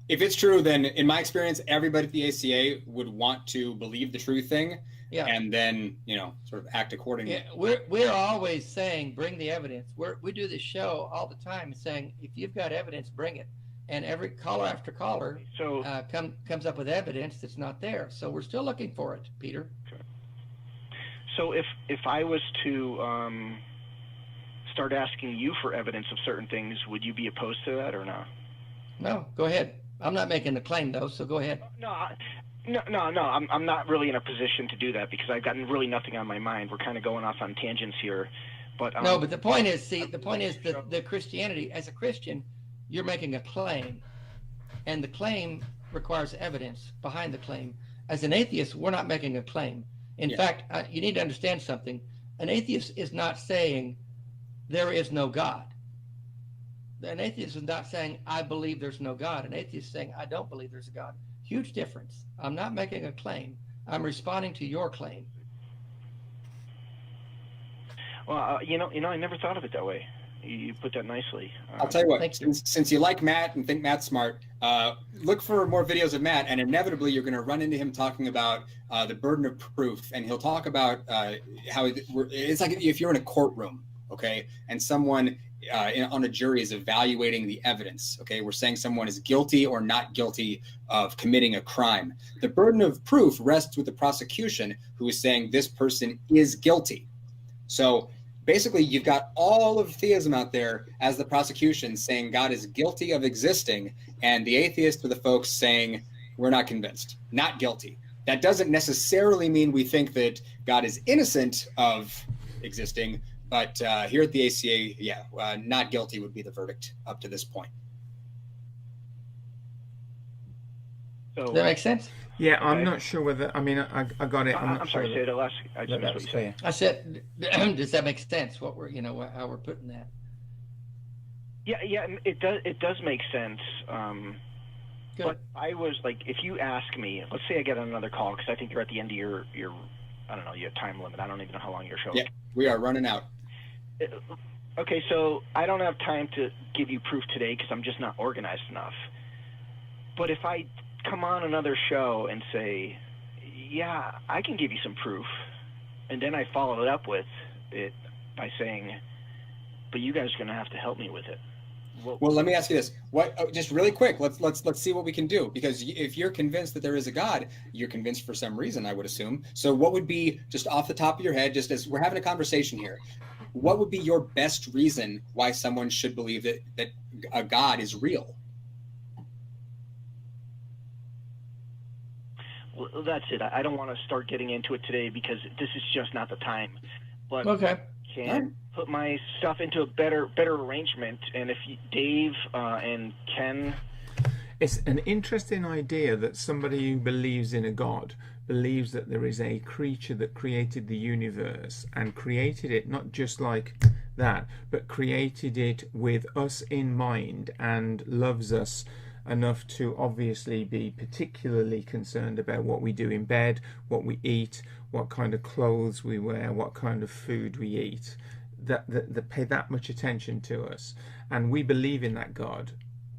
If it's true, then in my experience, everybody at the ACA would want to believe the true thing, and then, you know, sort of act accordingly. Yeah, we're always saying, bring the evidence. We do this show all the time saying, if you've got evidence, bring it. And every caller after caller comes up with evidence that's not there. So we're still looking for it, Peter. So if I was to start asking you for evidence of certain things, would you be opposed to that or not? No, go ahead. I'm not making a claim though, so go ahead. No. I'm not really in a position to do that because I've gotten really nothing on my mind. We're kind of going off on tangents here, but no. But the point is, that the Christianity, as a Christian, you're making a claim, and the claim requires evidence behind the claim. As an atheist, we're not making a claim. In fact, you need to understand something. An atheist is not saying there is no God. An atheist is not saying, I believe there's no God. An atheist is saying, I don't believe there's a God. Huge difference. I'm not making a claim. I'm responding to your claim. Well, I never thought of it that way. You put that nicely. I'll tell you what, since you like Matt and think Matt's smart, look for more videos of Matt, and inevitably you're going to run into him talking about the burden of proof, and he'll talk about how it's like if you're in a courtroom, okay, and someone on a jury is evaluating the evidence, okay, we're saying someone is guilty or not guilty of committing a crime. The burden of proof rests with the prosecution, who is saying this person is guilty. So basically, you've got all of theism out there as the prosecution saying God is guilty of existing, and the atheists are the folks saying we're not convinced, not guilty. That doesn't necessarily mean we think that God is innocent of existing, but here at the ACA, not guilty would be the verdict up to this point. So, does that make sense? Yeah, okay. I'm not sure whether, I mean, I got it. I'm sorry, say the last, I just missed what you said. I said, does that make sense, what we're, how we're putting that? Yeah, it does make sense. But I was like, if you ask me, let's say I get another call, because I think you're at the end of your I don't know, your time limit. I don't even know how long your show is. Yeah, we are running out. Okay, so I don't have time to give you proof today because I'm just not organized enough. But if I come on another show and say, yeah, I can give you some proof, and then I follow it up with it by saying, but you guys are going to have to help me with it. Well, let me ask you this. Just really quick, let's see what we can do, because if you're convinced that there is a God, you're convinced for some reason, I would assume. So what would be, just off the top of your head, just as we're having a conversation here, what would be your best reason why someone should believe that a God is real? Well, that's it. I don't want to start getting into it today because this is just not the time. But okay. Can put my stuff into a better arrangement, and if Dave and Ken. It's an interesting idea that somebody who believes in a God believes that there is a creature that created the universe and created it not just like that, but created it with us in mind and loves us enough to obviously be particularly concerned about what we do in bed, what we eat, what kind of clothes we wear, what kind of food we eat, that pay that much attention to us. And we believe in that God,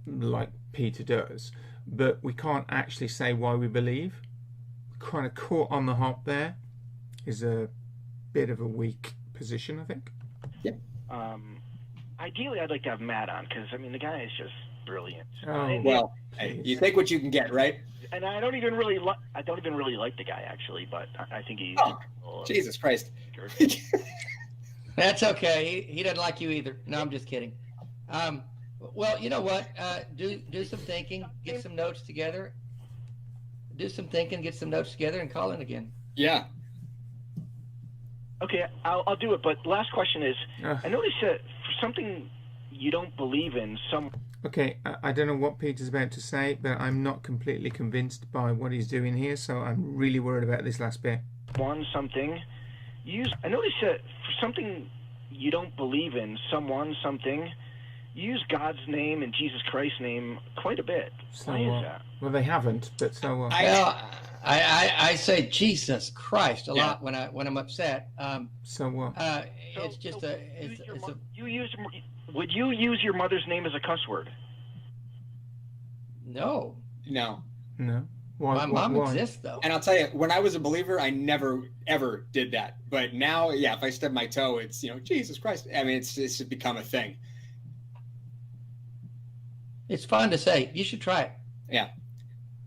like Peter does, but we can't actually say why we believe. Kind of caught on the hop there is a bit of a weak position, I think. Yeah. Ideally, I'd like to have Matt on, because, I mean, the guy is just brilliant. Oh, well, hey, you take what you can get, right? And I don't even really like the guy, actually, but I think he's... Oh, Jesus Christ. That's okay. He doesn't like you either. No, I'm just kidding. Well, you know what? Do some thinking, get some notes together. Do some thinking, get some notes together, and call in again. Yeah. Okay, I'll do it. But last question is, I noticed that for something you don't believe in, some... Okay, I don't know what Peter's about to say, but I'm not completely convinced by what he's doing here, so I'm really worried about this last bit. Something. I noticed that for something you don't believe in, something, you use God's name and Jesus Christ's name quite a bit. Why is that? Well, they haven't, but so... I say Jesus Christ a lot when I'm upset. So what? It's just a. Would you use your mother's name as a cuss word? No. Why, my mom why? exists though. And I'll tell you, when I was a believer, I never ever did that. But now, yeah, if I stub my toe, it's Jesus Christ. I mean, it's become a thing. It's fun to say. You should try it. Yeah.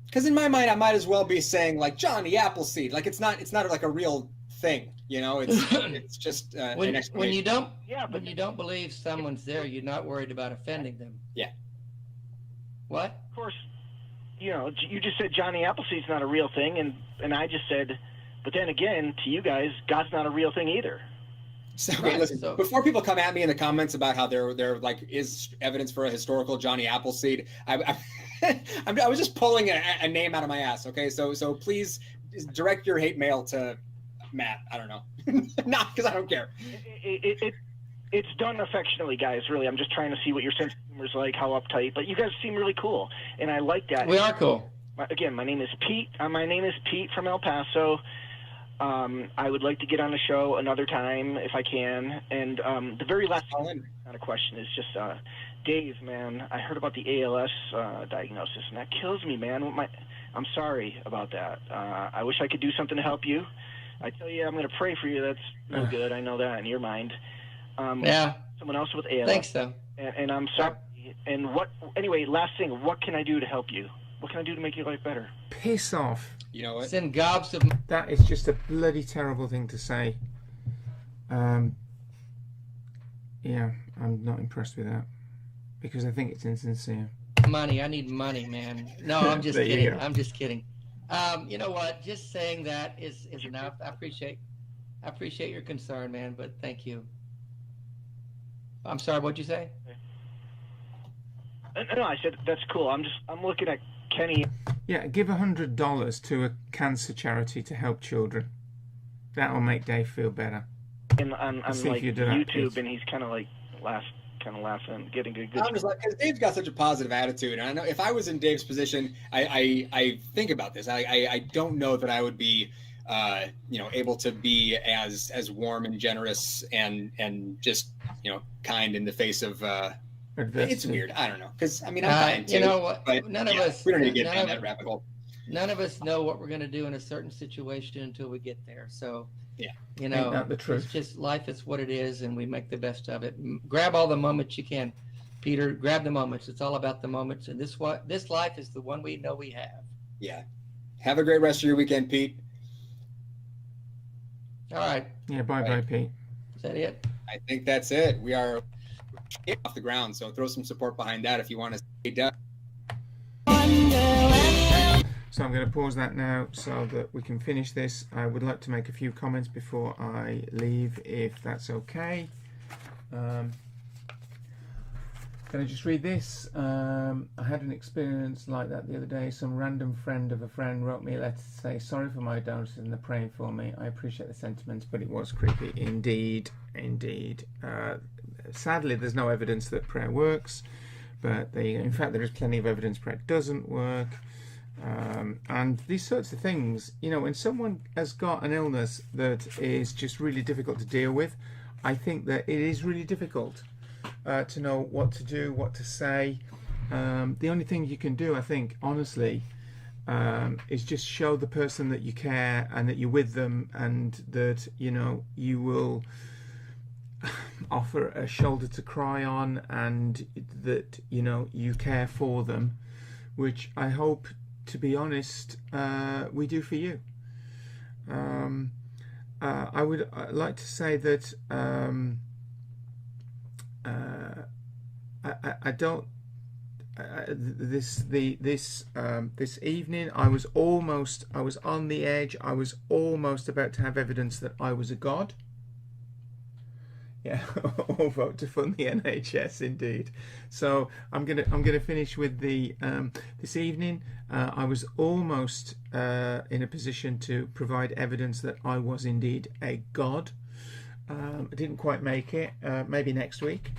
Because in my mind, I might as well be saying like Johnny Appleseed. Like it's not like a real thing. It's just when, an explanation. When you don't believe someone's there, you're not worried about offending them. Yeah. What? Of course. You just said Johnny Appleseed's not a real thing, and I just said, but then again, to you guys, God's not a real thing either. So, listen, before people come at me in the comments about how there like is evidence for a historical Johnny Appleseed, I was just pulling a name out of my ass. Okay, so please direct your hate mail to Matt. I don't know, not because I don't care. It's done affectionately, guys. Really, I'm just trying to see what your sense of humor is like, how uptight. But you guys seem really cool, and I like that. We are cool. Again, my name is Pete. My name is Pete from El Paso. I would like to get on the show another time if I can. And the very last kind of question is just, Dave, man, I heard about the ALS diagnosis, and that kills me, man. I'm sorry about that. I wish I could do something to help you. I tell you, I'm going to pray for you. That's no good. I know that in your mind. Someone else with ALS. Thanks, though. And I'm sorry. And anyway, last thing, what can I do to help you? What can I do to make your life better? Piss off. You know what? Send gobs of... That is just a bloody terrible thing to say. Yeah, I'm not impressed with that. Because I think it's insincere. Money. I need money, man. No, I'm just kidding. I'm just kidding. You know what? Just saying that is enough. I appreciate your concern, man, but thank you. I'm sorry, what'd you say? No, I said that's cool. I'm looking at Kenny. Yeah, give $100 to a cancer charity to help children. That'll make Dave feel better. And on like YouTube, and he's kind of like laughing, getting a good. I'm just like, because Dave's got such a positive attitude, and I know if I was in Dave's position, I think about this. I don't know that I would be, able to be as warm and generous and just kind in the face of. It's weird. I don't know, because I mean, I'm kind too. You know what? But, none of us. We don't need to get down that rabbit hole. None of us know what we're going to do in a certain situation until we get there. So. Yeah. Ain't that the truth? It's just life is what it is, and we make the best of it. Grab all the moments you can, Peter. Grab the moments. It's all about the moments, and this life is the one we know we have. Yeah. Have a great rest of your weekend, Pete. All right. Yeah. Bye, Pete. Is that it? I think that's it. We are off the ground, so throw some support behind that if you want to stay done. So I'm going to pause that now so that we can finish this. I would like to make a few comments before I leave, if that's okay. Can I just read this? I had an experience like that the other day. Some random friend of a friend wrote me a letter to say sorry for my donors and they're praying for me. I appreciate the sentiments, but it was creepy indeed. Sadly, there's no evidence that prayer works, but in fact there is plenty of evidence prayer doesn't work. And these sorts of things, when someone has got an illness that is just really difficult to deal with, I think that it is really difficult to know what to do, what to say. The only thing you can do, I think, honestly, is just show the person that you care and that you're with them, and that you will offer a shoulder to cry on, and that you care for them, which I hope, to be honest, we do for you. I would like to say that I don't. This evening, I was on the edge. I was almost about to have evidence that I was a god. Yeah, or vote to fund the NHS, indeed. So I'm gonna finish with the this evening. I was almost in a position to provide evidence that I was indeed a god. I didn't quite make it. Maybe next week.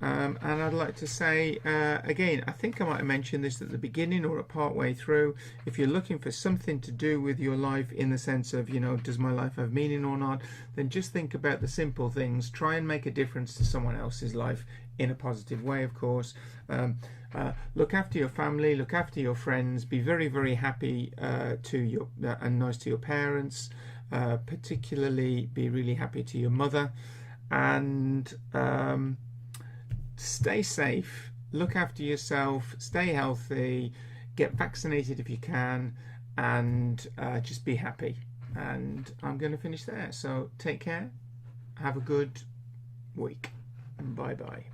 And I'd like to say, again, I think I might have mentioned this at the beginning or at part way through. If you're looking for something to do with your life in the sense of, you know, does my life have meaning or not, then just think about the simple things. Try and make a difference to someone else's life in a positive way, of course. Look after your family, look after your friends, be very, very happy to your and nice to your parents, particularly be really happy to your mother, and stay safe, look after yourself, stay healthy, get vaccinated if you can, and just be happy. And I'm going to finish there. So take care, have a good week, and bye bye.